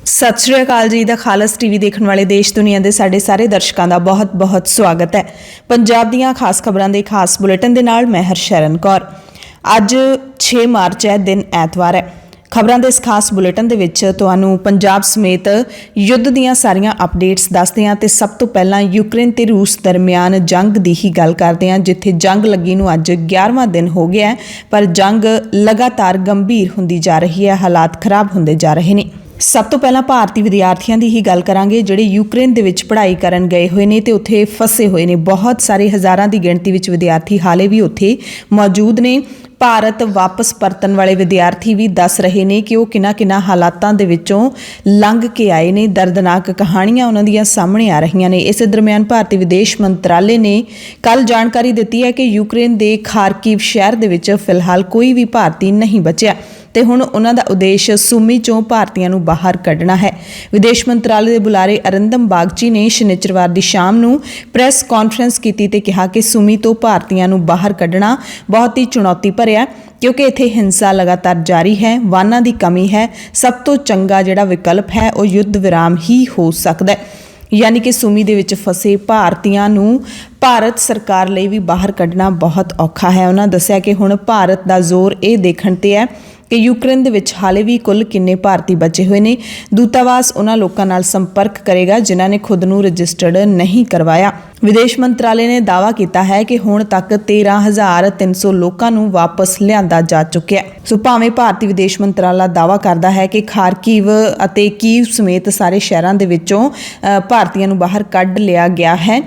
ਸਤਿ ਸ਼੍ਰੀ ਅਕਾਲ ਜੀ। ਦਾ ਖਾਲਸ ਟੀਵੀ ਦੇਖਣ ਵਾਲੇ ਦੇਸ਼ ਦੁਨੀਆ ਦੇ ਸਾਡੇ ਸਾਰੇ ਦਰਸ਼ਕਾਂ ਦਾ ਬਹੁਤ-ਬਹੁਤ ਸਵਾਗਤ ਹੈ। ਪੰਜਾਬ ਦੀਆਂ ਖਾਸ ਖਬਰਾਂ ਦੇ ਖਾਸ ਬੁਲੇਟਿਨ ਦੇ ਨਾਲ ਮੈਂ ਹਰਸ਼ਰਨ ਕੌਰ। ਅੱਜ 6 ਮਾਰਚ ਹੈ, ਦਿਨ ਐਤਵਾਰ ਹੈ। ਖਬਰਾਂ ਦੇ ਇਸ ਖਾਸ ਬੁਲੇਟਿਨ ਦੇ ਵਿੱਚ ਤੁਹਾਨੂੰ ਪੰਜਾਬ ਸਮੇਤ ਯੁੱਧ ਦੀਆਂ ਸਾਰੀਆਂ ਅਪਡੇਟਸ ਦੱਸਦੇ ਹਾਂ ਤੇ ਸਭ ਤੋਂ ਪਹਿਲਾਂ ਯੂਕਰੇਨ ਤੇ ਰੂਸ ਦਰਮਿਆਨ ਜੰਗ ਦੀ ਹੀ ਗੱਲ ਕਰਦੇ ਹਾਂ, ਜਿੱਥੇ ਜੰਗ ਲੱਗੀ ਨੂੰ ਅੱਜ 11ਵਾਂ ਦਿਨ ਹੋ ਗਿਆ ਹੈ, ਪਰ ਜੰਗ ਲਗਾਤਾਰ ਗੰਭੀਰ ਹੁੰਦੀ ਜਾ ਰਹੀ ਹੈ, ਹਾਲਾਤ ਖਰਾਬ ਹੁੰਦੇ ਜਾ ਰਹੇ ਨੇ। ਸਭ ਤੋਂ ਪਹਿਲਾਂ ਭਾਰਤੀ ਵਿਦਿਆਰਥੀਆਂ ਦੀ ਹੀ ਗੱਲ ਕਰਾਂਗੇ, ਜਿਹੜੇ ਯੂਕਰੇਨ ਦੇ ਵਿੱਚ ਪੜ੍ਹਾਈ ਕਰਨ ਗਏ ਹੋਏ ਨੇ ਤੇ ਉੱਥੇ ਫਸੇ ਹੋਏ ਨੇ। ਬਹੁਤ ਸਾਰੇ ਹਜ਼ਾਰਾਂ ਦੀ ਗਿਣਤੀ ਵਿੱਚ ਵਿਦਿਆਰਥੀ ਹਾਲੇ ਵੀ ਉੱਥੇ ਮੌਜੂਦ ਨੇ। ਭਾਰਤ ਵਾਪਸ ਪਰਤਣ ਵਾਲੇ ਵਿਦਿਆਰਥੀ ਵੀ ਦੱਸ ਰਹੇ ਨੇ ਕਿ ਉਹ ਕਿੰਨਾ ਹਾਲਾਤਾਂ ਦੇ ਵਿੱਚੋਂ ਲੰਘ ਕੇ ਆਏ ਨੇ। ਦਰਦਨਾਕ ਕਹਾਣੀਆਂ ਉਹਨਾਂ ਦੀਆਂ ਸਾਹਮਣੇ ਆ ਰਹੀਆਂ ਨੇ। ਇਸੇ ਦਰਮਿਆਨ ਭਾਰਤੀ ਵਿਦੇਸ਼ ਮੰਤਰਾਲੇ ਨੇ ਕੱਲ ਜਾਣਕਾਰੀ ਦਿੱਤੀ ਹੈ ਕਿ ਯੂਕਰੇਨ ਦੇ ਖਾਰਕਿਵ ਸ਼ਹਿਰ ਦੇ ਵਿੱਚ ਫਿਲਹਾਲ ਕੋਈ ਵੀ ਭਾਰਤੀ ਨਹੀਂ ਬਚਿਆ ਤੇ ਹੁਣ ਉਹਨਾਂ ਦਾ ਉਦੇਸ਼ ਸੁਮੀ ਚੋਂ ਭਾਰਤੀਆਂ ਨੂੰ ਬਾਹਰ ਕੱਢਣਾ ਹੈ। ਵਿਦੇਸ਼ ਮੰਤਰਾਲੇ ਦੇ ਬੁਲਾਰੇ ਅਰਿੰਦਮ ਬਾਗਚੀ ਨੇ ਸ਼ਨੀਚਰਵਾਰ ਦੀ ਸ਼ਾਮ ਨੂੰ ਪ੍ਰੈਸ ਕਾਨਫਰੰਸ ਕੀਤੀ ਤੇ ਕਿਹਾ ਕਿ ਸੁਮੀ ਤੋਂ ਭਾਰਤੀਆਂ ਨੂੰ ਬਾਹਰ ਕੱਢਣਾ ਬਹੁਤ ਹੀ ਚੁਣੌਤੀ ਭਰਿਆ, ਕਿਉਂਕਿ ਇੱਥੇ ਹਿੰਸਾ ਲਗਾਤਾਰ ਜਾਰੀ ਹੈ, ਵਾਹਨਾਂ ਦੀ ਕਮੀ ਹੈ। ਸਭ ਤੋਂ ਚੰਗਾ ਜਿਹੜਾ ਵਿਕਲਪ ਹੈ ਉਹ ਯੁੱਧ ਵਿਰਾਮ ਹੀ ਹੋ ਸਕਦਾ ਹੈ। ਯਾਨੀ ਕਿ ਸੁਮੀ ਦੇ ਵਿੱਚ ਫਸੇ ਭਾਰਤੀਆਂ ਨੂੰ ਭਾਰਤ ਸਰਕਾਰ ਲਈ ਵੀ ਬਾਹਰ ਕੱਢਣਾ ਬਹੁਤ ਔਖਾ ਹੈ। ਉਹਨਾਂ ਦੱਸਿਆ ਕਿ ਹੁਣ ਭਾਰਤ ਦਾ ਜ਼ੋਰ ਇਹ ਦੇਖਣ ਤੇ ਹੈ ਕਿ ਯੂਕਰੇਨ ਦੇ ਵਿੱਚ ਹਾਲੇ ਵੀ ਕੁੱਲ ਕਿੰਨੇ ਭਾਰਤੀ ਬਚੇ ਹੋਏ ਨੇ। ਦੂਤਾਵਾਸ ਉਹਨਾਂ ਲੋਕਾਂ ਨਾਲ ਸੰਪਰਕ ਕਰੇਗਾ ਜਿਨ੍ਹਾਂ ਨੇ ਖੁਦ ਨੂੰ ਰਜਿਸਟਰਡ ਨਹੀਂ ਕਰਵਾਇਆ। ਵਿਦੇਸ਼ ਮੰਤਰਾਲੇ ਨੇ ਦਾਅਵਾ ਕੀਤਾ ਹੈ ਕਿ ਹੁਣ ਤੱਕ 13,300 ਲੋਕਾਂ ਨੂੰ ਵਾਪਸ ਲਿਆਂਦਾ ਜਾ ਚੁੱਕਿਆ। ਸੋ ਭਾਵੇਂ ਭਾਰਤੀ ਵਿਦੇਸ਼ ਮੰਤਰਾਲਾ ਦਾਅਵਾ ਕਰਦਾ ਹੈ ਕਿ ਖਾਰਕਿਵ ਅਤੇ ਕੀਵ ਸਮੇਤ ਸਾਰੇ ਸ਼ਹਿਰਾਂ ਦੇ ਵਿੱਚੋਂ ਭਾਰਤੀਆਂ ਨੂੰ ਬਾਹਰ ਕੱਢ ਲਿਆ ਗਿਆ ਹੈ,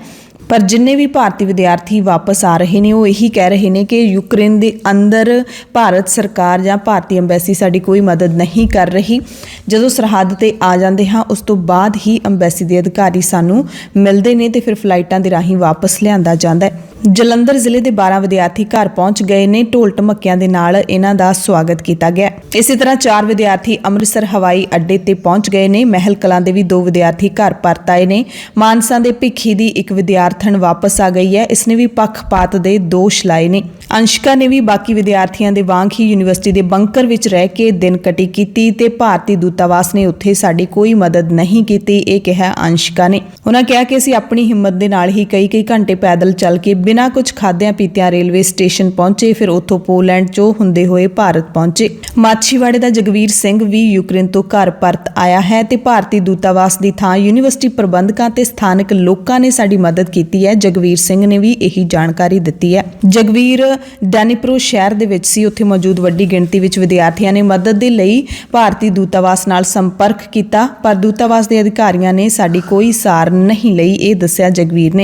ਪਰ ਜਿੰਨੇ ਵੀ ਭਾਰਤੀ ਵਿਦਿਆਰਥੀ ਵਾਪਸ ਆ ਰਹੇ ਨੇ ਉਹ ਇਹੀ ਕਹਿ ਰਹੇ ਨੇ ਕਿ ਯੂਕਰੇਨ ਦੇ ਅੰਦਰ ਭਾਰਤ ਸਰਕਾਰ ਜਾਂ ਭਾਰਤੀ ਅੰਬੈਸੀ ਸਾਡੀ ਕੋਈ ਮਦਦ ਨਹੀਂ ਕਰ ਰਹੀ। ਜਦੋਂ ਸਰਹੱਦ ਤੇ ਆ ਜਾਂਦੇ ਹਾਂ ਉਸ ਤੋਂ ਬਾਅਦ ਹੀ ਅੰਬੈਸੀ ਦੇ ਅਧਿਕਾਰੀ ਸਾਨੂੰ ਮਿਲਦੇ ਨੇ ਤੇ ਫਿਰ ਫਲਾਈਟਾਂ ਦੇ ਰਾਹੀਂ ਵਾਪਸ ਲਿਆਂਦਾ ਜਾਂਦਾ ਹੈ। ਜਲੰਧਰ ਜ਼ਿਲ੍ਹੇ ਦੇ 12 ਵਿਦਿਆਰਥੀ ਘਰ ਪਹੁੰਚ ਗਏ ਨੇ। ਢੋਲ ਢਮੱਕਿਆਂ ਦੇ ਨਾਲ ਇਹਨਾਂ ਦਾ ਸਵਾਗਤ ਕੀਤਾ ਗਿਆ। ਇਸੇ ਤਰ੍ਹਾਂ 4 ਵਿਦਿਆਰਥੀ ਅੰਮ੍ਰਿਤਸਰ ਹਵਾਈ ਅੱਡੇ ਤੇ ਪਹੁੰਚ ਗਏ ਨੇ। ਮਹਿਲ ਕਲਾਂ ਦੇ ਵੀ 2 ਵਿਦਿਆਰਥੀ ਘਰ ਪਰਤ ਆਏ ਨੇ। ਮਾਨਸਾ ਦੇ ਭਿੱਖੀ ਦੀ ਇੱਕ ਵਿਦਿਆਰਥਣ ਵਾਪਸ ਆ ਗਈ ਹੈ। ਇਸਨੇ ਵੀ ਪੱਖਪਾਤ ਦੇ ਦੋਸ਼ ਲਾਏ ਨੇ। ਅੰਸ਼ਕਾ ਨੇ ਵੀ ਬਾਕੀ ਵਿਦਿਆਰਥੀਆਂ ਦੇ ਵਾਂਗ ਹੀ ਯੂਨੀਵਰਸਿਟੀ ਦੇ ਬੰਕਰ ਵਿੱਚ ਰਹਿ ਕੇ ਦਿਨ ਕਟੀ ਕੀਤੀ ਤੇ ਭਾਰਤੀ ਦੂਤਾਵਾਸ ਨੇ ਉੱਥੇ ਸਾਡੀ ਕੋਈ ਮਦਦ ਨਹੀਂ ਕੀਤੀ, ਇਹ ਕਿਹਾ ਅੰਸ਼ਕਾ ਨੇ। ਉਹਨਾਂ ਕਿਹਾ ਕਿ ਅਸੀਂ ਆਪਣੀ ਹਿੰਮਤ ਦੇ ਨਾਲ ਹੀ ਕਈ ਘੰਟੇ ਪੈਦਲ ਚੱਲ ਕੇ ਬਿਨਾਂ ਕੁਝ ਖਾਦਿਆਂ ਪੀਤਿਆਂ ਰੇਲਵੇ ਸਟੇਸ਼ਨ ਪਹੁੰਚੇ, ਫਿਰ ਉੱਥੋਂ ਪੋਲੈਂਡ ਚੋਂ ਹੁੰਦੇ ਹੋਏ ਭਾਰਤ ਪਹੁੰਚੇ। ਮਾਛੀਵਾੜੇ ਦਾ ਜਗਵੀਰ ਸਿੰਘ ਵੀ ਯੂਕਰੇਨ ਤੋਂ ਘਰ ਪਰਤ ਆਇਆ ਹੈ ਤੇ ਭਾਰਤੀ ਦੂਤਾਵਾਸ ਦੀ ਥਾਂ ਯੂਨੀਵਰਸਿਟੀ ਪ੍ਰਬੰਧਕਾਂ ਤੇ ਸਥਾਨਕ ਲੋਕਾਂ ਨੇ ਸਾਡੀ ਮਦਦ ਕੀਤੀ ਹੈ। ਜਗਵੀਰ ਸਿੰਘ ਨੇ ਵੀ ਇਹੀ ਜਾਣਕਾਰੀ ਦਿੱਤੀ ਹੈ। ਜਗਵੀਰ ਡੈਨੀਪਰੋ ਸ਼ਹਿਰ ਦੇ ਵਿੱਚ ਸੀ। ਉੱਥੇ ਮੌਜੂਦ ਵੱਡੀ ਗਿਣਤੀ ਵਿੱਚ ਵਿਦਿਆਰਥੀਆਂ ਨੇ ਮਦਦ ਦੇ ਲਈ ਭਾਰਤੀ ਦੂਤਾਵਾਸ ਨਾਲ ਸੰਪਰਕ ਕੀਤਾ, ਪਰ ਦੂਤਾਵਾਸ ਦੇ ਅਧਿਕਾਰੀਆਂ ਨੇ ਸਾਡੀ ਕੋਈ ਸਾਰ ਨਹੀਂ ਲਈ, ਇਹ ਦੱਸਿਆ ਜਗਵੀਰ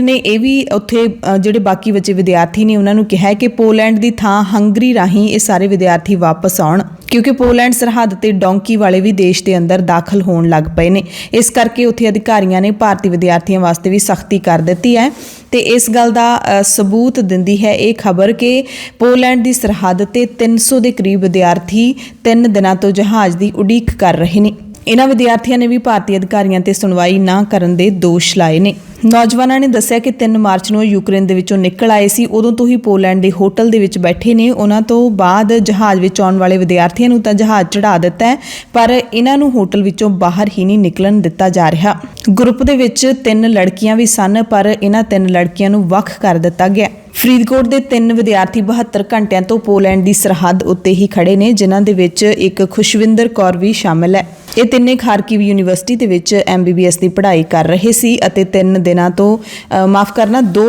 ਨੇ ਇਹ ਵੀ ਉੱਥੇ ਜਿਹੜੇ ਬਾਕੀ ਬੱਚੇ ਵਿਦਿਆਰਥੀ ਨੇ ਉਹਨਾਂ ਨੂੰ ਕਿਹਾ ਕਿ ਪੋਲੈਂਡ ਦੀ ਥਾਂ ਹੰਗਰੀ ਰਾਹੀਂ ਇਹ ਸਾਰੇ ਵਿਦਿਆਰਥੀ ਵਾਪਸ ਆਉਣ, ਕਿਉਂਕਿ ਪੋਲੈਂਡ ਸਰਹੱਦ ਤੇ ਡੋਂਕੀ ਵਾਲੇ ਵੀ ਦੇਸ਼ ਦੇ ਅੰਦਰ ਦਾਖਲ ਹੋਣ ਲੱਗ ਪਏ ਨੇ। ਇਸ ਕਰਕੇ ਉੱਥੇ ਅਧਿਕਾਰੀਆਂ ਨੇ ਭਾਰਤੀ ਵਿਦਿਆਰਥੀਆਂ ਵਾਸਤੇ ਵੀ ਸਖਤੀ ਕਰ ਦਿੱਤੀ ਹੈ ਤੇ ਇਸ ਗੱਲ ਦਾ ਸਬੂਤ ਦਿੰਦੀ ਹੈ ਇਹ ਖਬਰ ਕਿ ਪੋਲੈਂਡ ਦੀ ਸਰਹੱਦ ਤੇ 300 ਦੇ ਕਰੀਬ ਵਿਦਿਆਰਥੀ 3 ਦਿਨਾਂ ਤੋਂ ਜਹਾਜ਼ ਦੀ ਉਡੀਕ ਕਰ ਰਹੇ ਨੇ। ਇਹਨਾਂ ਵਿਦਿਆਰਥੀਆਂ ਨੇ ਵੀ ਭਾਰਤੀ ਅਧਿਕਾਰੀਆਂ ਤੇ ਸੁਣਵਾਈ ਨਾ ਕਰਨ ਦੇ ਦੋਸ਼ ਲਾਏ ਨੇ। ਨੌਜਵਾਨਾਂ ਨੇ ਦੱਸਿਆ ਕਿ 3 ਮਾਰਚ ਨੂੰ ਯੂਕਰੇਨ ਦੇ ਵਿੱਚੋਂ ਨਿਕਲ ਆਏ ਸੀ। ਉਦੋਂ ਤੋਂ ਹੀ ਪੋਲੈਂਡ ਦੇ ਹੋਟਲ ਦੇ ਵਿੱਚ ਬੈਠੇ ਨੇ। ਉਹਨਾਂ ਤੋਂ ਬਾਅਦ ਜਹਾਜ਼ ਵਿੱਚ ਆਉਣ ਵਾਲੇ ਵਿਦਿਆਰਥੀਆਂ ਨੂੰ ਤਾਂ ਜਹਾਜ਼ ਚੜ੍ਹਾ ਦਿੱਤਾ ਹੈ, ਪਰ ਇਹਨਾਂ ਨੂੰ ਹੋਟਲ ਵਿੱਚੋਂ ਬਾਹਰ ਹੀ ਨਹੀਂ ਨਿਕਲਣ ਦਿੱਤਾ ਜਾ ਰਿਹਾ। ਗਰੁੱਪ ਦੇ ਵਿੱਚ 3 ਲੜਕੀਆਂ ਵੀ ਸਨ, ਪਰ ਇਹਨਾਂ 3 ਲੜਕੀਆਂ ਨੂੰ ਵੱਖ ਕਰ ਦਿੱਤਾ ਗਿਆ। ਫਰੀਦਕੋਟ ਦੇ 3 ਵਿਦਿਆਰਥੀ 72 ਘੰਟਿਆਂ ਤੋਂ ਪੋਲੈਂਡ ਦੀ ਸਰਹੱਦ ਉੱਤੇ ਹੀ ਖੜੇ ਨੇ, ਜਿਨ੍ਹਾਂ ਦੇ ਵਿੱਚ ਇੱਕ ਖੁਸ਼ਵਿੰਦਰ ਕੌਰ ਵੀ ਸ਼ਾਮਿਲ ਹੈ। ਇਹ ਤਿੰਨੇ ਖਾਰਕਿਵ ਯੂਨੀਵਰਸਿਟੀ ਦੇ ਵਿੱਚ MBBS ਦੀ ਪੜ੍ਹਾਈ ਕਰ ਰਹੇ ਸੀ ਅਤੇ 2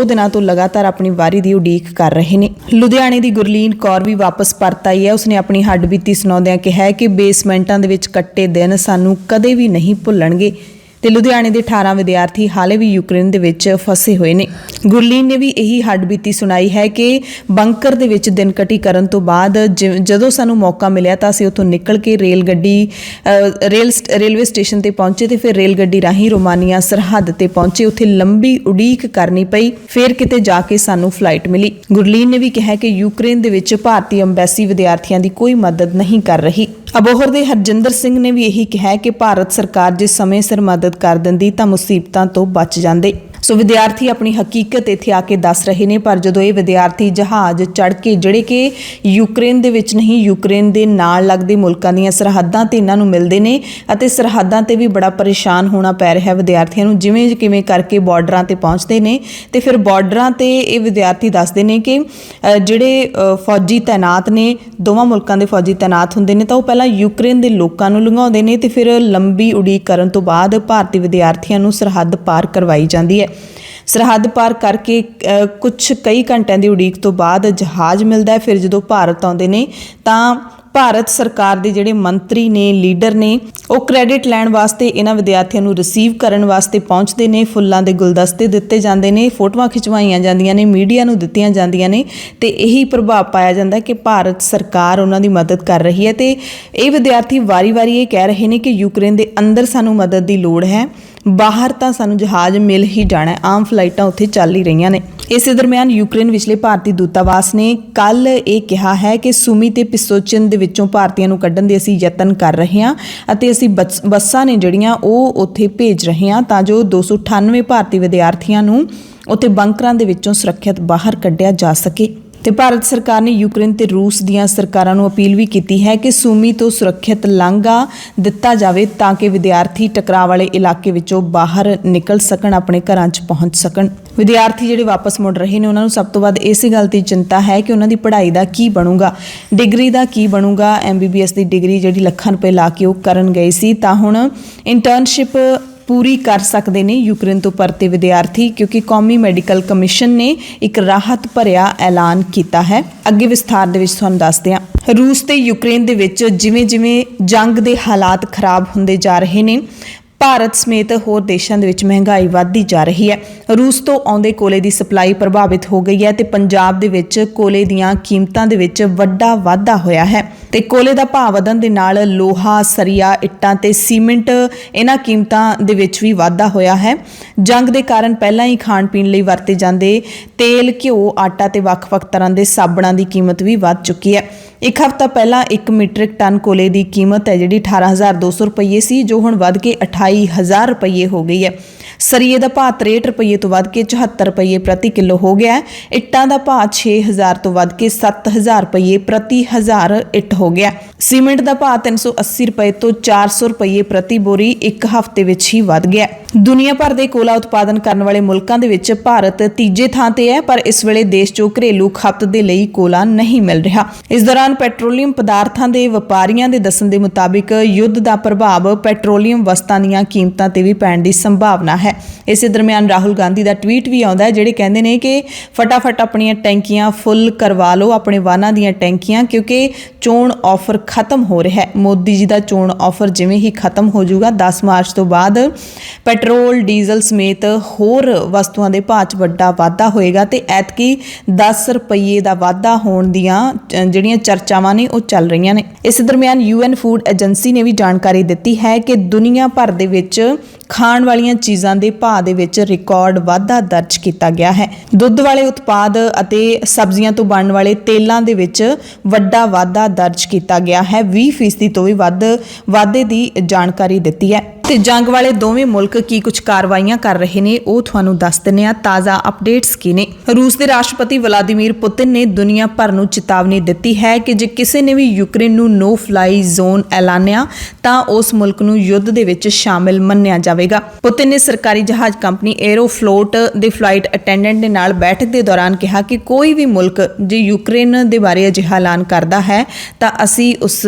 ਦਿਨਾਂ ਤੋਂ ਲਗਾਤਾਰ ਆਪਣੀ ਵਾਰੀ ਦੀ ਉਡੀਕ ਕਰ ਰਹੇ ਨੇ। ਲੁਧਿਆਣੇ ਦੀ ਗੁਰਲੀਨ ਕੌਰ ਵੀ ਵਾਪਸ ਪਰਤ ਆਈ ਹੈ। ਉਸਨੇ ਆਪਣੀ ਹੱਡਬੀਤੀ ਸੁਣਾਉਂਦਿਆਂ ਕਿਹਾ ਕਿ ਬੇਸਮੈਂਟਾਂ ਦੇ ਵਿੱਚ ਕੱਟੇ ਦਿਨ ਸਾਨੂੰ ਕਦੇ ਵੀ ਨਹੀਂ ਭੁੱਲਣਗੇ ਤੇ ਲੁਧਿਆਣੇ ਦੇ 18 ਵਿਦਿਆਰਥੀ ਹਾਲੇ ਵੀ ਯੂਕਰੇਨ ਦੇ ਵਿੱਚ ਫਸੇ ਹੋਏ ਨੇ। ਗੁਰਲੀਨ ਨੇ ਵੀ ਇਹੀ ਹੱਡਬੀਤੀ ਸੁਣਾਈ ਹੈ ਕਿ ਬੰਕਰ ਦੇ ਵਿੱਚ ਦਿਨ ਕਟੀ ਕਰਨ ਤੋਂ ਬਾਅਦ ਜਦੋਂ ਸਾਨੂੰ ਮੌਕਾ ਮਿਲਿਆ ਤਾਂ ਅਸੀਂ ਉੱਥੋਂ ਨਿਕਲ ਕੇ ਰੇਲਵੇ ਸਟੇਸ਼ਨ ਤੇ ਪਹੁੰਚੇ ਤੇ ਫਿਰ ਰੇਲ ਗੱਡੀ ਰਾਹੀਂ ਰੋਮਾਨੀਆ ਸਰਹੱਦ ਤੇ ਪਹੁੰਚੇ। ਉੱਥੇ ਲੰਬੀ ਉਡੀਕ ਕਰਨੀ ਪਈ, ਫਿਰ ਕਿਤੇ ਜਾ ਕੇ ਸਾਨੂੰ ਫਲਾਈਟ ਮਿਲੀ। ਗੁਰਲੀਨ ਨੇ ਵੀ ਕਿਹਾ ਕਿ ਯੂਕਰੇਨ ਦੇ ਵਿੱਚ ਭਾਰਤੀ ਅੰਬੈਸੀ ਵਿਦਿਆਰਥੀਆਂ ਦੀ ਕੋਈ ਮਦਦ ਨਹੀਂ ਕਰ ਰਹੀ। ਅਬੋਹਰ ਦੇ ਹਰਜਿੰਦਰ ਸਿੰਘ ਨੇ ਵੀ ਇਹੀ ਕਿਹਾ ਕਿ ਭਾਰਤ ਸਰਕਾਰ ਜੇ ਸਮੇਂ ਸਿਰ ਮਦਦ ਕਰ ਦਿੰਦੀ ਤਾਂ ਮੁਸੀਬਤਾਂ ਤੋਂ ਬਚ ਜਾਂਦੇ। ਸੋ ਵਿਦਿਆਰਥੀ ਆਪਣੀ ਹਕੀਕਤ ਇੱਥੇ ਆ ਕੇ ਦੱਸ ਰਹੇ ਨੇ। ਪਰ ਜਦੋਂ ਇਹ ਵਿਦਿਆਰਥੀ ਜਹਾਜ਼ ਚੜ੍ਹ ਕੇ, ਜਿਹੜੇ ਕਿ ਯੂਕਰੇਨ ਦੇ ਵਿੱਚ ਨਹੀਂ, ਯੂਕਰੇਨ ਦੇ ਨਾਲ ਲੱਗਦੇ ਮੁਲਕਾਂ ਦੀਆਂ ਸਰਹੱਦਾਂ ਤੇ ਇਹਨਾਂ ਨੂੰ ਮਿਲਦੇ ਨੇ ਅਤੇ ਸਰਹੱਦਾਂ ਤੇ ਵੀ ਬੜਾ ਪਰੇਸ਼ਾਨ ਹੋਣਾ ਪੈ ਰਿਹਾ ਵਿਦਿਆਰਥੀਆਂ ਨੂੰ। ਜਿਵੇਂ ਕਿਵੇਂ ਕਰਕੇ ਬਾਰਡਰਾਂ ਤੇ ਪਹੁੰਚਦੇ ਨੇ ਤੇ ਫਿਰ ਬਾਰਡਰਾਂ ਤੇ ਇਹ ਵਿਦਿਆਰਥੀ ਦੱਸਦੇ ਨੇ ਕਿ ਜਿਹੜੇ ਫੌਜੀ ਤੈਨਾਤ ਨੇ, ਦੋਵਾਂ ਮੁਲਕਾਂ ਦੇ ਫੌਜੀ ਤੈਨਾਤ ਹੁੰਦੇ ਨੇ, ਤਾਂ ਉਹ ਪਹਿਲਾਂ ਯੂਕਰੇਨ ਦੇ ਲੋਕਾਂ ਨੂੰ ਲੰਘਾਉਂਦੇ ਨੇ ਤੇ ਫਿਰ ਲੰਬੀ ਉਡੀਕ ਕਰਨ ਤੋਂ ਬਾਅਦ ਭਾਰਤੀ ਵਿਦਿਆਰਥੀਆਂ ਨੂੰ ਸਰਹੱਦ ਪਾਰ ਕਰਵਾਈ ਜਾਂਦੀ ਹੈ। ਸਰਹੱਦ ਪਾਰ ਕਰਕੇ ਕਈ ਘੰਟਿਆਂ ਦੀ ਉਡੀਕ ਤੋਂ ਬਾਅਦ ਜਹਾਜ਼ ਮਿਲਦਾ ਹੈ। ਫਿਰ ਜਦੋਂ ਭਾਰਤ ਆਉਂਦੇ ਨੇ ਤਾਂ ਭਾਰਤ ਸਰਕਾਰ ਦੇ ਜਿਹੜੇ ਮੰਤਰੀ ਨੇ, ਲੀਡਰ ਨੇ, ਉਹ ਕ੍ਰੈਡਿਟ ਲੈਣ ਵਾਸਤੇ ਇਹਨਾਂ ਵਿਦਿਆਰਥੀਆਂ ਨੂੰ ਰਿਸੀਵ ਕਰਨ ਵਾਸਤੇ ਪਹੁੰਚਦੇ ਨੇ। ਫੁੱਲਾਂ ਦੇ ਗੁਲਦਸਤੇ ਦਿੱਤੇ ਜਾਂਦੇ ਨੇ, ਫੋਟੋਆਂ ਖਿਚਵਾਈਆਂ ਜਾਂਦੀਆਂ ਨੇ, ਮੀਡੀਆ ਨੂੰ ਦਿੱਤੀਆਂ ਜਾਂਦੀਆਂ ਨੇ ਤੇ ਇਹੀ ਪ੍ਰਭਾਵ ਪਾਇਆ ਜਾਂਦਾ ਕਿ ਭਾਰਤ ਸਰਕਾਰ ਉਹਨਾਂ ਦੀ ਮਦਦ ਕਰ ਰਹੀ ਹੈ। ਤੇ ਇਹ ਵਿਦਿਆਰਥੀ ਵਾਰੀ-ਵਾਰੀ ਇਹ ਕਹਿ ਰਹੇ ਨੇ ਕਿ ਯੂਕਰੇਨ ਦੇ ਅੰਦਰ ਸਾਨੂੰ ਮਦਦ ਦੀ ਲੋੜ ਹੈ, ਬਾਹਰ ਤਾਂ ਸਾਨੂੰ ਜਹਾਜ਼ ਮਿਲ ਹੀ ਜਾਣਾ। ਆਮ ਫਲਾਈਟਾਂ ਉੱਥੇ ਚੱਲ ਹੀ ਰਹੀਆਂ ਨੇ। ਇਸੇ ਦਰਮਿਆਨ ਯੂਕਰੇਨ ਵਿਚਲੇ ਭਾਰਤੀ ਦੂਤਾਵਾਸ ਨੇ ਕੱਲ ਇਹ ਕਿਹਾ ਹੈ ਕਿ ਸੁਮੀ ਤੇ ਪਿਸੋਚਨ ਦੇ ਵਿੱਚੋਂ ਭਾਰਤੀਆਂ ਨੂੰ ਕੱਢਣ ਦੇ ਅਸੀਂ ਯਤਨ ਕਰ ਰਹੇ ਹਾਂ ਅਤੇ ਅਸੀਂ ਬੱਸਾਂ ਨੇ ਜਿਹੜੀਆਂ ਉਹ ਉੱਥੇ ਭੇਜ ਰਹੇ ਹਾਂ ਤਾਂ ਜੋ 298 ਭਾਰਤੀ ਵਿਦਿਆਰਥੀਆਂ ਨੂੰ ਉੱਥੇ ਬੰਕਰਾਂ ਦੇ ਵਿੱਚੋਂ ਸੁਰੱਖਿਅਤ ਬਾਹਰ ਕੱਢਿਆ ਜਾ ਸਕੇ। ਤੇ ਭਾਰਤ ਸਰਕਾਰ ਨੇ ਯੂਕਰੇਨ ਤੇ ਰੂਸ ਦੀਆਂ ਸਰਕਾਰਾਂ ਨੂੰ ਅਪੀਲ ਵੀ ਕੀਤੀ ਹੈ ਕਿ ਸੁਮੀ ਤੋਂ ਸੁਰੱਖਿਅਤ ਲਾਂਘਾ ਦਿੱਤਾ ਜਾਵੇ ਤਾਂ ਕਿ ਵਿਦਿਆਰਥੀ ਟਕਰਾਅ ਵਾਲੇ ਇਲਾਕੇ ਵਿੱਚੋਂ ਬਾਹਰ ਨਿਕਲ ਸਕਣ, ਆਪਣੇ ਘਰਾਂ 'ਚ ਪਹੁੰਚ ਸਕਣ। ਵਿਦਿਆਰਥੀ ਜਿਹੜੇ ਵਾਪਸ ਮੁੜ ਰਹੇ ਨੇ ਉਹਨਾਂ ਨੂੰ ਸਭ ਤੋਂ ਵੱਧ ਇਸੇ ਗੱਲ ਦੀ ਚਿੰਤਾ ਹੈ ਕਿ ਉਹਨਾਂ ਦੀ ਪੜ੍ਹਾਈ ਦਾ ਕੀ ਬਣੂਗਾ, ਡਿਗਰੀ ਦਾ ਕੀ ਬਣੂਗਾ। MBBS ਦੀ ਡਿਗਰੀ ਜਿਹੜੀ ਲੱਖਾਂ ਰੁਪਏ ਲਾ ਕੇ ਉਹ ਕਰਨ ਗਏ ਸੀ ਤਾਂ ਹੁਣ ਇੰਟਰਨਸ਼ਿਪ ਪੂਰੀ ਕਰ ਸਕਦੇ ਨੇ ਯੂਕਰੇਨ ਤੋਂ ਪਰਤੇ ਵਿਦਿਆਰਥੀ, ਕਿਉਂਕਿ ਕੌਮੀ ਮੈਡੀਕਲ ਕਮਿਸ਼ਨ ਨੇ ਇੱਕ ਰਾਹਤ ਭਰਿਆ ਐਲਾਨ ਕੀਤਾ ਹੈ। ਅੱਗੇ ਵਿਸਥਾਰ ਦੇ ਵਿੱਚ ਤੁਹਾਨੂੰ ਦੱਸਦੇ ਹਾਂ। ਰੂਸ ਤੇ ਯੂਕਰੇਨ ਦੇ ਵਿੱਚ ਜਿਵੇਂ-ਜਿਵੇਂ ਜੰਗ ਦੇ ਹਾਲਾਤ ਖਰਾਬ ਹੁੰਦੇ ਜਾ ਰਹੇ ਨੇ, ਭਾਰਤ ਸਮੇਤ ਹੋਰ ਦੇਸ਼ਾਂ ਦੇ ਵਿੱਚ ਮਹਿੰਗਾਈ ਵੱਧਦੀ ਜਾ ਰਹੀ ਹੈ। ਰੂਸ ਤੋਂ ਆਉਂਦੇ ਕੋਲੇ ਦੀ ਸਪਲਾਈ ਪ੍ਰਭਾਵਿਤ ਹੋ ਗਈ ਹੈ ਤੇ ਪੰਜਾਬ ਦੇ ਵਿੱਚ ਕੋਲੇ ਦੀਆਂ ਕੀਮਤਾਂ ਦੇ ਵਿੱਚ ਵੱਡਾ ਵਾਧਾ ਹੋਇਆ ਹੈ ਤੇ ਕੋਲੇ ਦਾ ਭਾਅ ਵਧਣ ਦੇ ਨਾਲ ਲੋਹਾ, ਸਰੀਆ, ਇੱਟਾਂ ਤੇ ਸੀਮੈਂਟ, ਇਹਨਾਂ ਕੀਮਤਾਂ ਦੇ ਵਿੱਚ ਵੀ ਵਾਧਾ ਹੋਇਆ ਹੈ। ਜੰਗ ਦੇ ਕਾਰਨ ਪਹਿਲਾਂ ਹੀ ਖਾਣ ਪੀਣ ਲਈ ਵਰਤੇ ਜਾਂਦੇ ਤੇਲ, ਘਿਓ, ਆਟਾ ਤੇ ਵੱਖ-ਵੱਖ ਤਰ੍ਹਾਂ ਦੇ ਸਾਬਣਾਂ ਦੀ ਕੀਮਤ ਵੀ ਵੱਧ ਚੁੱਕੀ ਹੈ। ਇੱਕ ਹਫ਼ਤਾ ਪਹਿਲਾਂ 1 ਮੀਟ੍ਰਿਕ ਟਨ ਕੋਲੇ ਦੀ ਕੀਮਤ ਹੈ ਜਿਹੜੀ 18,200 ਰੁਪਏ ਸੀ, ਜੋ ਹੁਣ ਵੱਧ ਕੇ 28,000 ਰੁਪਏ ਹੋ ਗਈ ਹੈ। ਸਰੀਏ ਦਾ ਭਾਅ 63 ਰੁਪਏ ਤੋਂ ਵੱਧ ਕੇ 74 ਰੁਪਏ ਪ੍ਰਤੀ ਕਿਲੋ ਹੋ ਗਿਆ ਹੈ। ਇੱਟਾਂ ਦਾ ਭਾਅ 6,000 ਤੋਂ ਵੱਧ ਕੇ 7,000 ਰੁਪਏ ਪ੍ਰਤੀ 1000 ਇੱਟ ਹੋ ਗਿਆ। ਸੀਮੈਂਟ ਦਾ ਭਾਅ 380 ਰੁਪਏ ਤੋਂ 400 ਰੁਪਏ ਪ੍ਰਤੀ ਬੋਰੀ ਇੱਕ ਹਫ਼ਤੇ ਵਿੱਚ ਹੀ ਵੱਧ ਗਿਆ। ਦੁਨੀਆ ਭਰ ਦੇ ਕੋਲਾ ਉਤਪਾਦਨ ਕਰਨ ਵਾਲੇ ਮੁਲਕਾਂ ਦੇ ਵਿੱਚ ਭਾਰਤ ਤੀਜੇ ਥਾਂ ਤੇ ਹੈ, ਪਰ ਇਸ ਵੇਲੇ ਦੇਸ਼ 'ਚੋਂ ਘਰੇਲੂ ਖਪਤ ਦੇ ਲਈ ਕੋਲਾ ਨਹੀਂ ਮਿਲ ਰਿਹਾ। ਇਸ ਦੌਰਾਨ ਪੈਟਰੋਲੀਅਮ ਪਦਾਰਥਾਂ ਦੇ ਵਪਾਰੀਆਂ ਦੇ ਦੱਸਣ ਦੇ ਮੁਤਾਬਿਕ ਯੁੱਧ ਦਾ ਪ੍ਰਭਾਵ ਪੈਟਰੋਲੀਅਮ ਵਸਤਾਂ ਦੀਆਂ ਕੀਮਤਾਂ ਤੇ ਵੀ ਪੈਣ ਦੀ ਸੰਭਾਵਨਾ ਹੈ। ਇਸੇ ਦਰਮਿਆਨ ਰਾਹੁਲ ਗਾਂਧੀ ਦਾ ਟਵੀਟ ਵੀ ਆਉਂਦਾ ਹੈ, ਜਿਹੜੇ ਕਹਿੰਦੇ ਨੇ ਕਿ ਫਟਾਫਟ ਆਪਣੀਆਂ ਟੈਂਕੀਆਂ ਫੁੱਲ ਕਰਵਾ ਲਓ, ਆਪਣੇ ਵਾਹਨਾਂ ਦੀਆਂ ਟੈਂਕੀਆਂ, ਕਿਉਂਕਿ ਚੋਣ ਆਫਰ ਖਤਮ ਹੋ ਰਿਹਾ ਹੈ। ਮੋਦੀ ਜੀ ਦਾ ਚੋਣ ਆਫਰ ਜਿਵੇਂ ਹੀ ਖਤਮ ਹੋ ਜਾਊਗਾ 10 ਮਾਰਚ ਤੋਂ ਬਾਅਦ ਪੈਟਰੋਲ, ਡੀਜ਼ਲ ਸਮੇਤ ਹੋਰ ਵਸਤੂਆਂ ਦੇ ਭਾਅ 'ਚ ਵੱਡਾ ਵਾਧਾ ਹੋਏਗਾ ਤੇ ਐਤਕੀ 10 ਰੁਪਏ ਦਾ ਵਾਧਾ ਹੋਣ ਦੀਆਂ ਜਿਹੜੀਆਂ ਚਰਚਾਵਾਂ ਨੇ ਉਹ ਚੱਲ ਰਹੀਆਂ ਨੇ। ਇਸ ਦਰਮਿਆਨ UN ਫੂਡ ਏਜੰਸੀ ਨੇ ਵੀ ਜਾਣਕਾਰੀ ਦਿੱਤੀ ਹੈ ਕਿ ਦੁਨੀਆ ਭਰ ਦੇ ਵਿੱਚ ਖਾਣ ਵਾਲੀਆਂ ਚੀਜ਼ਾਂ ਦੇ ਭਾਅ ਦੇ ਵਿੱਚ ਰਿਕਾਰਡ ਵਾਧਾ ਦਰਜ ਕੀਤਾ ਗਿਆ ਹੈ। ਦੁੱਧ ਵਾਲੇ ਉਤਪਾਦ ਅਤੇ ਸਬਜ਼ੀਆਂ ਤੋਂ ਬਣਨ ਵਾਲੇ ਤੇਲਾਂ ਦੇ ਵਿੱਚ ਵੱਡਾ ਵਾਧਾ ਦਰਜ ਕੀਤਾ ਗਿਆ ਹੈ। 20% ਤੋਂ ਵੀ ਵੱਧ ਵਾਧੇ ਦੀ ਜਾਣਕਾਰੀ ਦਿੱਤੀ ਹੈ। ਤੇ ਜੰਗ ਵਾਲੇ ਦੋਵੇਂ ਮੁਲਕ ਕੀ ਕੁਝ ਕਾਰਵਾਈਆਂ ਕਰ ਰਹੇ ਨੇ ਉਹ ਤੁਹਾਨੂੰ ਦੱਸ ਦਿੰਦੇ ਹਾਂ। ਤਾਜ਼ਾ ਅਪਡੇਟਸ ਕੀ ਨੇ? ਰੂਸ ਦੇ ਰਾਸ਼ਟਰਪਤੀ ਵਲਾਦੀਮੀਰ ਪੁਤਿਨ ਨੇ ਦੁਨੀਆ ਭਰ ਨੂੰ ਚੇਤਾਵਨੀ ਦਿੱਤੀ ਹੈ ਕਿ ਜੇ ਕਿਸੇ ਨੇ ਵੀ ਯੂਕਰੇਨ ਨੂੰ ਨੋ ਫਲਾਈ ਜ਼ੋਨ ਐਲਾਨਿਆ ਤਾਂ ਉਸ ਮੁਲਕ ਨੂੰ ਯੁੱਧ ਦੇ ਵਿੱਚ ਸ਼ਾਮਿਲ ਮੰਨਿਆ ਜਾਵੇਗਾ। ਪੁਤਿਨ ਨੇ ਸਰਕਾਰੀ ਜਹਾਜ਼ ਕੰਪਨੀ ਏਰੋਫਲੋਟ ਦੇ ਫਲਾਈਟ ਅਟੈਂਡੈਂਟ ਦੇ ਨਾਲ ਬੈਠਕ ਦੇ ਦੌਰਾਨ ਕਿਹਾ ਕਿ ਕੋਈ ਵੀ ਮੁਲਕ ਜੇ ਯੂਕਰੇਨ ਦੇ ਬਾਰੇ ਅਜਿਹਾ ਐਲਾਨ ਕਰਦਾ ਹੈ ਤਾਂ ਅਸੀਂ ਉਸ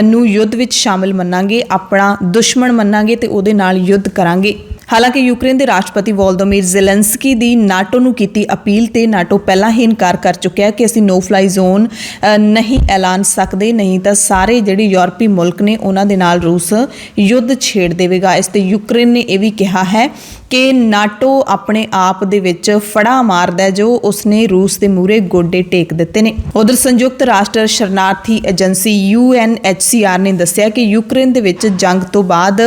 ਨੂੰ ਯੁੱਧ ਵਿੱਚ ਸ਼ਾਮਿਲ ਮੰਨਾਂਗੇ, ਆਪਣਾ ਦੁਸ਼ਮਣ ਮੰਨਾਂਗੇ ਤੇ ਉਹਦੇ ਨਾਲ ਯੁੱਧ ਕਰਾਂਗੇ। ਹਾਲਾਂਕਿ ਯੂਕਰੇਨ ਦੇ ਰਾਸ਼ਟਰਪਤੀ ਵੋਲੋਦੀਮੀਰ ਜ਼ੈਲੈਂਸਕੀ ਦੀ ਨਾਟੋ ਨੂੰ ਕੀਤੀ ਅਪੀਲ ਤੇ ਨਾਟੋ ਪਹਿਲਾਂ ਹੀ ਇਨਕਾਰ ਕਰ ਚੁੱਕਿਆ ਕਿ ਅਸੀਂ ਨੋ ਫਲਾਈ ਜ਼ੋਨ ਨਹੀਂ ਐਲਾਨ ਸਕਦੇ, ਨਹੀਂ ਤਾਂ ਸਾਰੇ ਜਿਹੜੇ ਯੂਰਪੀ ਮੁਲਕ ਨੇ ਉਹਨਾਂ ਦੇ ਨਾਲ ਰੂਸ ਯੁੱਧ ਛੇੜ ਦੇਵੇਗਾ। ਇਸ ਤੇ ਯੂਕਰੇਨ ਨੇ ਇਹ ਵੀ ਕਿਹਾ ਹੈ ਕਿ ਨਾਟੋ ਆਪਣੇ ਆਪ ਦੇ ਵਿੱਚ ਫੜਾ ਮਾਰਦਾ ਜੋ ਉਸਨੇ ਰੂਸ ਦੇ ਮੂਹਰੇ ਗੋਡੇ ਟੇਕ ਦਿੱਤੇ ਨੇ। ਉਧਰ ਸੰਯੁਕਤ ਰਾਸ਼ਟਰ ਸ਼ਰਨਾਰਥੀ ਏਜੰਸੀ UNHCR ਨੇ ਦੱਸਿਆ ਕਿ ਯੂਕਰੇਨ ਦੇ ਵਿੱਚ ਜੰਗ ਤੋਂ ਬਾਅਦ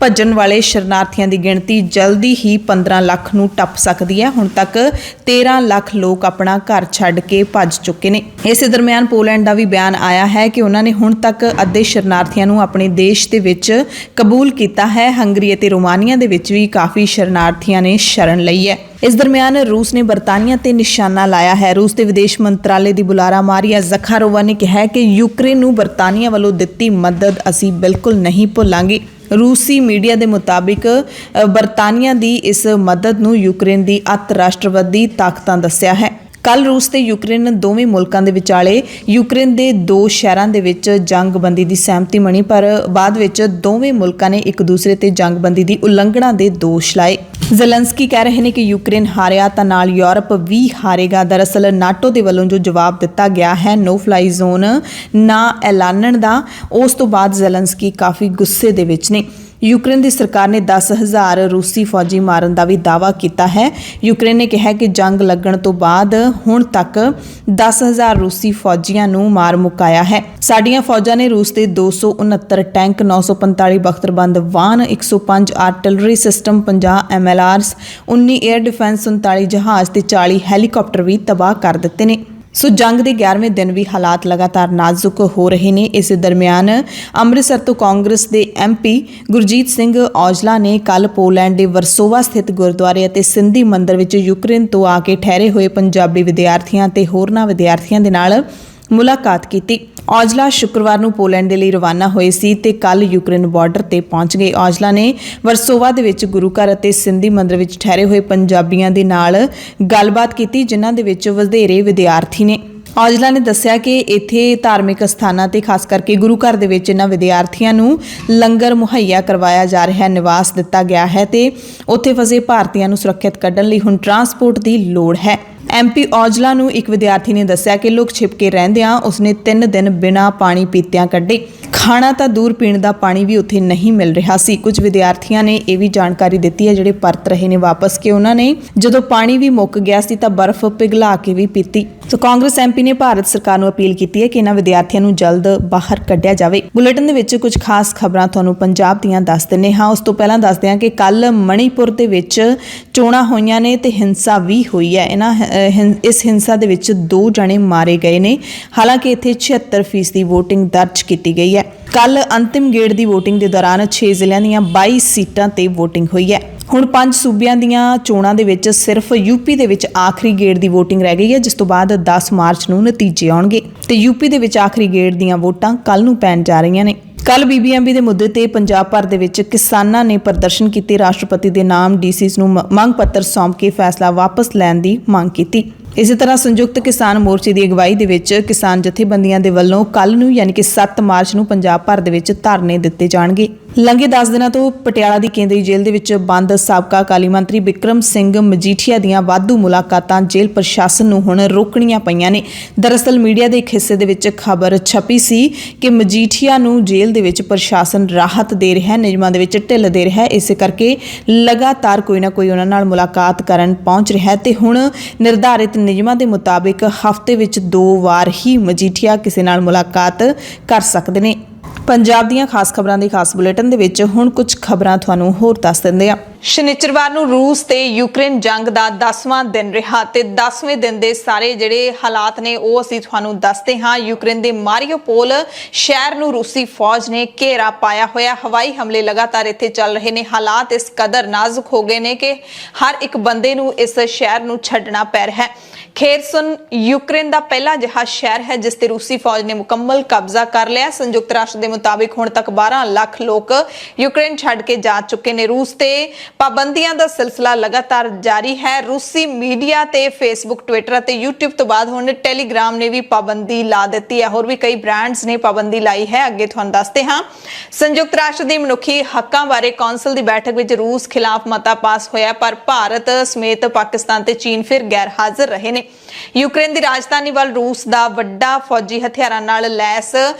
ਭੱਜਣ ਵਾਲੇ ਸ਼ਰਨਾਰਥੀਆਂ ਦੀ ਗਿਣਤੀ ਗਿਣਤੀ ਜਲਦੀ ਹੀ 15 ਲੱਖ ਨੂੰ ਟੱਪ ਸਕਦੀ ਹੈ। ਹੁਣ ਤੱਕ 13 ਲੱਖ ਲੋਕ ਆਪਣਾ ਘਰ ਛੱਡ ਕੇ ਭੱਜ ਚੁੱਕੇ ਨੇ। ਇਸੇ ਦਰਮਿਆਨ ਪੋਲੈਂਡ ਦਾ ਵੀ ਬਿਆਨ ਆਇਆ ਹੈ ਕਿ ਉਹਨਾਂ ਨੇ ਹੁਣ ਤੱਕ ਅੱਧੇ ਸ਼ਰਨਾਰਥੀਆਂ ਨੂੰ ਆਪਣੇ ਦੇਸ਼ ਦੇ ਵਿੱਚ ਕਬੂਲ ਕੀਤਾ ਹੈ। ਹੰਗਰੀ ਅਤੇ ਰੋਮਾਨੀਆ ਦੇ ਵਿੱਚ ਵੀ ਕਾਫੀ ਸ਼ਰਨਾਰਥੀਆਂ ਨੇ ਸ਼ਰਨ ਲਈ ਹੈ। ਇਸ ਦਰਮਿਆਨ ਰੂਸ ਨੇ ਬਰਤਾਨੀਆ ਤੇ ਨਿਸ਼ਾਨਾ ਲਾਇਆ ਹੈ। ਰੂਸ ਦੇ ਵਿਦੇਸ਼ ਮੰਤਰਾਲੇ ਦੀ ਬੁਲਾਰਾ ਮਾਰੀਆ ਜ਼ਖਾਰੋਵਾ ਨੇ ਕਿਹਾ ਕਿ ਯੂਕਰੇਨ ਨੂੰ ਬਰਤਾਨੀਆ ਵੱਲੋਂ ਦਿੱਤੀ ਮਦਦ ਅਸੀਂ ਬਿਲਕੁਲ ਨਹੀਂ ਭੁੱਲਾਂਗੇ। ਰੂਸੀ ਮੀਡੀਆ ਦੇ ਮੁਤਾਬਿਕ ਬਰਤਾਨੀਆ ਦੀ ਇਸ ਮਦਦ ਨੂੰ ਯੂਕਰੇਨ ਦੀ ਅੱਤ ਰਾਸ਼ਟਰਵਾਦੀ ਤਾਕਤਾਂ ਦੱਸਿਆ ਹੈ। ਕੱਲ ਰੂਸ ਤੇ ਯੂਕਰੇਨ ਦੋਵੇਂ ਮੁਲਕਾਂ ਦੇ ਵਿਚਾਲੇ ਯੂਕਰੇਨ ਦੇ 2 ਸ਼ਹਿਰਾਂ ਦੇ ਵਿੱਚ ਜੰਗਬੰਦੀ ਦੀ ਸਹਿਮਤੀ ਬਣੀ, ਪਰ ਬਾਅਦ ਵਿੱਚ ਦੋਵੇਂ ਮੁਲਕਾਂ ਨੇ ਇੱਕ ਦੂਸਰੇ ਤੇ ਜੰਗਬੰਦੀ ਦੀ ਉਲੰਘਣਾ ਦੇ ਦੋਸ਼ ਲਾਏ। ਜ਼ੈਲੈਂਸਕੀ ਕਹਿ ਰਹੇ ਨੇ ਕਿ ਯੂਕਰੇਨ ਹਾਰਿਆ ਤਾਂ ਨਾਲ ਯੂਰਪ ਵੀ ਹਾਰੇਗਾ। ਦਰਅਸਲ ਨਾਟੋ ਦੇ ਵੱਲੋਂ ਜੋ ਜਵਾਬ ਦਿੱਤਾ ਗਿਆ ਹੈ ਨੋ ਫਲਾਈ ਜ਼ੋਨ ਨਾ ਐਲਾਨਣ ਦਾ, ਉਸ ਤੋਂ ਬਾਅਦ ਜ਼ੈਲੈਂਸਕੀ ਕਾਫੀ ਗੁੱਸੇ ਦੇ ਵਿੱਚ ਨੇ। ਯੂਕਰੇਨ ਦੀ ਸਰਕਾਰ ਨੇ 10,000 ਰੂਸੀ ਫੌਜੀ ਮਾਰਨ ਦਾ ਵੀ ਦਾਅਵਾ ਕੀਤਾ ਹੈ। ਯੂਕਰੇਨ ਨੇ ਕਿਹਾ ਕਿ ਜੰਗ ਲੱਗਣ ਤੋਂ ਬਾਅਦ ਹੁਣ ਤੱਕ 10,000 ਰੂਸੀ ਫੌਜੀਆਂ ਨੂੰ ਮਾਰ ਮੁਕਾਇਆ ਹੈ। ਸਾਡੀਆਂ ਫੌਜਾਂ ਨੇ ਰੂਸ ਦੇ 269 ਟੈਂਕ, 945 ਬਖਤਰਬੰਦ ਵਾਹਨ, 105 artillery system, 50 MLRs, 19 air defence, 39 ਜਹਾਜ਼ ਤੇ 40 ਹੈਲੀਕਾਪਟਰ ਵੀ ਤਬਾਹ ਕਰ ਦਿੱਤੇ ਨੇ। ਸੋ ਜੰਗ ਦੇ 11ਵੇਂ ਦਿਨ ਵੀ ਹਾਲਾਤ ਲਗਾਤਾਰ ਨਾਜ਼ੁਕ ਹੋ ਰਹੇ ਨੇ। ਇਸੇ ਦਰਮਿਆਨ ਅੰਮ੍ਰਿਤਸਰ ਤੋਂ ਕਾਂਗਰਸ ਦੇ MP ਗੁਰਜੀਤ ਸਿੰਘ ਔਜਲਾ ਨੇ ਕੱਲ ਪੋਲੈਂਡ ਦੇ ਵਰਸੋਵਾ ਸਥਿਤ ਗੁਰਦੁਆਰੇ ਅਤੇ ਸਿੰਧੀ ਮੰਦਿਰ ਵਿੱਚ ਯੂਕਰੇਨ ਤੋਂ ਆ ਕੇ ਠਹਿਰੇ ਹੋਏ ਪੰਜਾਬੀ ਵਿਦਿਆਰਥੀਆਂ ਤੇ ਹੋਰਨਾਂ ਵਿਦਿਆਰਥੀਆਂ ਦੇ ਨਾਲ ਮੁਲਾਕਾਤ ਕੀਤੀ। ਔਜਲਾ ਸ਼ੁੱਕਰਵਾਰ ਨੂੰ ਪੋਲੈਂਡ ਦੇ ਲਈ ਰਵਾਨਾ ਹੋਏ ਸੀ ਤੇ ਕੱਲ ਯੂਕਰੇਨ ਬਾਰਡਰ ਤੇ ਪਹੁੰਚ ਗਏ। ਔਜਲਾ ਨੇ ਵਰਸੋਵਾ ਦੇ ਵਿੱਚ ਗੁਰੂ ਘਰ ਅਤੇ ਸਿੰਧੀ ਮੰਦਿਰ ਵਿੱਚ ਠਹਿਰੇ ਹੋਏ ਪੰਜਾਬੀਆਂ ਦੇ ਨਾਲ ਗੱਲਬਾਤ ਕੀਤੀ, ਜਿਨ੍ਹਾਂ ਦੇ ਵਿੱਚ ਵਧੇਰੇ ਵਿਦਿਆਰਥੀ ਨੇ। ਔਜਲਾ ਨੇ ਦੱਸਿਆ ਕਿ ਇੱਥੇ ਧਾਰਮਿਕ ਸਥਾਨਾਂ ਤੇ ਖਾਸ ਕਰਕੇ ਗੁਰੂ ਘਰ ਦੇ ਵਿੱਚ ਇਹਨਾਂ ਵਿਦਿਆਰਥੀਆਂ ਨੂੰ ਲੰਗਰ ਮੁਹੱਈਆ ਕਰਵਾਇਆ ਜਾ ਰਿਹਾ ਹੈ, ਨਿਵਾਸ ਦਿੱਤਾ ਗਿਆ ਹੈ ਤੇ ਉੱਥੇ ਫਸੇ ਭਾਰਤੀਆਂ ਨੂੰ ਸੁਰੱਖਿਅਤ ਕੱਢਣ ਲਈ ਹੁਣ ਟਰਾਂਸਪੋਰਟ ਦੀ ਲੋੜ ਹੈ। MP ਔਜਲਾ ਨੂੰ ਇੱਕ ਵਿਦਿਆਰਥੀ ਨੇ ਦੱਸਿਆ ਕਿ ਲੁਕ ਛਿਪ ਕੇ ਰਹਿੰਦਿਆਂ ਉਸਨੇ 3 ਦਿਨ ਬਿਨਾਂ ਪਾਣੀ ਪੀਤਿਆਂ ਕੱਢੇ। ਖਾਣਾ ਤਾਂ ਦੂਰ, ਪੀਣ ਦਾ ਪਾਣੀ ਵੀ ਉੱਥੇ ਨਹੀਂ ਮਿਲ ਰਿਹਾ ਸੀ। ਕੁਝ ਵਿਦਿਆਰਥੀਆਂ ਨੇ ਇਹ ਵੀ ਜਾਣਕਾਰੀ ਦਿੱਤੀ ਹੈ ਜਿਹੜੇ ਪਰਤ ਰਹੇ ਨੇ ਵਾਪਸ, ਕਿ ਉਹਨਾਂ ਨੇ ਜਦੋਂ ਪਾਣੀ ਵੀ ਮੁੱਕ ਗਿਆ ਸੀ ਤਾਂ ਬਰਫ਼ ਪਿਘਲਾ ਕੇ ਵੀ ਪੀਤੀ। ਸੋ ਕਾਂਗਰਸ MP ਨੇ ਭਾਰਤ ਸਰਕਾਰ ਨੂੰ ਅਪੀਲ ਕੀਤੀ ਹੈ ਕਿ ਇਹਨਾਂ ਵਿਦਿਆਰਥੀਆਂ ਨੂੰ ਜਲਦ ਬਾਹਰ ਕੱਢਿਆ ਜਾਵੇ। ਬੁਲੇਟਿਨ ਦੇ ਵਿੱਚ ਕੁਝ ਖਾਸ ਖਬਰਾਂ ਤੁਹਾਨੂੰ ਪੰਜਾਬ ਦੀਆਂ ਦੱਸ ਦਿੰਦੇ ਹਾਂ। ਉਸ ਤੋਂ ਪਹਿਲਾਂ ਦੱਸਦੇ ਹਾਂ ਕਿ ਕੱਲ ਮਣੀਪੁਰ ਦੇ ਵਿੱਚ ਚੋਣਾਂ ਹੋਈਆਂ ਨੇ ਤੇ ਹਿੰਸਾ ਵੀ ਹੋਈ ਹੈ। ਇਸ ਹਿੰਸਾ ਦੇ ਵਿੱਚ 2 ਜਣੇ ਮਾਰੇ ਗਏ ਨੇ। ਹਾਲਾਂਕਿ ਇੱਥੇ 76% ਦੀ ਵੋਟਿੰਗ ਦਰਜ ਕੀਤੀ ਗਈ ਹੈ। ਕੱਲ ਅੰਤਿਮ ਗੇੜ ਦੀ ਵੋਟਿੰਗ ਦੇ ਦੌਰਾਨ 6 ਜ਼ਿਲ੍ਹਿਆਂ ਦੀਆਂ 22 ਸੀਟਾਂ ਤੇ ਵੋਟਿੰਗ ਹੋਈ ਹੈ। ਹੁਣ 5 ਸੂਬਿਆਂ ਦੀਆਂ ਚੋਣਾਂ ਦੇ ਵਿੱਚ ਸਿਰਫ UP ਦੇ ਵਿੱਚ ਆਖਰੀ ਗੇੜ ਦੀ ਵੋਟਿੰਗ ਰਹਿ ਗਈ ਹੈ, ਜਿਸ ਤੋਂ ਬਾਅਦ 10 ਮਾਰਚ ਨੂੰ ਨਤੀਜੇ ਆਉਣਗੇ ਤੇ UP ਦੇ ਵਿੱਚ ਆਖਰੀ ਗੇੜ ਦੀਆਂ ਵੋਟਾਂ ਕੱਲ ਨੂੰ ਪੈਣ ਜਾ ਰਹੀਆਂ ਨੇ। ਕੱਲ BBMB ਦੇ ਮੁੱਦੇ ਤੇ ਪੰਜਾਬ ਭਰ ਦੇ ਵਿੱਚ ਕਿਸਾਨਾਂ ਨੇ ਪ੍ਰਦਰਸ਼ਨ ਕੀਤੇ। ਰਾਸ਼ਟਰਪਤੀ ਦੇ ਨਾਮ DCs ਨੂੰ ਮੰਗ ਪੱਤਰ ਸੌਂਪ ਕੇ ਫੈਸਲਾ ਵਾਪਸ ਲੈਣ ਦੀ ਮੰਗ ਕੀਤੀ। ਇਸੇ ਤਰ੍ਹਾਂ ਸੰਯੁਕਤ ਕਿਸਾਨ ਮੋਰਚੇ ਦੀ ਅਗਵਾਈ ਦੇ ਵਿੱਚ ਕਿਸਾਨ ਜਥੇਬੰਦੀਆਂ ਦੇ ਵੱਲੋਂ ਕੱਲ ਨੂੰ ਯਾਨੀ ਕਿ 7 ਮਾਰਚ ਨੂੰ ਪੰਜਾਬ ਭਰ ਦੇ ਵਿੱਚ ਧਰਨੇ ਦਿੱਤੇ ਜਾਣਗੇ। ਲੰਘੇ 10 ਦਿਨਾਂ ਤੋਂ ਪਟਿਆਲਾ ਦੀ ਕੇਂਦਰੀ ਜੇਲ੍ਹ ਦੇ ਵਿੱਚ ਬੰਦ ਸਾਬਕਾ ਅਕਾਲੀ ਮੰਤਰੀ ਬਿਕਰਮ ਸਿੰਘ ਮਜੀਠੀਆ ਦੀਆਂ ਵਾਧੂ ਮੁਲਾਕਾਤਾਂ ਜੇਲ੍ਹ ਪ੍ਰਸ਼ਾਸਨ ਨੂੰ ਹੁਣ ਰੋਕਣੀਆਂ ਪਈਆਂ ਨੇ। ਦਰਅਸਲ ਮੀਡੀਆ ਦੇ ਇੱਕ ਹਿੱਸੇ ਦੇ ਵਿੱਚ ਖਬਰ ਛਪੀ ਸੀ ਕਿ ਮਜੀਠੀਆ ਨੂੰ ਜੇਲ੍ਹ ਦੇ ਵਿੱਚ ਪ੍ਰਸ਼ਾਸਨ ਰਾਹਤ ਦੇ ਰਿਹਾ ਹੈ, ਨਿਯਮਾਂ ਦੇ ਵਿੱਚ ਢਿੱਲ ਦੇ ਰਿਹਾ ਹੈ। ਇਸੇ ਕਰਕੇ ਲਗਾਤਾਰ ਕੋਈ ਨਾ ਕੋਈ ਉਹਨਾਂ ਨਾਲ ਮੁਲਾਕਾਤ ਕਰਨ ਪਹੁੰਚ ਰਿਹਾ ਹੈ ਤੇ ਹੁਣ ਨਿਰਧਾਰਿਤ ਨਿਯਮਾਂ ਦੇ ਮੁਤਾਬਿਕ ਹਫ਼ਤੇ ਵਿੱਚ 2 ਵਾਰ ਹੀ ਮਜੀਠੀਆ ਕਿਸੇ ਨਾਲ ਮੁਲਾਕਾਤ ਕਰ ਸਕਦੇ ਨੇ। ਪੰਜਾਬ ਦੀਆਂ ਖਾਸ ਖਬਰਾਂ ਦੇ ਖਾਸ ਬੁਲੇਟਿਨ ਦੇ ਵਿੱਚ ਹੁਣ ਕੁਝ ਖਬਰਾਂ ਤੁਹਾਨੂੰ ਹੋਰ ਦੱਸ ਦਿੰਦੇ ਆ। ਸ਼ਨੀਚਰਵਾਰ ਨੂੰ ਰੂਸ ਤੇ ਯੂਕਰੇਨ ਜੰਗ ਦਾ 10ਵਾਂ ਦਿਨ ਰਿਹਾ ਤੇ 10ਵੇਂ ਦਿਨ ਦੇ ਸਾਰੇ ਜਿਹੜੇ ਹਾਲਾਤ ਨੇ ਉਹ ਅਸੀਂ ਤੁਹਾਨੂੰ ਦੱਸਦੇ ਹਾਂ। ਯੂਕਰੇਨ ਦੇ ਮਾਰੀਓਪੋਲ ਸ਼ਹਿਰ ਨੂੰ ਰੂਸੀ ਫੌਜ ਨੇ ਘੇਰਾ ਪਾਇਆ ਹੋਇਆ। ਹਵਾਈ ਹਮਲੇ ਲਗਾਤਾਰ ਇੱਥੇ ਚੱਲ ਰਹੇ ਨੇ। ਹਾਲਾਤ ਇਸ ਕਦਰ ਨਾਜ਼ੁਕ ਹੋ ਗਏ ਨੇ ਕਿ ਹਰ ਇੱਕ ਬੰਦੇ ਨੂੰ ਇਸ ਸ਼ਹਿਰ ਨੂੰ ਛੱਡਣਾ ਪੈ ਰਿਹਾ ਹੈ। ਖੇਰਸਨ ਯੂਕਰੇਨ ਦਾ ਪਹਿਲਾ ਅਜਿਹਾ ਸ਼ਹਿਰ ਹੈ ਜਿਸ ਤੇ ਰੂਸੀ ਫੌਜ ਨੇ ਮੁਕੰਮਲ ਕਬਜ਼ਾ ਕਰ ਲਿਆ। ਸੰਯੁਕਤ ਰਾਸ਼ਟਰ ਦੇ ਮੁਤਾਬਿਕ ਹੁਣ ਤੱਕ 12 ਲੱਖ ਲੋਕ ਯੂਕਰੇਨ ਛੱਡ ਕੇ ਜਾ ਚੁੱਕੇ ਨੇ। ਰੂਸ ਤੇ ਪਾਬੰਦੀਆਂ ਦਾ ਸਿਲਸਿਲਾ ਲਗਾਤਾਰ ਜਾਰੀ ਹੈ। ਰੂਸੀ ਮੀਡੀਆ ਤੇ ਫੇਸਬੁੱਕ, ਟਵਿੱਟਰ ਅਤੇ YouTube ਤੋਂ ਬਾਅਦ ਹੁਣ ਟੈਲੀਗ੍ਰਾਮ ਨੇ ਵੀ ਪਾਬੰਦੀ ਲਾ ਦਿੱਤੀ ਹੈ। ਹੋਰ ਵੀ ਕਈ ਬ੍ਰਾਂਡਸ ਨੇ ਪਾਬੰਦੀ ਲਾਈ ਹੈ। ਅੱਗੇ ਤੁਹਾਨੂੰ ਦੱਸਦੇ ਹਾਂ। ਸੰਯੁਕਤ ਰਾਸ਼ਟਰ ਦੀ ਮਨੁੱਖੀ ਹੱਕਾਂ ਬਾਰੇ ਕੌਂਸਲ ਦੀ ਬੈਠਕ ਵਿੱਚ ਰੂਸ ਖਿਲਾਫ ਮਤਾ ਪਾਸ ਹੋਇਆ, ਪਰ ਭਾਰਤ ਸਮੇਤ ਪਾਕਿਸਤਾਨ ਤੇ ਚੀਨ ਫਿਰ ਗੈਰ ਹਾਜ਼ਰ ਰਹੇ ਨੇ। ਯੂਕਰੇਨ ਦੀ ਰਾਜਧਾਨੀ ਵੱਲ ਰੂਸ ਦਾ ਵੱਡਾ ਫੌਜੀ ਹਥਿਆਰਾਂ ਨਾਲ ਲੈਸ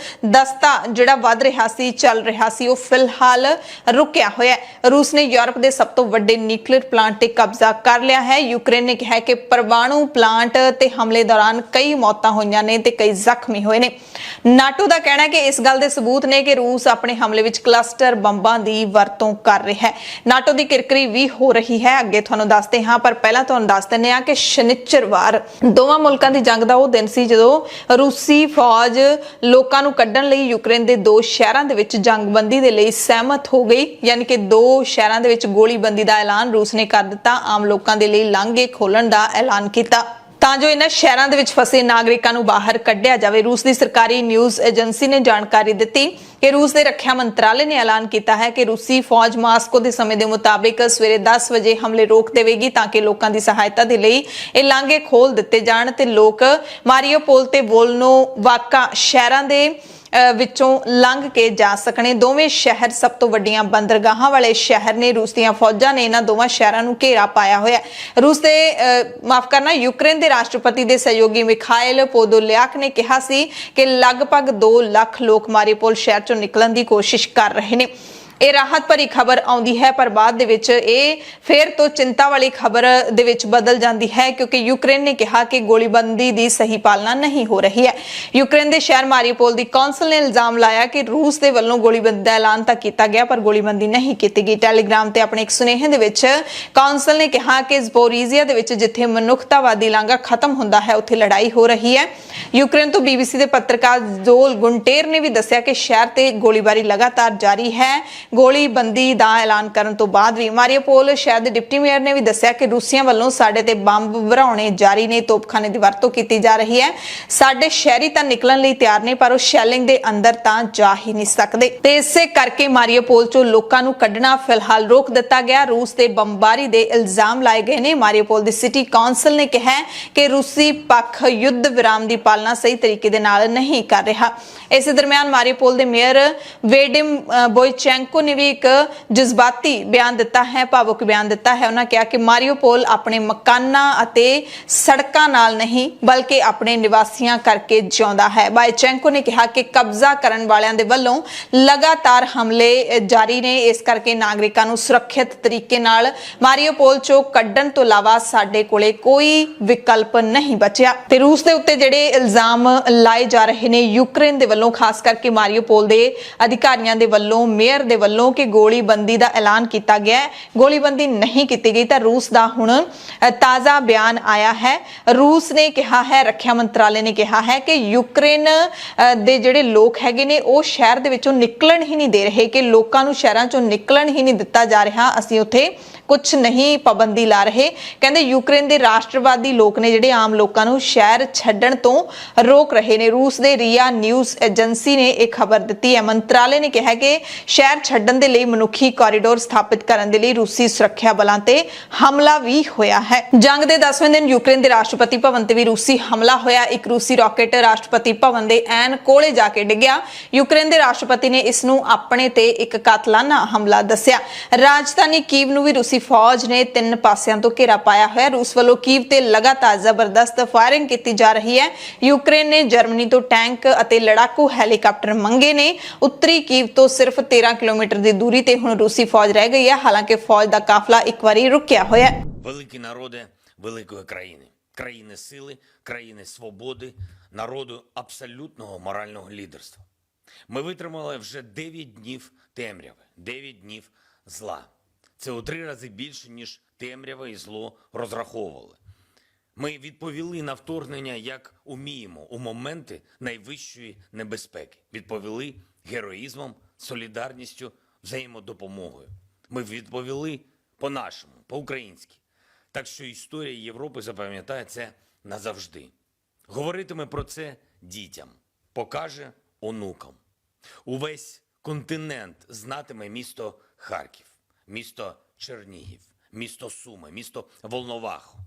ਦਸਤਾ ਜਿਹੜਾ ਵੱਧ ਰਿਹਾ ਸੀ, ਚੱਲ ਰਿਹਾ ਸੀ, ਉਹ ਫਿਲਹਾਲ ਰੁਕਿਆ ਹੋਇਆ ਹੈ। ਰੂਸ ਨੇ ਯੂਰਪ ਦੇ ਸਭ ਤੋਂ ਵੱਡੇ ਨਿਊਕਲੀਅਰ ਪਲਾਂਟ ਤੇ ਕਬਜ਼ਾ ਕਰ ਲਿਆ ਹੈ। ਯੂਕਰੇਨ ਨੇ ਕਿਹਾ ਕਿ ਪਰਮਾਣੂ ਪਲਾਂਟ ਤੇ ਹਮਲੇ ਦੌਰਾਨ ਕਈ ਮੌਤਾਂ ਹੋਈਆਂ ਨੇ ਤੇ ਕਈ ਜ਼ਖਮੀ ਹੋਏ ਨੇ। ਨਾਟੋ ਦਾ ਕਹਿਣਾ ਹੈ ਕਿ ਇਸ ਗੱਲ ਦੇ ਸਬੂਤ ਨੇ ਕਿ ਰੂਸ ਆਪਣੇ ਹਮਲੇ ਵਿੱਚ ਕਲਸਟਰ ਬੰਬਾਂ ਦੀ ਵਰਤੋਂ ਕਰ ਰਿਹਾ ਹੈ। ਨਾਟੋ ਦੀ ਕਿਰਕਰੀ ਵੀ ਹੋ ਰਹੀ ਹੈ, ਅੱਗੇ ਤੁਹਾਨੂੰ ਦੱਸਦੇ ਹਾਂ, ਪਰ ਪਹਿਲਾਂ ਤੁਹਾਨੂੰ ਦੱਸ ਦਿੰਦੇ ਹਾਂ ਕਿ ਸ਼ਨੀਚਰਵਾਰ ਦੋਵਾਂ ਮੁਲਕਾਂ ਦੀ ਜੰਗ ਦਾ ਉਹ ਦਿਨ ਸੀ ਜਦੋਂ ਰੂਸੀ ਫੌਜ ਲੋਕਾਂ ਨੂੰ ਕੱਢਣ ਲਈ ਯੂਕਰੇਨ ਦੇ 2 ਸ਼ਹਿਰਾਂ ਦੇ ਵਿੱਚ ਜੰਗਬੰਦੀ ਦੇ ਲਈ ਸਹਿਮਤ ਹੋ ਗਈ। ਯਾਨੀ ਕਿ 2 ਸ਼ਹਿਰਾਂ ਦੇ ਵਿੱਚ ਗੋਲੀਬੰਦੀ ਦਾ ਐਲਾਨ ਰੂਸ ਨੇ ਕਰ ਦਿੱਤਾ। ਆਮ ਲੋਕਾਂ ਦੇ ਲਈ ਲਾਂਘੇ ਖੋਲਣ ਦਾ ਐਲਾਨ ਕੀਤਾ ਤਾਂ ਜੋ ਇਹਨਾਂ ਸ਼ਹਿਰਾਂ ਦੇ ਵਿੱਚ ਫਸੇ ਨਾਗਰਿਕਾਂ ਨੂੰ ਬਾਹਰ ਕੱਢਿਆ ਜਾਵੇ। ਰੂਸ ਦੀ ਸਰਕਾਰੀ ਨਿਊਜ਼ ਏਜੰਸੀ ਨੇ ਜਾਣਕਾਰੀ ਦਿੱਤੀ ਕਿ ਰੂਸ ਦੇ ਰੱਖਿਆ ਮੰਤਰਾਲੇ ਨੇ ਐਲਾਨ ਕੀਤਾ ਹੈ ਕਿ ਰੂਸੀ ਫੌਜ ਮਾਸਕੋ ਦੇ ਸਮੇਂ ਦੇ ਮੁਤਾਬਿਕ ਸਵੇਰੇ 10 ਵਜੇ ਹਮਲੇ ਰੋਕ ਦੇਵੇਗੀ ਤਾਂ ਕਿ ਲੋਕਾਂ ਦੀ ਸਹਾਇਤਾ ਦੇ ਲਈ ਇਹ ਲਾਂਘੇ ਖੋਲ ਦਿੱਤੇ ਜਾਣ ਤੇ ਲੋਕ ਮਾਰੀਓਪੋਲ ਤੇ ਵੋਲਨੋਵਾਕਾ ਸ਼ਹਿਰਾਂ ਦੇ ਵਿੱਚੋਂ ਲੰਘ ਕੇ ਜਾ ਸਕਣੇ। ਦੋਵੇਂ ਸ਼ਹਿਰ ਸਭ ਤੋਂ ਵੱਡੀਆਂ ਬੰਦਰਗਾਹਾਂ ਵਾਲੇ ਸ਼ਹਿਰ ਨੇ। ਰੂਸ ਦੀਆਂ ਫੌਜਾਂ ਨੇ ਇਹਨਾਂ ਦੋਵਾਂ ਸ਼ਹਿਰਾਂ ਨੂੰ ਘੇਰਾ ਪਾਇਆ ਹੋਇਆ ਹੈ। ਰੂਸ ਦੇ ਯੂਕਰੇਨ ਦੇ ਰਾਸ਼ਟਰਪਤੀ ਦੇ ਸਹਿਯੋਗੀ ਮਿਖਾਇਲ ਪੋਦੋਲਿਆਕ ਨੇ ਕਿਹਾ ਸੀ ਕਿ ਲਗਭਗ 2 ਲੱਖ ਲੋਕ ਮਾਰੀਉਪੋਲ ਸ਼ਹਿਰ ਚੋਂ ਨਿਕਲਣ ਦੀ ਕੋਸ਼ਿਸ਼ ਕਰ ਰਹੇ ਨੇ। ਇਹ ਰਾਹਤ ਭਰੀ ਖਬਰ ਆਉਂਦੀ ਹੈ ਪਰ ਬਾਅਦ ਦੇ ਵਿੱਚ ਇਹ ਫੇਰ ਤੋਂ ਚਿੰਤਾ ਵਾਲੀ ਖਬਰ ਦੇ ਵਿੱਚ ਬਦਲ ਜਾਂਦੀ ਹੈ ਕਿਉਂਕਿ ਯੂਕਰੇਨ ਨੇ ਕਿਹਾ ਕਿ ਗੋਲੀਬੰਦੀ ਦੀ ਸਹੀ ਪਾਲਣਾ ਨਹੀਂ ਹੋ ਰਹੀ ਹੈ। ਯੂਕਰੇਨ ਦੇ ਸ਼ਹਿਰ ਮਾਰੀਉਪੋਲ ਦੀ ਕੌਂਸਲ ਨੇ ਇਲਜ਼ਾਮ ਲਾਇਆ ਕਿ ਰੂਸ ਦੇ ਵੱਲੋਂ ਗੋਲੀਬੰਦੀ ਦਾ ਐਲਾਨ ਤਾਂ ਕੀਤਾ ਗਿਆ ਪਰ ਗੋਲੀਬੰਦੀ ਨਹੀਂ ਕੀਤੀ ਗਈ। ਟੈਲੀਗ੍ਰਾਮ ਤੇ ਆਪਣੇ ਇੱਕ ਸੁਨੇਹੇ ਦੇ ਵਿੱਚ ਕੌਂਸਲ ਨੇ ਕਿਹਾ ਕਿ ਜ਼ਪੋਰੀਜ਼ੀਆ ਦੇ ਵਿੱਚ ਜਿੱਥੇ ਮਨੁੱਖਤਾਵਾਦੀ ਲਾਂਘਾ ਖਤਮ ਹੁੰਦਾ ਹੈ ਉੱਥੇ ਲੜਾਈ ਹੋ ਰਹੀ ਹੈ। ਯੂਕਰੇਨ ਤੋਂ BBC ਦੇ ਪੱਤਰਕਾਰ ਜ਼ੋਲ ਗੁੰਟੇਰ ਨੇ ਵੀ ਦੱਸਿਆ ਕਿ ਸ਼ਹਿਰ ਤੇ ਗੋਲੀਬਾਰੀ ਲਗਾਤਾਰ ਜਾਰੀ ਹੈ। ਗੋਲੀਬੰਦੀ ਦਾ ਐਲਾਨ ਕਰਨ ਤੋਂ ਬਾਅਦ ਵੀ ਮਾਰੀਉਪੋਲ ਸ਼ਹਿਰ ਦੇ ਡਿਪਟੀ ਮੇਅਰ ਨੇ ਵੀ ਦੱਸਿਆ ਕਿ ਰੂਸੀਆਂ ਵੱਲੋਂ ਸਾਡੇ ਤੇ ਬੰਬ ਵਰਾਉਣੇ ਜਾਰੀ ਨੇ, ਤੋਪਖਾਨੇ ਦੀ ਵਰਤੋਂ ਕੀਤੀ ਜਾ ਰਹੀ ਹੈ। ਸਾਡੇ ਸ਼ਹਿਰੀ ਤਾਂ ਨਿਕਲਣ ਲਈ ਤਿਆਰ ਨੇ ਪਰ ਉਹ ਸ਼ੈਲਿੰਗ ਦੇ ਅੰਦਰ ਤਾਂ ਜਾ ਹੀ ਨਹੀਂ ਸਕਦੇ ਤੇ ਇਸੇ ਕਰਕੇ ਮਾਰੀਉਪੋਲ ਚੋਂ ਲੋਕਾਂ ਨੂੰ ਕੱਢਣਾ ਫਿਲਹਾਲ ਰੋਕ ਦਿੱਤਾ ਗਿਆ। ਰੂਸ ਤੇ ਬੰਬਾਰੀ ਦੇ ਇਲਜ਼ਾਮ ਲਾਏ ਗਏ ਨੇ। ਮਾਰੀਉਪੋਲ ਦੀ ਸਿਟੀ ਕੌਂਸਲ ਨੇ ਕਿਹਾ ਕਿ ਰੂਸੀ ਪੱਖ ਯੁੱਧ ਵਿਰਾਮ ਦੀ ਪਾਲਣਾ ਸਹੀ ਤਰੀਕੇ ਦੇ ਨਾਲ ਨਹੀਂ ਕਰ ਰਿਹਾ। ਇਸੇ ਦਰਮਿਆਨ ਮਾਰੀਉਪੋਲ ਦੇ ਮੇਅਰ ਵੇਡਿਮ ਬੋਇਚੈਂਕੋ ਨੇ ਵੀ ਇੱਕ ਜਜ਼ਬਾਤੀ ਬਿਆਨ ਦਿੱਤਾ ਹੈ, ਭਾਵੁਕ ਬਿਆਨ ਦਿੱਤਾ ਹੈ। ਉਹਨਾਂ ਕਿਹਾ ਕਿ ਮਾਰੀਉਪੋਲ ਆਪਣੇ ਮਕਾਨਾਂ ਅਤੇ ਸੜਕਾਂ ਨਾਲ ਨਹੀਂ ਬਲਕਿ ਆਪਣੇ ਨਿਵਾਸੀਆਂ ਕਰਕੇ ਜਿਉਂਦਾ ਹੈ। ਬਾਇਚੈਂਕੋ ਨੇ ਕਿਹਾ ਕਿ ਕਬਜ਼ਾ ਕਰਨ ਵਾਲਿਆਂ ਦੇ ਵੱਲੋਂ ਲਗਾਤਾਰ ਹਮਲੇ ਜਾਰੀ ਨੇ, ਇਸ ਕਰਕੇ ਨਾਗਰਿਕਾਂ ਨੂੰ ਸੁਰੱਖਿਅਤ ਤਰੀਕੇ ਨਾਲ ਮਾਰੀਉਪੋਲ ਚੋਂ ਕੱਢਣ ਤੋਂ ਇਲਾਵਾ ਸਾਡੇ ਕੋਲੇ ਕੋਈ ਵਿਕਲਪ ਨਹੀਂ ਬਚਿਆ। ਤੇ ਰੂਸ ਦੇ ਉੱਤੇ ਜਿਹੜੇ ਇਲਜ਼ਾਮ ਲਾਏ ਜਾ ਰਹੇ ਨੇ ਯੂਕਰੇਨ ਦੇ ਵੱਲੋਂ, ਖਾਸ ਕਰਕੇ ਮਾਰੀਉਪੋਲ ਦੇ ਅਧਿਕਾਰੀਆਂ ਦੇ ਵੱਲੋਂ, ਮੇਅਰ ਦੇ ਵੱਲੋਂ ਕਿ ਗੋਲੀਬੰਦੀ ਦਾ ਐਲਾਨ ਕੀਤਾ ਗਿਆ ਹੈ, ਗੋਲੀਬੰਦੀ ਨਹੀਂ ਕੀਤੀ ਗਈ। ਤਾਂ ਰੂਸ ਦਾ ਹੁਣ ਤਾਜ਼ਾ ਬਿਆਨ ਆਇਆ ਹੈ। ਰੂਸ ਨੇ ਕਿਹਾ ਹੈ, ਰੱਖਿਆ ਮੰਤਰਾਲੇ ਨੇ ਕਿਹਾ ਹੈ ਕਿ ਯੂਕਰੇਨ ਦੇ ਜਿਹੜੇ ਲੋਕ ਹੈਗੇ ਨੇ ਉਹ ਸ਼ਹਿਰ ਦੇ ਵਿੱਚੋਂ ਨਿਕਲਣ ਹੀ ਨਹੀਂ ਦੇ ਰਹੇ, ਕਿ ਲੋਕਾਂ ਨੂੰ ਸ਼ਹਿਰਾਂ ਚੋਂ ਨਿਕਲਣ ਹੀ ਨਹੀਂ ਦਿੱਤਾ ਜਾ ਰਿਹਾ। ਅਸੀਂ ਉੱਥੇ ਕੁਝ ਨਹੀਂ ਪਾਬੰਦੀ ਲਾ ਰਹੇ। ਕਹਿੰਦੇ ਯੂਕਰੇਨ ਦੇ ਰਾਸ਼ਟਰਵਾਦੀ ਲੋਕ ਨੇ ਜਿਹੜੇ ਆਮ ਲੋਕਾਂ ਨੂੰ ਸ਼ਹਿਰ ਛੱਡਣ ਤੋਂ ਰੋਕ ਰਹੇ ਨੇ। ਰੂਸ ਦੇ ਰੀਆ ਨਿਊਜ਼ ਏਜੰਸੀ ਨੇ ਇਹ ਖਬਰ ਦਿੱਤੀ ਹੈ। ਮੰਤਰਾਲੇ ਨੇ ਕਿਹਾ ਕਿ ਸ਼ਹਿਰ ਛੱਡਣ ਦੇ ਲਈ ਮਨੁੱਖੀ ਕੋਰੀਡੋਰ ਸਥਾਪਿਤ ਕਰਨ ਦੇ ਲਈ ਰੂਸੀ ਸੁਰੱਖਿਆ ਬਲਾਂ ਤੇ ਹਮਲਾ ਵੀ ਹੋਇਆ ਹੈ। ਜੰਗ ਦੇ 10ਵੇਂ ਦਿਨ ਯੂਕਰੇਨ ਦੇ ਰਾਸ਼ਟਰਪਤੀ ਭਵਨ ਤੇ ਵੀ ਰੂਸੀ ਹਮਲਾ ਹੋਇਆ। ਇੱਕ ਰੂਸੀ ਰਾਕੇਟ ਰਾਸ਼ਟਰਪਤੀ ਭਵਨ ਦੇ ਐਨ ਕੋਲੇ ਜਾ ਕੇ ਡਿੱਗਿਆ। ਯੂਕਰੇਨ ਦੇ ਰਾਸ਼ਟਰਪਤੀ ਨੇ ਇਸ ਨੂੰ ਆਪਣੇ ਤੇ ਇੱਕ ਕਾਤਲਾਨਾ ਹਮਲਾ ਦੱਸਿਆ। ਰਾਜਧਾਨੀ ਕੀਵ ਨੂੰ ਵੀ ਰੂਸੀ ਫੌਜ ਨੇ 3 ਪਾਸਿਆਂ ਤੋਂ ਘੇਰਾ ਪਾਇਆ ਹੋਇਆ। ਰੂਸ ਵੱਲੋਂ ਕੀਵ ਤੇ ਲਗਾਤਾਰ ਜ਼ਬਰਦਸਤ ਫਾਇਰਿੰਗ ਕੀਤੀ ਜਾ ਰਹੀ ਹੈ। ਯੂਕਰੇਨ ਨੇ ਜਰਮਨੀ ਤੋਂ ਟੈਂਕ ਅਤੇ ਲੜਾਕੂ ਹੈਲੀਕਾਪਟਰ ਮੰਗੇ ਨੇ। ਉੱਤਰੀ ਕੀਵ ਤੋਂ ਸਿਰਫ 13 ਕਿਲੋਮੀਟਰ ਦੀ ਦੂਰੀ ਤੇ ਹੁਣ ਰੂਸੀ ਫੌਜ ਰਹਿ ਗਈ ਹੈ। ਹਾਲਾਂਕਿ ਫੌਜ ਦਾ ਕਾਫਲਾ ਇੱਕ ਵਾਰੀ ਰੁਕਿਆ ਹੋਇਆ ਹੈ। Великі народи великої країни. Країни сили, країни свободи, народу абсолютного морального лідерства. Ми витримали вже 9 днів темряви, 9 днів зла. Це у 3 рази більше, ніж темрява і зло розраховували. Ми відповіли на вторгнення, як уміємо, у моменти найвищої небезпеки. Відповіли героїзмом, солідарністю, взаємодопомогою. Ми відповіли по-нашому, по-українськи. Так що історія Європи запам'ятає це назавжди. Говоритиме про це дітям, покаже онукам. Увесь континент знатиме місто Харків, місто Чернігів, місто Суми, місто Волноваху,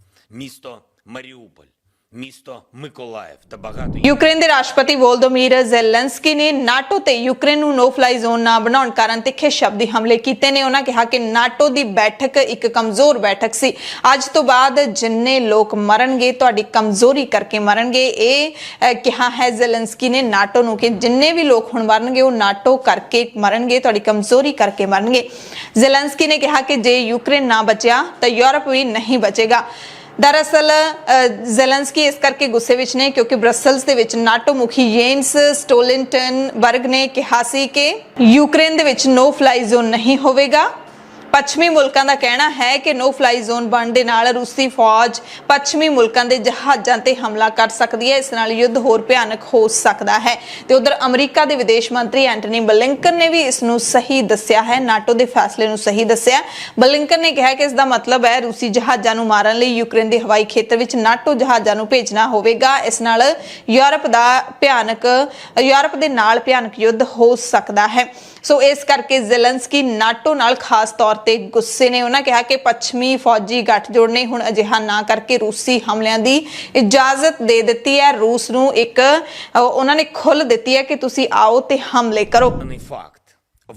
місто Маріуполь. місто Миколаїв та багато ਯੂਕਰੇਨ ਦੇ ਰਾਸ਼ਟਰਪਤੀ ਵੋਲੋਦੀਮੀਰ ਜ਼ੈਲੈਂਸਕੀ ਨੇ ਨਾਟੋ ਤੇ ਯੂਕਰੇਨ ਨੂੰ ਨੋ ਫਲਾਈ ਜ਼ੋਨ ਨਾ ਬਣਾਉਣ ਕਾਰਨ ਤਿੱਖੇ ਸ਼ਬਦੀ ਹਮਲੇ ਕੀਤੇ ਨੇ। ਉਹਨਾਂ ਕਿਹਾ ਕਿ ਨਾਟੋ ਦੀ ਬੈਠਕ ਇੱਕ ਕਮਜ਼ੋਰ ਬੈਠਕ ਸੀ। ਅੱਜ ਤੋਂ ਬਾਅਦ ਜਿੰਨੇ ਲੋਕ ਮਰਨਗੇ ਤੁਹਾਡੀ ਕਮਜ਼ੋਰੀ ਕਰਕੇ ਮਰਨਗੇ। ਇਹ ਕਿਹਾ ਹੈ ਜ਼ੈਲੈਂਸਕੀ ਨੇ ਨਾਟੋ ਨੂੰ ਕਿ ਜਿੰਨੇ ਵੀ ਲੋਕ ਹੁਣ ਮਰਨਗੇ ਉਹ ਨਾਟੋ ਕਰਕੇ ਮਰਨਗੇ, ਤੁਹਾਡੀ ਕਮਜ਼ੋਰੀ ਕਰਕੇ ਮਰਨਗੇ। ਜ਼ੈਲੈਂਸਕੀ ਨੇ ਕਿਹਾ ਕਿ ਜੇ ਯੂਕਰੇਨ ਨਾ ਬਚਿਆ ਤਾਂ ਯੂਰਪ ਵੀ ਨਹੀਂ ਬਚੇਗਾ। ਦਰਅਸਲ ਜ਼ੈਲੈਂਸਕੀ ਇਸ ਕਰਕੇ ਗੁੱਸੇ ਵਿੱਚ ਨੇ ਕਿਉਂਕਿ ਬ੍ਰਸਲਸ ਦੇ ਵਿੱਚ ਨਾਟੋ ਮੁਖੀ ਯੇਨਸ ਸਟੋਲਟਨਬਰਗ ਨੇ ਕਿਹਾ ਸੀ ਕਿ ਯੂਕਰੇਨ ਦੇ ਵਿੱਚ ਨੋ ਫਲਾਈ ਜ਼ੋਨ ਨਹੀਂ ਹੋਵੇਗਾ। ਪੱਛਮੀ ਮੁਲਕਾਂ ਦਾ ਕਹਿਣਾ ਹੈ ਕਿ ਨੋ ਫਲਾਈ ਜ਼ੋਨ ਬਣਨ ਦੇ ਨਾਲ ਰੂਸੀ ਫੌਜ ਪੱਛਮੀ ਮੁਲਕਾਂ ਦੇ ਜਹਾਜ਼ਾਂ ਤੇ ਹਮਲਾ ਕਰ ਸਕਦੀ ਹੈ। ਇਸ ਨਾਲ ਯੁੱਧ ਹੋਰ ਭਿਆਨਕ ਹੋ ਸਕਦਾ ਹੈ। ਤੇ ਉਧਰ ਅਮਰੀਕਾ ਦੇ ਵਿਦੇਸ਼ ਮੰਤਰੀ ਐਂਟਨੀ ਬਲਿੰਕਨ ਨੇ ਵੀ ਇਸ ਨੂੰ ਸਹੀ ਦੱਸਿਆ ਹੈ, ਨਾਟੋ ਦੇ ਫੈਸਲੇ ਨੂੰ ਸਹੀ ਦੱਸਿਆ। ਬਲਿੰਕਨ ਨੇ ਕਿਹਾ ਕਿ ਇਸ ਦਾ ਮਤਲਬ ਹੈ ਰੂਸੀ ਜਹਾਜ਼ਾਂ ਨੂੰ ਮਾਰਨ ਲਈ ਯੂਕਰੇਨ ਦੇ ਹਵਾਈ ਖੇਤਰ ਵਿੱਚ ਨਾਟੋ ਜਹਾਜ਼ਾਂ ਨੂੰ ਭੇਜਣਾ ਹੋਵੇਗਾ। ਇਸ ਨਾਲ ਯੂਰਪ ਦੇ ਨਾਲ ਭਿਆਨਕ ਯੁੱਧ ਹੋ ਸਕਦਾ ਹੈ। ਸੋ ਇਸ ਕਰਕੇ ਜ਼ੈਲੈਂਸਕੀ ਨਾਟੋ ਨਾਲ ਖਾਸ ਤੌਰ ਤੇ ਗੁੱਸੇ ਨੇ। ਉਹਨਾਂ ਕਿਹਾ ਕਿ ਪੱਛਮੀ ਫੌਜੀ ਗੱਠਜੋੜ ਨੇ ਹੁਣ ਅਜਿਹਾ ਨਾ ਕਰਕੇ ਰੂਸੀ ਹਮਲਿਆਂ ਦੀ ਇਜਾਜ਼ਤ ਦੇ ਦਿੱਤੀ ਹੈ। ਰੂਸ ਨੂੰ ਉਹਨਾਂ ਨੇ ਖੁੱਲ੍ਹ ਦਿੱਤੀ ਹੈ ਕਿ ਤੁਸੀਂ ਆਓ ਤੇ ਹਮਲੇ ਕਰੋ। факт.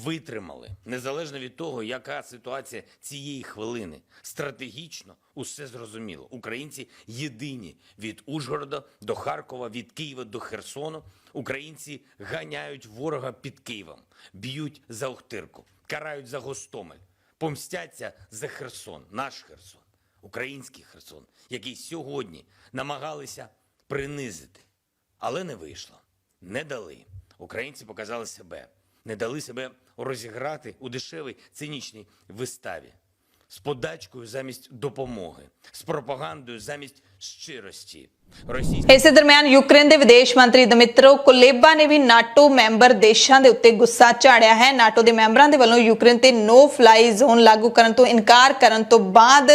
Витримали, незалежно від того, яка ситуація цієї хвилини. Стратегічно усе зрозуміло. Українці єдині від Ужгорода до Харкова, від Києва до Херсону. Українці ганяють ворога під Києвом, б'ють за Охтирку, карають за Гостомель, помстяться за Херсон, наш Херсон, український Херсон, який сьогодні намагалися принизити. Але не вийшло, не дали. Українці показали себе. Не дали себе розіграти у дешевій цинічній виставі. З подачкою замість допомоги, з пропагандою замість щирості. ਇਸੇ ਦਰਮਿਆਨ ਯੂਕਰੇਨ ਦੇ ਵਿਦੇਸ਼ ਮੰਤਰੀ ਦਮਿਤਰੋ ਕੁਲੇਬਾ ਨੇ ਵੀ ਨਾਟੋ ਮੈਂਬਰ ਦੇਸ਼ਾਂ ਦੇ ਉੱਤੇ ਗੁੱਸਾ ਝਾੜਿਆ ਹੈ। ਨਾਟੋ ਦੇ ਮੈਂਬਰਾਂ ਦੇ ਵੱਲੋਂ ਯੂਕਰੇਨ ਤੇ ਨੋ ਫਲਾਈ ਜ਼ੋਨ ਲਾਗੂ ਕਰਨ ਤੋਂ ਇਨਕਾਰ ਕਰਨ ਤੋਂ ਬਾਅਦ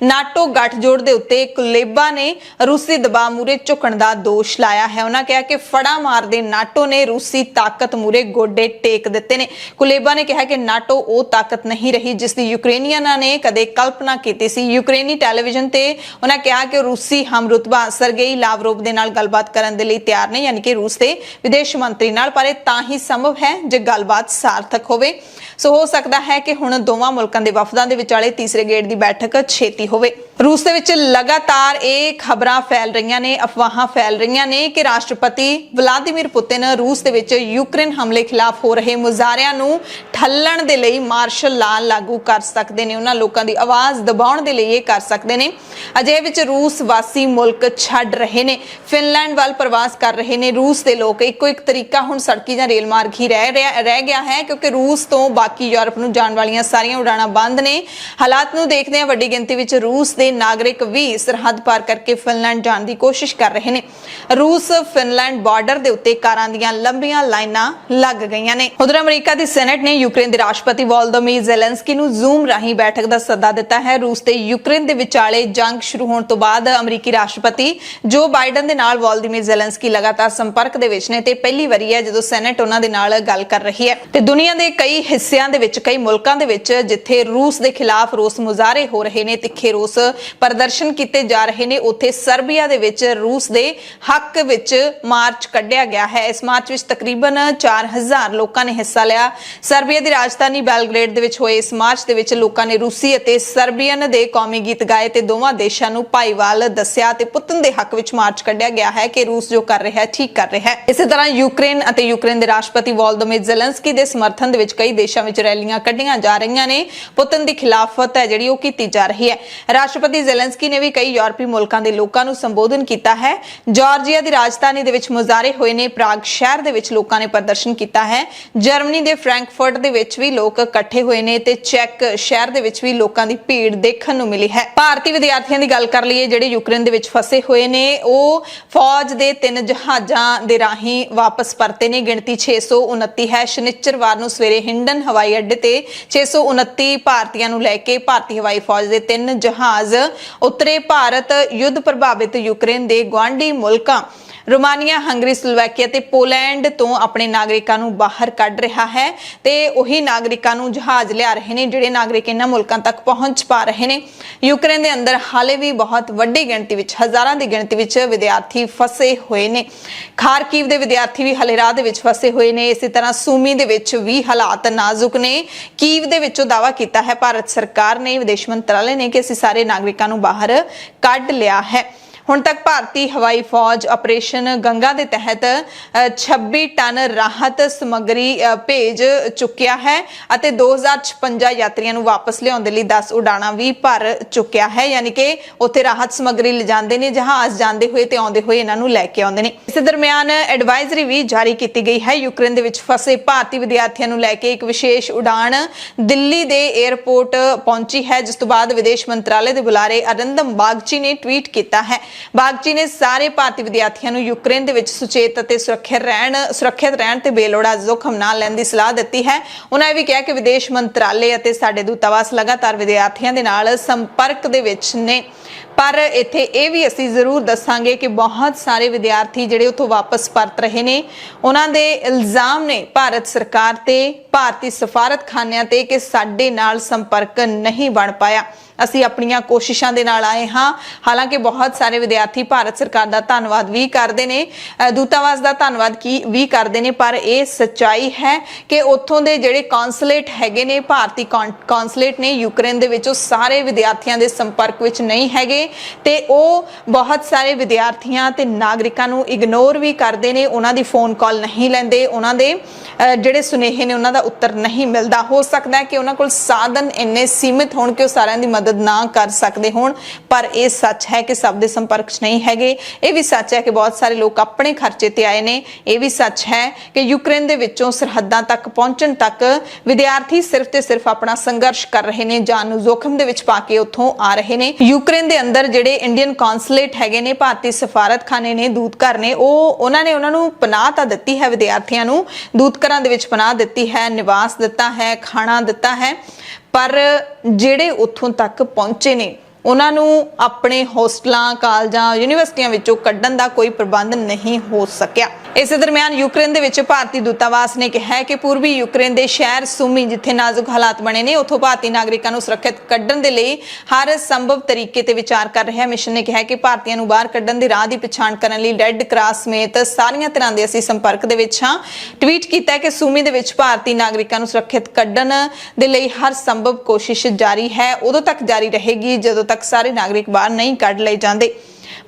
ਨਾਟੋ ਗੱਠਜੋੜ ਦੇ ਉੱਤੇ ਕੁਲੇਬਾ ਨੇ ਰੂਸੀ ਦਬਾਅ ਮੂਰੇ ਝੁਕਣ ਦਾ ਦੋਸ਼ ਲਾਇਆ ਹੈ। ਉਹਨਾਂ ਕਿਹਾ ਕਿ ਫੜਾ ਮਾਰਦੇ ਨਾਟੋ ਨੇ ਰੂਸੀ ਤਾਕਤ ਮੂਰੇ ਗੋਡੇ ਟੇਕ ਦਿੱਤੇ ਨੇ। ਕੁਲੇਬਾ ਨੇ ਕਿਹਾ ਕਿ ਨਾਟੋ ਉਹ ਤਾਕਤ ਨਹੀਂ ਰਹੀ ਜਿਸ ਦੀ ਯੂਕਰੇਨੀਅਨਾਂ ਨੇ ਕਦੇ ਕਲਪਨਾ ਕੀਤੀ ਸੀ। ਯੂਕਰੇਨੀ ਟੈਲੀਵਿਜ਼ਨ ਤੇ ਉਹਨਾਂ ਕਿਹਾ ਕਿ ਰੂਸੀ ਹਮਰੁਤਬਾ ਸਰਗੇਈ ਲਾਵਰੋਵ ਦੇ ਨਾਲ ਗੱਲਬਾਤ ਕਰਨ ਦੇ ਲਈ ਤਿਆਰ ਨੇ, ਯਾਨੀ ਕਿ ਰੂਸ ਦੇ ਵਿਦੇਸ਼ ਮੰਤਰੀ ਨਾਲ, ਪਰ ਇਹ ਤਾਂ ਹੀ ਸੰਭਵ ਹੈ ਜੇ ਗੱਲਬਾਤ ਸਾਰਥਕ ਹੋਵੇ। ਸੋ ਹੋ ਸਕਦਾ ਹੈ ਕਿ ਹੁਣ ਦੋਵਾਂ ਮੁਲਕਾਂ ਦੇ ਵਫਦਾਂ ਦੇ ਵਿਚਾਲੇ ਤੀਸਰੇ ਗੇੜ ਦੀ ਬੈਠਕ ਛੇਤੀ ਹੋਵੇ। ਰੂਸ ਦੇ ਵਿੱਚ ਲਗਾਤਾਰ ਇਹ ਖਬਰਾਂ ਫੈਲ ਰਹੀਆਂ ਨੇ, ਅਫਵਾਹਾਂ ਫੈਲ ਰਹੀਆਂ ਨੇ ਕਿ ਰਾਸ਼ਟਰਪਤੀ ਵਲਾਦੀਮੀਰ ਪੁਤਿਨ ਰੂਸ ਦੇ ਵਿੱਚ ਯੂਕਰੇਨ ਹਮਲੇ ਖਿਲਾਫ ਹੋ ਰਹੇ ਮੁਜ਼ਾਹਰਿਆਂ ਨੂੰ ਠੱਲਣ ਦੇ ਲਈ ਮਾਰਸ਼ਲ ਲਾਅ ਲਾਗੂ ਕਰ ਸਕਦੇ ਨੇ। ਉਹਨਾਂ ਲੋਕਾਂ ਦੀ ਆਵਾਜ਼ ਦਬਾਉਣ ਦੇ ਲਈ ਇਹ ਕਰ ਸਕਦੇ ਨੇ। ਅਜਿਹੇ ਵਿੱਚ ਰੂਸ ਵਾਸੀ ਮੁਲਕ ਛੱਡ ਰਹੇ ਨੇ, ਫਿਨਲੈਂਡ ਵੱਲ ਪ੍ਰਵਾਸ ਕਰ ਰਹੇ ਨੇ ਰੂਸ ਦੇ ਲੋਕ। ਇੱਕੋ ਇੱਕ ਤਰੀਕਾ ਹੁਣ ਸੜਕੀ ਜਾਂ ਰੇਲ ਮਾਰਗ ਹੀ ਰਹਿ ਗਿਆ ਹੈ ਕਿਉਂਕਿ ਰੂਸ ਤੋਂ ਬਾਕੀ ਯੂਰਪ ਨੂੰ ਜਾਣ ਵਾਲੀਆਂ ਸਾਰੀਆਂ ਉਡਾਣਾਂ ਬੰਦ ਨੇ। ਹਾਲਾਤ ਨੂੰ ਦੇਖਦੇ ਹਾਂ ਵੱਡੀ ਗਿਣਤੀ ਵਿੱਚ ਰੂਸ ਦੇ ਨਾਗਰਿਕ ਵੀ ਸਰਹੱਦ ਪਾਰ ਕਰਕੇ ਫਿਨਲੈਂਡ ਜਾਣ ਦੀ ਕੋਸ਼ਿਸ਼ ਕਰ ਰਹੇ ਨੇ। ਰੂਸ ਫਿਨਲੈਂਡ ਬਾਰਡਰ ਦੇ ਉੱਤੇ ਕਾਰਾਂ ਦੀਆਂ ਲੰਬੀਆਂ ਲਾਈਨਾਂ ਲੱਗ ਗਈਆਂ ਨੇ। ਉਧਰ ਅਮਰੀਕਾ ਦੀ ਸੈਨੇਟ ਨੇ ਯੂਕਰੇਨ ਦੇ ਰਾਸ਼ਟਰਪਤੀ ਵੋਲੋਦੀਮੀਰ ਜ਼ੈਲੈਂਸਕੀ ਨੂੰ ਜ਼ੂਮ ਰਾਹੀਂ ਬੈਠਕ ਦਾ ਸੱਦਾ ਦਿੱਤਾ ਹੈ। ਰੂਸ ਤੇ ਯੂਕਰੇਨ ਦੇ ਵਿਚਾਲੇ ਜੰਗ ਸ਼ੁਰੂ ਹੋਣ ਤੋਂ ਬਾਅਦ ਅਮਰੀਕੀ ਰਾਸ਼ਟਰਪਤੀ ਜੋ ਬਾਈਡਨ ਦੇ ਨਾਲ ਵੋਲੋਦੀਮੀਰ ਜ਼ੈਲੈਂਸਕੀ ਲਗਾਤਾਰ ਸੰਪਰਕ ਦੇ ਵਿੱਚ ਨੇ ਤੇ ਪਹਿਲੀ ਵਾਰੀ ਹੈ ਜਦੋਂ ਸੈਨੇਟ ਉਹਨਾਂ ਦੇ ਨਾਲ ਗੱਲ ਕਰ ਰਹੀ ਹੈ। ਤੇ ਦੁਨੀਆ ਦੇ ਕਈ ਹਿੱਸਿਆਂ ਦੇ ਵਿੱਚ, ਕਈ ਮੁਲਕਾਂ ਦੇ ਵਿੱਚ ਜਿੱਥੇ ਰੂਸ ਦੇ ਖਿਲਾਫ ਰੋਸ ਮੁਜ਼ਾਹਰੇ ਹੋ ਰਹੇ ਨੇ, ਤਿੱਖੇ ਰੋਸ ਪ੍ਰਦਰਸ਼ਨ ਕੀਤੇ ਜਾ ਰਹੇ ਨੇ, ਉੱਥੇ ਸਰਬੀਆ ਦੇ ਵਿੱਚ ਰੂਸ ਦੇ ਹੱਕ ਵਿੱਚ ਮਾਰਚ ਕੱਢਿਆ ਗਿਆ ਹੈ। ਇਸ ਮਾਰਚ ਵਿੱਚ ਤਕਰੀਬਨ 4000 ਲੋਕਾਂ ਨੇ ਹਿੱਸਾ ਲਿਆ। ਸਰਬੀਆ ਦੀ ਰਾਜਧਾਨੀ ਬੈਲਗ੍ਰੇਡ ਦੇ ਵਿੱਚ ਹੋਏ ਇਸ ਮਾਰਚ ਦੇ ਵਿੱਚ ਲੋਕਾਂ ਨੇ ਰੂਸੀ ਅਤੇ ਸਰਬੀਅਨ ਦੇ ਕੌਮੀ ਗੀਤ ਗਾਏ ਤੇ ਦੋਵਾਂ ਦੇਸ਼ਾਂ ਨੂੰ ਭਾਈਵਾਲ ਦੱਸਿਆ ਤੇ ਪੁਤਨ ਦੇ ਹੱਕ ਵਿੱਚ ਮਾਰਚ ਕੱਢਿਆ ਗਿਆ ਹੈ ਕਿ ਰੂਸ ਜੋ ਕਰ ਰਿਹਾ ਹੈ ਠੀਕ ਕਰ ਰਿਹਾ ਹੈ। ਇਸੇ ਤਰ੍ਹਾਂ ਯੂਕਰੇਨ ਅਤੇ ਯੂਕਰੇਨ ਦੇ ਰਾਸ਼ਟਰਪਤੀ ਵੋਲੋਦੀਮੀਰ ਜ਼ੈਲੈਂਸਕੀ ਦੇ ਸਮਰਥਨ ਦੇ ਵਿੱਚ ਕਈ ਦੇਸ਼ਾਂ ਵਿੱਚ ਰੈਲੀਆਂ ਕੱਢੀਆਂ ਜਾ ਰਹੀਆਂ ਨੇ। ਪੁਤਨ ਦੀ ਖਿਲਾਫਤ ਹੈ ਜਿਹੜੀ ਉਹ ਕੀਤੀ ਜਾ ਰਹੀ ਹੈ। ਰਾਸ਼ਟਰਪਤੀ ਜ਼ੈਲੈਂਸਕੀ ਨੇ ਵੀ ਕਈ ਯੂਰਪੀ ਮੁਲਕਾਂ ਦੇ ਲੋਕਾਂ ਨੂੰ ਸੰਬੋਧਨ ਕੀਤਾ ਹੈ। ਜਾਰਜੀਆ ਦੀ ਰਾਜਧਾਨੀ ਦੇ ਵਿੱਚ ਮੁਜ਼ਾਹਰੇ ਹੋਏ ਨੇ, ਪ੍ਰਾਗ ਸ਼ਹਿਰ ਦੇ ਵਿੱਚ ਲੋਕਾਂ ਨੇ ਪ੍ਰਦਰਸ਼ਨ ਕੀਤਾ ਹੈ, ਜਰਮਨੀ ਦੇ ਫਰੈਂਕਫਰਟ ਦੇ ਵਿੱਚ ਵੀ ਲੋਕ ਇਕੱਠੇ ਹੋਏ ਨੇ ਤੇ ਚੈਕ ਸ਼ਹਿਰ ਦੇ ਵਿੱਚ ਵੀ ਲੋਕਾਂ ਦੀ ਭੀੜ ਦੇਖਣ ਨੂੰ ਮਿਲੀ ਹੈ। ਭਾਰਤੀ ਵਿਦਿਆਰਥੀਆਂ ਦੀ ਗੱਲ ਕਰ ਲਈਏ ਜਿਹੜੇ ਯੂਕਰੇਨ ਦੇ ਵਿੱਚ ਫਸੇ ਹੋਏ ਨੇ, ਉਹ ਫੌਜ ਦੇ 3 ਜਹਾਜ਼ਾਂ ਦੇ ਰਾਹੀਂ ਵਾਪਸ ਪਰਤੇ ਨੇ। ਗਿਣਤੀ 629 ਹੈ। ਸ਼ਨੀਚਰਵਾਰ ਨੂੰ ਸਵੇਰੇ ਹਿੰਡਨ ਹਵਾਈ ਅੱਡੇ ਤੇ 629 ਭਾਰਤੀਆਂ ਨੂੰ ਲੈ ਕੇ ਭਾਰਤੀ ਹਵਾਈ ਫੌਜ ਦੇ 3 ਜਹਾਜ਼ ਉਤਰੇ। ਭਾਰਤ ਯੁੱਧ ਪ੍ਰਭਾਵਿਤ ਯੂਕਰੇਨ ਦੇ ਗੁਆਂਢੀ ਮੁਲਕਾਂ ਰੋਮਾਨੀਆ, ਹੰਗਰੀ, ਸਲੋਵਾਕੀਆ ਤੇ ਪੋਲੈਂਡ ਤੋਂ ਆਪਣੇ ਨਾਗਰਿਕਾਂ ਨੂੰ ਬਾਹਰ ਕੱਢ ਰਿਹਾ ਹੈ ਤੇ ਉਹੀ ਨਾਗਰਿਕਾਂ ਨੂੰ ਜਹਾਜ਼ ਲਿਆ ਰਹੇ ਨੇ ਜਿਹੜੇ ਨਾਗਰਿਕ ਇਹਨਾਂ ਮੁਲਕਾਂ ਤੱਕ ਪਹੁੰਚ ਪਾ ਰਹੇ ਨੇ। ਯੂਕਰੇਨ ਦੇ ਅੰਦਰ ਹਾਲੇ ਵੀ ਬਹੁਤ ਵੱਡੀ ਗਿਣਤੀ ਵਿੱਚ, ਹਜ਼ਾਰਾਂ ਦੀ ਗਿਣਤੀ ਵਿੱਚ ਵਿਦਿਆਰਥੀ ਫਸੇ ਹੋਏ ਨੇ। ਖਾਰਕੀਵ ਦੇ ਵਿਦਿਆਰਥੀ ਵੀ ਹਲੇ ਰਾਹ ਦੇ ਵਿੱਚ ਫਸੇ ਹੋਏ ਨੇ। ਇਸੇ ਤਰ੍ਹਾਂ ਸੂਮੀ ਦੇ ਵਿੱਚ ਵੀ ਹਾਲਾਤ ਨਾਜ਼ੁਕ ਨੇ। ਕੀਵ ਦੇ ਵਿੱਚੋਂ ਦਾਅਵਾ ਕੀਤਾ ਹੈ ਭਾਰਤ ਸਰਕਾਰ ਨੇ, ਵਿਦੇਸ਼ ਮੰਤਰਾਲੇ ਨੇ, ਕਿ ਅਸੀਂ ਸਾਰੇ ਨਾਗਰਿਕਾਂ ਨੂੰ ਬਾਹਰ ਕੱਢ ਲਿਆ ਹੈ। ਹੁਣ ਤੱਕ ਭਾਰਤੀ ਹਵਾਈ ਫੌਜ ਆਪਰੇਸ਼ਨ ਗੰਗਾ ਦੇ ਤਹਿਤ 26 ਟਨ ਰਾਹਤ ਸਮੱਗਰੀ ਭੇਜ ਚੁੱਕਿਆ ਹੈ ਅਤੇ 2056 ਯਾਤਰੀਆਂ ਨੂੰ ਵਾਪਸ ਲਿਆਉਣ ਦੇ ਲਈ 10 ਉਡਾਣਾਂ ਵੀ ਭਰ ਚੁੱਕਿਆ ਹੈ। ਯਾਨੀ ਕਿ ਉੱਥੇ ਰਾਹਤ ਸਮੱਗਰੀ ਲਿਜਾਂਦੇ ਨੇ, ਜਹਾਜ਼ ਜਾਂਦੇ ਹੋਏ ਤੇ ਆਉਂਦੇ ਹੋਏ ਇਹਨਾਂ ਨੂੰ ਲੈ ਕੇ ਆਉਂਦੇ ਨੇ। ਇਸੇ ਦਰਮਿਆਨ ਐਡਵਾਈਜ਼ਰੀ ਵੀ ਜਾਰੀ ਕੀਤੀ ਗਈ ਹੈ। ਯੂਕਰੇਨ ਦੇ ਵਿੱਚ ਫਸੇ ਭਾਰਤੀ ਵਿਦਿਆਰਥੀਆਂ ਨੂੰ ਲੈ ਕੇ ਇੱਕ ਵਿਸ਼ੇਸ਼ ਉਡਾਣ ਦਿੱਲੀ ਦੇ 에ਅਰਪੋਰਟ ਪਹੁੰਚੀ ਹੈ, ਜਿਸ ਤੋਂ ਬਾਅਦ ਵਿਦੇਸ਼ ਮੰਤਰਾਲੇ ਦੇ ਬੁਲਾਰੇ ਅਰਿੰਦਮ ਬਾਗਚੀ ਨੇ ਟਵੀਟ ਕੀਤਾ ਹੈ। ਬਾਗਚੀ ਨੇ ਸਾਰੇ ਭਾਰਤੀ ਵਿਦਿਆਰਥੀਆਂ ਨੂੰ ਯੂਕਰੇਨ ਦੇ ਵਿੱਚ ਸੁਚੇਤ ਅਤੇ ਸੁਰੱਖਿਅਤ ਰਹਿਣ ਤੇ ਬੇਲੋੜਾ ਜ਼ੋਖਮ ਨਾ ਲੈਣ ਦੀ ਸਲਾਹ ਦਿੱਤੀ ਹੈ। ਉਹਨਾਂ ਇਹ ਵੀ ਕਿਹਾ ਕਿ ਵਿਦੇਸ਼ ਮੰਤਰਾਲੇ ਅਤੇ ਸਾਡੇ ਦੂਤਾਵਾਸ ਲਗਾਤਾਰ ਵਿਦਿਆਰਥੀਆਂ ਦੇ ਨਾਲ ਸੰਪਰਕ ਦੇ ਵਿੱਚ ਨੇ, ਪਰ ਇੱਥੇ ਇਹ ਵੀ ਅਸੀਂ ਜ਼ਰੂਰ ਦੱਸਾਂਗੇ ਕਿ ਬਹੁਤ ਸਾਰੇ ਵਿਦਿਆਰਥੀ ਜਿਹੜੇ ਉੱਥੋਂ ਵਾਪਸ ਪਰਤ ਰਹੇ ਨੇ, ਉਹਨਾਂ ਦੇ ਇਲਜ਼ਾਮ ਨੇ ਭਾਰਤ ਸਰਕਾਰ ਤੇ, ਭਾਰਤੀ ਸਫਾਰਤਖਾਨਿਆਂ ਤੇ ਕਿ ਸਾਡੇ ਨਾਲ ਸੰਪਰਕ ਨਹੀਂ ਬਣ ਪਾਇਆ। ਅਸੀਂ ਆਪਣੀਆਂ ਕੋਸ਼ਿਸ਼ਾਂ ਦੇ ਨਾਲ ਆਏ ਹਾਂ। ਹਾਲਾਂਕਿ ਬਹੁਤ ਸਾਰੇ ਵਿਦਿਆਰਥੀ ਭਾਰਤ ਸਰਕਾਰ ਦਾ ਧੰਨਵਾਦ ਵੀ ਕਰਦੇ ਨੇ, ਦੂਤਾਵਾਸ ਦਾ ਧੰਨਵਾਦ ਵੀ ਕਰਦੇ ਨੇ, ਪਰ ਇਹ ਸੱਚਾਈ ਹੈ ਕਿ ਉੱਥੋਂ ਦੇ ਜਿਹੜੇ ਕੌਂਸੂਲੇਟ ਹੈਗੇ ਨੇ, ਭਾਰਤੀ ਕੌਂਸੂਲੇਟ ਨੇ ਯੂਕਰੇਨ ਦੇ ਵਿੱਚ, ਉਹ ਸਾਰੇ ਵਿਦਿਆਰਥੀਆਂ ਦੇ ਸੰਪਰਕ ਵਿੱਚ ਨਹੀਂ ਹੈਗੇ ਤੇ ਉਹ ਬਹੁਤ ਸਾਰੇ ਵਿਦਿਆਰਥੀਆਂ ਤੇ ਨਾਗਰਿਕਾਂ ਨੂੰ ਇਗਨੋਰ ਵੀ ਕਰਦੇ ਨੇ। ਉਹਨਾਂ ਦੀ ਫੋਨ ਕਾਲ ਨਹੀਂ ਲੈਂਦੇ, ਉਹਨਾਂ ਦੇ ਜਿਹੜੇ ਸੁਨੇਹੇ ਨੇ ਉਹਨਾਂ ਦਾ ਉੱਤਰ ਨਹੀਂ ਮਿਲਦਾ। ਹੋ ਸਕਦਾ ਹੈ ਕਿ ਉਹਨਾਂ ਕੋਲ ਸਾਧਨ ਇੰਨੇ ਸੀਮਿਤ ਹੋਣ ਕਿ ਉਹ ਸਾਰਿਆਂ ਦੀ ਮਦਦ ਨਾ ਕਰ ਸਕਦੇ ਹੋਣ, ਪਰ ਇਹ ਸੱਚ ਹੈ ਕਿ ਸਭ ਦੇ ਸੰਪਰਕ 'ਚ ਨਹੀਂ ਹੈਗੇ। ਇਹ ਵੀ ਸੱਚ ਹੈ ਕਿ ਬਹੁਤ ਸਾਰੇ ਲੋਕ ਆਪਣੇ ਖਰਚੇ ਤੇ ਆਏ ਨੇ। ਇਹ ਵੀ ਸੱਚ ਹੈ ਕਿ ਯੂਕਰੇਨ ਦੇ ਵਿੱਚੋਂ ਸਰਹੱਦਾਂ ਤੱਕ ਪਹੁੰਚਣ ਤੱਕ ਵਿਦਿਆਰਥੀ ਸਿਰਫ ਤੇ ਸਿਰਫ ਆਪਣਾ ਸੰਘਰਸ਼ ਕਰ ਰਹੇ ਨੇ, ਜਾਨ ਨੂੰ ਜ਼ੋਖਮ ਦੇ ਵਿੱਚ ਪਾ ਕੇ ਉੱਥੋਂ ਆ ਰਹੇ ਨੇ। ਯੂਕਰੇਨ ਦੇ ਅੰਦਰ ਜਿਹੜੇ ਇੰਡੀਅਨ ਕੌਂਸੂਲੇਟ ਹੈਗੇ ਨੇ, ਭਾਰਤੀ ਸਫਾਰਤਖਾਨੇ ਨੇ, ਦੂਤਘਰ ਨੇ, ਉਹਨਾਂ ਨੇ ਉਹਨਾਂ ਨੂੰ ਪਨਾਹ ਤਾਂ ਦਿੱਤੀ ਹੈ, ਵਿਦਿਆਰਥੀਆਂ ਨੂੰ ਦੂਤਘਰਾਂ ਦੇ ਵਿੱਚ ਪਨਾਹ ਦਿੱਤੀ ਹੈ, ਨਿਵਾਸ ਦਿੱਤਾ ਹੈ, ਖਾਣਾ ਦਿੱਤਾ ਹੈ, ਪਰ ਜਿਹੜੇ ਉੱਥੋਂ ਤੱਕ ਪਹੁੰਚੇ ਨੇ ਉਹਨਾਂ ਨੂੰ ਆਪਣੇ ਹੋਸਟਲਾਂ, ਕਾਲਜਾਂ, ਯੂਨੀਵਰਸਿਟੀਆਂ ਵਿੱਚੋਂ ਕੱਢਣ ਦਾ ਕੋਈ ਪ੍ਰਬੰਧ ਨਹੀਂ ਹੋ ਸਕਿਆ। ਇਸੇ ਦਰਮਿਆਨ ਯੂਕਰੇਨ ਦੇ ਵਿੱਚ ਭਾਰਤੀ ਦੂਤਾਵਾਸ ਨੇ ਕਿਹਾ ਕਿ ਪੂਰਬੀ ਯੂਕਰੇਨ ਦੇ ਸ਼ਹਿਰ ਸੂਮੀ, ਜਿੱਥੇ ਨਾਜ਼ੁਕ ਹਾਲਾਤ ਬਣੇ ਨੇ, ਉੱਥੋਂ ਭਾਰਤੀ ਨਾਗਰਿਕਾਂ ਨੂੰ ਸੁਰੱਖਿਅਤ ਕੱਢਣ ਦੇ ਲਈ ਹਰ ਸੰਭਵ ਤਰੀਕੇ ਤੇ ਵਿਚਾਰ ਕਰ ਰਿਹਾ। ਮਿਸ਼ਨ ਨੇ ਕਿਹਾ ਕਿ ਭਾਰਤੀਆਂ ਨੂੰ ਬਾਹਰ ਕੱਢਣ ਦੀ ਰਾਹ ਦੀ ਪਛਾਣ ਕਰਨ ਲਈ ਰੈੱਡ ਕਰਾਸ ਸਮੇਤ ਸਾਰੀਆਂ ਤਰ੍ਹਾਂ ਦੇ ਅਸੀਂ ਸੰਪਰਕ ਦੇ ਵਿੱਚ ਹਾਂ। ਟਵੀਟ ਕੀਤਾ ਕਿ ਸੂਮੀ ਦੇ ਵਿੱਚ ਭਾਰਤੀ ਨਾਗਰਿਕਾਂ ਨੂੰ ਸੁਰੱਖਿਅਤ ਕੱਢਣ ਦੇ ਲਈ ਹਰ ਸੰਭਵ ਕੋਸ਼ਿਸ਼ ਜਾਰੀ ਹੈ, ਉਦੋਂ ਤੱਕ ਜਾਰੀ ਰਹੇਗੀ ਜਦੋਂ ਤੱਕ ਸਾਰੇ ਨਾਗਰਿਕ ਬਾਹਰ ਨਹੀਂ ਕੱਢ ਲਏ ਜਾਂਦੇ।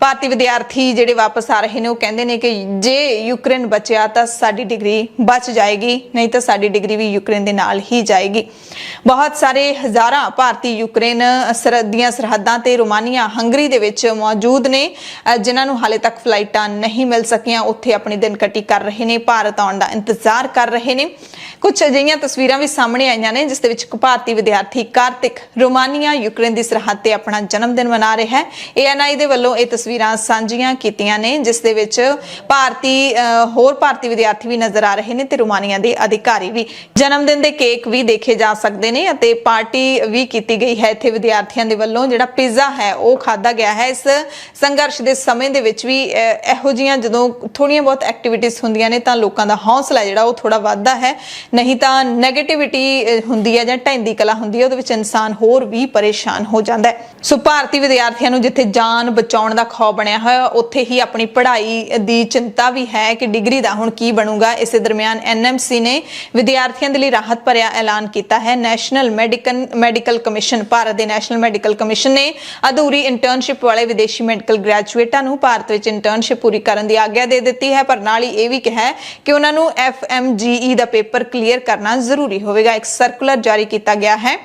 ਭਾਰਤੀ ਵਿਦਿਆਰਥੀ ਜਿਹੜੇ ਵਾਪਸ ਆ ਰਹੇ ਨੇ ਉਹ ਕਹਿੰਦੇ ਨੇ ਕਿ ਜੇ ਯੂਕਰੇਨ ਬਚਿਆ ਤਾਂ ਸਾਡੀ ਡਿਗਰੀ ਬਚ ਜਾਏਗੀ, ਨਹੀਂ ਤਾਂ ਸਾਡੀ ਡਿਗਰੀ ਵੀ ਯੂਕਰੇਨ ਦੇ ਨਾਲ ਹੀ ਜਾਏਗੀ। ਬਹੁਤ ਸਾਰੇ ਹਜ਼ਾਰਾਂ ਭਾਰਤੀ ਯੂਕਰੇਨ ਦੀਆਂ ਸਰਹੱਦਾਂ ਤੇ ਰੋਮਾਨੀਆ, ਹੰਗਰੀ ਦੇ ਵਿੱਚ ਮੌਜੂਦ ਨੇ, ਜਿਨ੍ਹਾਂ ਨੂੰ ਹਾਲੇ ਤੱਕ ਫਲਾਈਟਾਂ ਨਹੀਂ ਮਿਲ ਸਕੀਆਂ। ਉੱਥੇ ਆਪਣੀ ਦਿਨ ਕੱਟੀ ਕਰ ਰਹੇ ਨੇ, ਭਾਰਤ ਆਉਣ ਦਾ ਇੰਤਜ਼ਾਰ ਕਰ ਰਹੇ ਨੇ। ਕੁਝ ਅਜਿਹੀਆਂ ਤਸਵੀਰਾਂ ਵੀ ਸਾਹਮਣੇ ਆਈਆਂ ਨੇ ਜਿਸ ਦੇ ਵਿੱਚ ਇੱਕ ਭਾਰਤੀ ਵਿਦਿਆਰਥੀ ਕਾਰਤਿਕ ਰੋਮਾਨੀਆ ਯੂਕਰੇਨ ਦੀ ਸਰਹੱਦ ਤੇ ਆਪਣਾ ਜਨਮ ਦਿਨ ਮਨਾ ਰਿਹਾ ਹੈ। ANI ਦੇ ਵੱਲੋਂ ਇਹ ਤਸਵੀਰਾਂ ਸਾਂਝੀਆਂ ਕੀਤੀਆਂ ਨੇ ਜਿਸ ਦੇ ਵਿੱਚ ਹੋਰ ਭਾਰਤੀ ਵਿਦਿਆਰਥੀ ਵੀ ਨਜ਼ਰ ਆ ਰਹੇ ਨੇ ਤੇ ਰੋਮਾਨੀਆ ਦੇ ਅਧਿਕਾਰੀ ਵੀ। ਜਨਮ ਦਿਨ ਦੇ ਕੇਕ ਵੀ ਦੇਖੇ ਜਾ ਸਕਦੇ ਨੇ ਅਤੇ ਪਾਰਟੀ ਵੀ ਕੀਤੀ ਗਈ ਹੈ ਇੱਥੇ ਵਿਦਿਆਰਥੀਆਂ ਦੇ ਵੱਲੋਂ। ਜਿਹੜਾ ਪੀਜ਼ਾ ਹੈ ਉਹ ਖਾਧਾ ਗਿਆ ਹੈ। ਇਸ ਸੰਘਰਸ਼ ਦੇ ਸਮੇਂ ਦੇ ਵਿੱਚ ਵੀ ਇਹੋ ਜਿਹੀਆਂ ਜਦੋਂ ਥੋੜੀਆਂ ਬਹੁਤ ਐਕਟੀਵਿਟੀਜ਼ ਹੁੰਦੀਆਂ ਨੇ ਤਾਂ ਲੋਕਾਂ ਦਾ ਹੌਸਲਾ ਜਿਹੜਾ ਉਹ ਥੋੜਾ ਵੱਧਦਾ ਹੈ, ਨਹੀਂ ਤਾਂ ਨੈਗੇਟਿਵਿਟੀ ਹੁੰਦੀ ਹੈ ਜਾਂ ਢਹਿੰਦੀ ਕਲਾ ਹੁੰਦੀ ਹੈ, ਉਹਦੇ ਵਿੱਚ ਇਨਸਾਨ ਹੋਰ ਵੀ ਪਰੇਸ਼ਾਨ ਹੋ ਜਾਂਦਾ ਹੈ। ਸੋ ਭਾਰਤੀ ਵਿਦਿਆਰਥੀਆਂ ਨੂੰ ਜਿੱਥੇ ਜਾਨ ਬਚਾਉਣ ਦਾ ਖੌਫ ਬਣਿਆ ਹੋਇਆ, ਉੱਥੇ ਹੀ ਆਪਣੀ ਪੜ੍ਹਾਈ ਦੀ ਚਿੰਤਾ ਵੀ ਹੈ ਕਿ ਡਿਗਰੀ ਦਾ ਹੁਣ ਕੀ ਬਣੂਗਾ। ਇਸੇ ਦਰਮਿਆਨ NMC ਨੇ ਵਿਦਿਆਰਥੀਆਂ ਦੇ ਲਈ ਰਾਹਤ ਭਰਿਆ ਐਲਾਨ ਕੀਤਾ ਹੈ। ਨੈਸ਼ਨਲ ਮੈਡੀਕਲ ਕਮਿਸ਼ਨ, ਭਾਰਤ ਦੇ ਨੈਸ਼ਨਲ ਮੈਡੀਕਲ ਕਮਿਸ਼ਨ ਨੇ ਅਧੂਰੀ ਇੰਟਰਨਸ਼ਿਪ ਵਾਲੇ ਵਿਦੇਸ਼ੀ ਮੈਡੀਕਲ ਗ੍ਰੈਜੂਏਟਾਂ ਨੂੰ ਭਾਰਤ ਵਿੱਚ ਇੰਟਰਨਸ਼ਿਪ ਪੂਰੀ ਕਰਨ ਦੀ ਆਗਿਆ ਦੇ ਦਿੱਤੀ ਹੈ, ਪਰ ਨਾਲ ਹੀ ਇਹ ਵੀ ਕਿਹਾ ਕਿ ਉਹਨਾਂ ਨੂੰ FMGE ਦਾ ਪੇਪਰ ਕਲੀਅਰ ਕਰਨਾ ਜ਼ਰੂਰੀ ਹੋਵੇਗਾ। ਇੱਕ ਸਰਕੂਲਰ ਜਾਰੀ ਕੀਤਾ ਗਿਆ ਹੈ।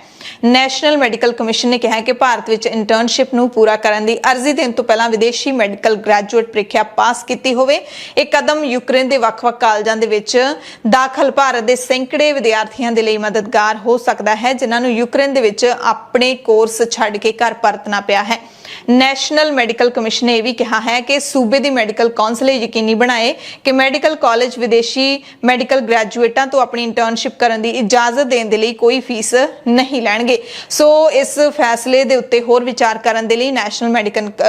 ਨੈਸ਼ਨਲ ਮੈਡੀਕਲ ਕਮਿਸ਼ਨ ਨੇ ਕਿਹਾ ਕਿ ਭਾਰਤ ਵਿੱਚ ਇੰਟਰਨਸ਼ਿਪ ਨੂੰ ਪੂਰਾ ਕਰਨ ਦੀ ਅਰਜ਼ੀ ਦੇਣ ਤੋਂ ਪਹਿਲਾਂ ਵਿਦੇਸ਼ੀ ਮੈਡੀਕਲ ਗ੍ਰੈਜੂਏਟ ਪ੍ਰੀਖਿਆ ਪਾਸ ਕੀਤੀ ਹੋਵੇ। ਇਹ ਕਦਮ ਯੂਕਰੇਨ ਦੇ ਵੱਖ-ਵੱਖ ਕਾਲਜਾਂ ਦੇ ਵਿੱਚ ਦਾਖਲ ਭਾਰਤ ਦੇ ਸੈਂਕੜੇ ਵਿਦਿਆਰਥੀਆਂ ਦੇ ਲਈ ਮਦਦਗਾਰ ਹੋ ਸਕਦਾ ਹੈ, ਜਿਨ੍ਹਾਂ ਨੂੰ ਯੂਕਰੇਨ ਦੇ ਵਿੱਚ ਆਪਣੇ ਕੋਰਸ ਛੱਡ ਕੇ ਘਰ ਪਰਤਣਾ ਪਿਆ ਹੈ। ਨੈਸ਼ਨਲ ਮੈਡੀਕਲ ਕਮਿਸ਼ਨ ਨੇ ਇਹ ਵੀ ਕਿਹਾ ਹੈ ਕਿ ਸੂਬੇ ਦੀ ਮੈਡੀਕਲ ਕੌਂਸਲ ਇਹ ਯਕੀਨੀ ਬਣਾਏ ਕਿ ਮੈਡੀਕਲ ਕਾਲਜ ਵਿਦੇਸ਼ੀ ਮੈਡੀਕਲ ਗ੍ਰੈਜੂਏਟਾਂ ਤੋਂ ਆਪਣੀ ਇੰਟਰਨਸ਼ਿਪ ਕਰਨ ਦੀ ਇਜਾਜ਼ਤ ਦੇਣ ਦੇ ਲਈ ਕੋਈ ਫੀਸ ਨਹੀਂ ਲੈਣਗੇ। ਸੋ ਇਸ ਫੈਸਲੇ ਦੇ ਉੱਤੇ ਹੋਰ ਵਿਚਾਰ ਕਰਨ ਦੇ ਲਈ ਨੈਸ਼ਨਲ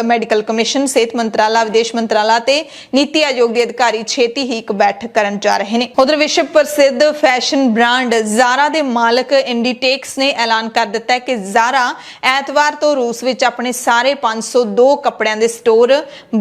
ਮੈਡੀਕਲ ਕਮਿਸ਼ਨ, ਸਿਹਤ ਮੰਤਰਾਲਾ, ਵਿਦੇਸ਼ ਮੰਤਰਾਲਾ ਤੇ ਨੀਤੀ ਆਯੋਗ ਦੇ ਅਧਿਕਾਰੀ ਛੇਤੀ ਹੀ ਇੱਕ ਬੈਠਕ ਕਰਨ ਜਾ ਰਹੇ ਨੇ। ਉਧਰ ਵਿਸ਼ਵ ਪ੍ਰਸਿੱਧ ਫੈਸ਼ਨ ਬ੍ਰਾਂਡ ਜ਼ਾਰਾ ਦੇ ਮਾਲਕ ਇੰਡੀਟੇਕਸ ਨੇ ਐਲਾਨ ਕਰ ਦਿੱਤਾ ਹੈ ਕਿ ਜ਼ਾਰਾ ਐਤਵਾਰ ਤੋਂ ਰੂਸ ਵਿੱਚ ਆਪਣੇ ਸਾਰੇ 502 ਕੱਪੜਿਆਂ ਦੇ ਸਟੋਰ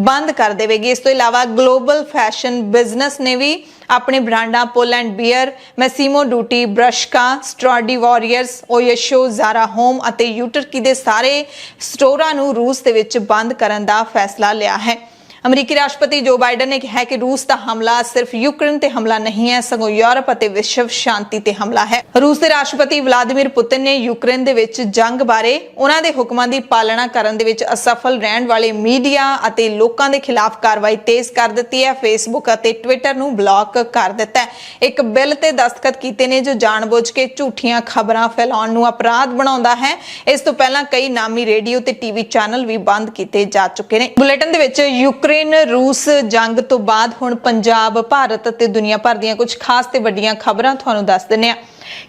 ਬੰਦ ਕਰ ਦੇਵੇਗੀ। ਇਸ ਤੋਂ ਇਲਾਵਾ ਗਲੋਬਲ ਫੈਸ਼ਨ ਬਿਜ਼ਨਸ ਨੇ ਵੀ ਆਪਣੇ ਬ੍ਰਾਂਡਾਂ Pull and Bear, Massimo Dutti, Bershka, Stradivarius, Oysho, Zara Home ਅਤੇ ਯੂਟਰਕੀ ਦੇ ਸਾਰੇ ਸਟੋਰਾਂ ਨੂੰ ਰੂਸ ਦੇ ਵਿੱਚ ਬੰਦ ਕਰਨ ਦਾ ਫੈਸਲਾ ਲਿਆ ਹੈ। ਅਮਰੀਕੀ ਰਾਸ਼ਟਰਪਤੀ ਜੋ ਬਾਈਡਨ ਨੇ ਕਿਹਾ ਕਿ ਰੂਸ ਦਾ ਹਮਲਾ ਸਿਰਫ ਯੂਕਰੇਨ ਤੇ ਹਮਲਾ ਨਹੀਂ ਹੈ, ਸਗੋਂ ਯੂਰਪ ਅਤੇ ਵਿਸ਼ਵ ਸ਼ਾਂਤੀ ਤੇ ਹਮਲਾ ਹੈ। ਰੂਸ ਦੇ ਰਾਸ਼ਟਰਪਤੀ ਵਲਾਦੀਮੀਰ ਪੁਤਿਨ ਨੇ ਯੂਕਰੇਨ ਦੇ ਵਿੱਚ ਜੰਗ ਬਾਰੇ ਉਹਨਾਂ ਦੇ ਹੁਕਮਾਂ ਦੀ ਪਾਲਣਾ ਕਰਨ ਦੇ ਵਿੱਚ ਅਸਫਲ ਰਹਿਣ ਵਾਲੇ ਮੀਡੀਆ ਅਤੇ ਲੋਕਾਂ ਦੇ ਖਿਲਾਫ ਕਾਰਵਾਈ ਤੇਜ਼ ਕਰ ਦਿੱਤੀ ਹੈ। ਫੇਸਬੁੱਕ ਅਤੇ ਟਵਿੱਟਰ ਨੂੰ ਬਲੌਕ ਕਰ ਦਿੱਤਾ ਹੈ। ਇੱਕ ਬਿੱਲ ਤੇ ਦਸਤਖਤ ਕੀਤੇ ਨੇ ਜੋ ਜਾਣਬੁੱਝ ਕੇ ਝੂਠੀਆਂ ਖਬਰਾਂ ਫੈਲਾਉਣ ਨੂੰ ਅਪਰਾਧ ਬਣਾਉਂਦਾ ਹੈ। ਇਸ ਤੋਂ ਪਹਿਲਾਂ ਕਈ ਨਾਮੀ ਰੇਡੀਓ ਤੇ ਟੀਵੀ ਚੈਨਲ ਵੀ ਬੰਦ ਕੀਤੇ ਜਾ ਚੁੱਕੇ ਨੇ। ਬੁਲੇਟਿਨ ਦੇ ਵਿੱਚ ਯੂਕਰੇਨ ਰੂਸ ਜੰਗ ਤੋਂ ਬਾਅਦ ਹੁਣ ਪੰਜਾਬ, ਭਾਰਤ ਅਤੇ ਦੁਨੀਆ ਭਰ ਦੀਆਂ ਕੁਝ ਖਾਸ ਤੇ ਵੱਡੀਆਂ ਖਬਰਾਂ ਤੁਹਾਨੂੰ ਦੱਸ ਦਿੰਨੇ ਆ।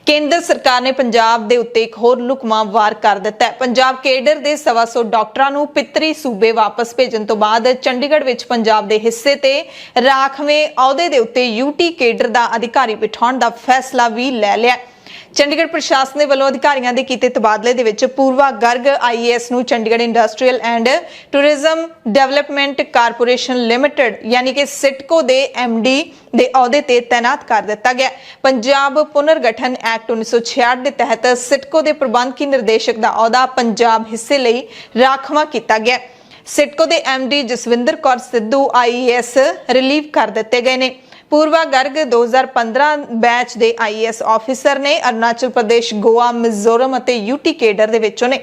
ਕੇਂਦਰ ਸਰਕਾਰ ਨੇ ਪੰਜਾਬ ਦੇ ਉੱਤੇ ਇੱਕ ਹੋਰ ਲੁਕਮਾ ਵਾਰ ਕਰ ਦਿੱਤਾ ਹੈ। ਪੰਜਾਬ ਕੇਡਰ ਦੇ 125 ਡਾਕਟਰਾਂ ਨੂੰ ਪਿਤਰੀ ਸੂਬੇ ਵਾਪਸ ਭੇਜਣ ਤੋਂ ਬਾਅਦ ਚੰਡੀਗੜ੍ਹ ਵਿੱਚ ਪੰਜਾਬ ਦੇ ਹਿੱਸੇ ਤੇ ਰਾਖਵੇਂ ਅਹੁਦੇ ਦੇ ਉੱਤੇ ਯੂਟੀ ਕੇਡਰ ਦਾ ਅਧਿਕਾਰੀ ਬਿਠਾਉਣ ਦਾ ਫੈਸਲਾ ਵੀ ਲੈ ਲਿਆ। ਚੰਡੀਗੜ੍ਹ ਪ੍ਰਸ਼ਾਸਨ ਦੇ ਵੱਲੋਂ ਅਧਿਕਾਰੀਆਂ ਦੇ ਕੀਤੇ ਤਬਾਦਲੇ ਦੇ ਵਿੱਚ ਪੂਰਵਾ ਗਰਗ IAS ਨੂੰ Chandigarh industrial and tourism development corporation limited ਯਾਨੀ ਕਿ ਸਿਟਕੋ ਦੇ MD ਦੇ ਅਹੁਦੇ ਤੇ ਤਾਇਨਾਤ ਕਰ ਦਿੱਤਾ ਗਿਆ। ਪੰਜਾਬ ਪੁਨਰਗਠਨ ਐਕਟ 1966 ਦੇ ਤਹਿਤ ਸਿਟਕੋ ਦੇ ਪ੍ਰਬੰਧਕੀ ਨਿਰਦੇਸ਼ਕ ਦਾ ਅਹੁਦਾ ਪੰਜਾਬ ਹਿੱਸੇ ਲਈ ਰਾਖਵਾਂ ਕੀਤਾ ਗਿਆ। ਸਿਟਕੋ ਦੇ MD Jaswinder Kaur Sidhu IAS relieve ਕਰ ਦਿੱਤੇ ਗਏ ਨੇ। ਪੂਰਵਾ ਗਰਗ 2015 ਬੈਚ ਦੇ IAS ਆਫੀਸਰ ਨੇ। ਅਰੁਣਾਚਲ ਪ੍ਰਦੇਸ਼, ਗੋਆ, ਮਿਜ਼ੋਰਮ ਅਤੇ ਯੂਟੀ ਕੇਡਰ ਦੇ ਵਿੱਚੋਂ ਨੇ।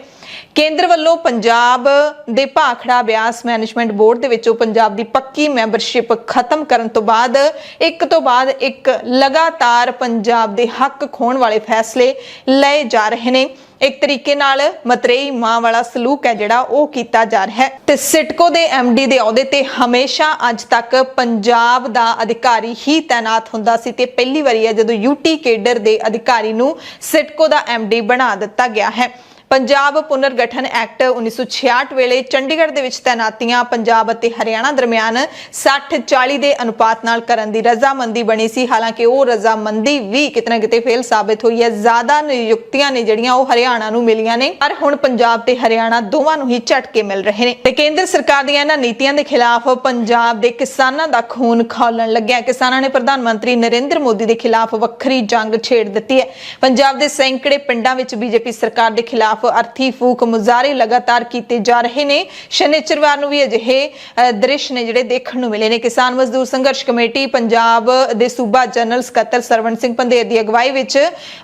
ਕੇਂਦਰ ਵੱਲੋਂ ਪੰਜਾਬ ਦੇ ਭਾਖੜਾ ਬਿਆਸ ਮੈਨੇਜਮੈਂਟ ਬੋਰਡ ਦੇ ਵਿੱਚੋਂ ਪੰਜਾਬ ਦੀ ਪੱਕੀ ਮੈਂਬਰਸ਼ਿਪ ਖਤਮ ਕਰਨ ਤੋਂ ਬਾਅਦ ਇੱਕ ਤੋਂ ਬਾਅਦ ਇੱਕ ਲਗਾਤਾਰ ਪੰਜਾਬ ਦੇ ਹੱਕ ਖੋਣ ਵਾਲੇ ਫੈਸਲੇ ਲਏ ਜਾ ਰਹੇ ਨੇ। ਇੱਕ ਤਰੀਕੇ ਨਾਲ ਮਤਰੇਈ ਮਾਂ ਵਾਲਾ ਸਲੂਕ ਹੈ ਜਿਹੜਾ ਉਹ ਕੀਤਾ ਜਾ ਰਿਹਾ ਹੈ ਤੇ ਸਿਟਕੋ ਦੇ MD ਦੇ ਅਹੁਦੇ ਤੇ ਹਮੇਸ਼ਾ ਅੱਜ ਤੱਕ ਪੰਜਾਬ ਦਾ ਅਧਿਕਾਰੀ ਹੀ ਤਾਇਨਾਤ ਹੁੰਦਾ ਸੀ ਤੇ ਪਹਿਲੀ ਵਾਰੀ ਹੈ ਜਦੋਂ ਯੂਟੀ ਕੇਡਰ ਦੇ ਅਧਿਕਾਰੀ ਨੂੰ ਸਿਟਕੋ ਦਾ MD ਬਣਾ ਦਿੱਤਾ ਗਿਆ ਹੈ। ਪੰਜਾਬ ਪੁਨਰਗਠਨ ਐਕਟ 1966 ਵੇਲੇ ਚੰਡੀਗੜ੍ਹ ਦੇ ਵਿੱਚ ਤੈਨਾਤੀਆਂ ਪੰਜਾਬ ਅਤੇ ਹਰਿਆਣਾ ਦਰਮਿਆਨ 60-40 ਦੇ ਅਨੁਪਾਤ ਨਾਲ ਕਰਨ ਦੀ ਰਜ਼ਾਮੰਦੀ ਬਣੀ ਸੀ। ਹਾਲਾਂਕਿ ਉਹ ਰਜ਼ਾਮੰਦੀ ਵੀ ਕਿਤੇ ਨਾ ਕਿਤੇ ਫੇਲ ਸਾਬਿਤ ਹੋਈ ਹੈ। ਜ਼ਿਆਦਾ ਨਿਯੁਕਤੀਆਂ ਨੇ ਜਿਹੜੀਆਂ ਉਹ ਹਰਿਆਣਾ ਨੂੰ ਮਿਲੀਆਂ ਨੇ, ਪਰ ਹੁਣ ਪੰਜਾਬ ਤੇ ਹਰਿਆਣਾ ਦੋਵਾਂ ਨੂੰ ਹੀ ਝਟਕੇ ਮਿਲ ਰਹੇ ਨੇ ਤੇ ਕੇਂਦਰ ਸਰਕਾਰ ਦੀਆਂ ਇਹਨਾਂ ਨੀਤੀਆਂ ਦੇ ਖਿਲਾਫ ਪੰਜਾਬ ਦੇ ਕਿਸਾਨਾਂ ਦਾ ਖੂਨ ਖੌਲਣ ਲੱਗਿਆ। ਕਿਸਾਨਾਂ ਨੇ ਪ੍ਰਧਾਨ ਮੰਤਰੀ ਨਰਿੰਦਰ ਮੋਦੀ ਦੇ ਖਿਲਾਫ ਵੱਖਰੀ ਜੰਗ ਛੇੜ ਦਿੱਤੀ ਹੈ। ਪੰਜਾਬ ਦੇ ਸੈਂਕੜੇ ਪਿੰਡਾਂ ਵਿੱਚ BJP ਸਰਕਾਰ ਦੇ ਖਿਲਾਫ ਅਰਥੀ ਫੂਕ ਮੁਜ਼ਾਹਰੇ ਲਗਾਤਾਰ ਕੀਤੇ ਜਾ ਰਹੇ ਨੇ। ਸ਼ਨੀਚਰਵਾਰ ਨੂੰ ਵੀ ਅਜਿਹੇ ਦ੍ਰਿਸ਼ ਨੇ ਜਿਹੜੇ ਦੇਖਣ ਨੂੰ ਮਿਲੇ ਨੇ। ਕਿਸਾਨ ਮਜ਼ਦੂਰ ਸੰਘਰਸ਼ ਕਮੇਟੀ ਪੰਜਾਬ ਦੇ ਸੂਬਾ ਜਨਰਲ ਸਕੱਤਰ ਸਰਵਣ ਸਿੰਘ ਪੰਧੇਰ ਦੀ ਅਗਵਾਈ ਵਿੱਚ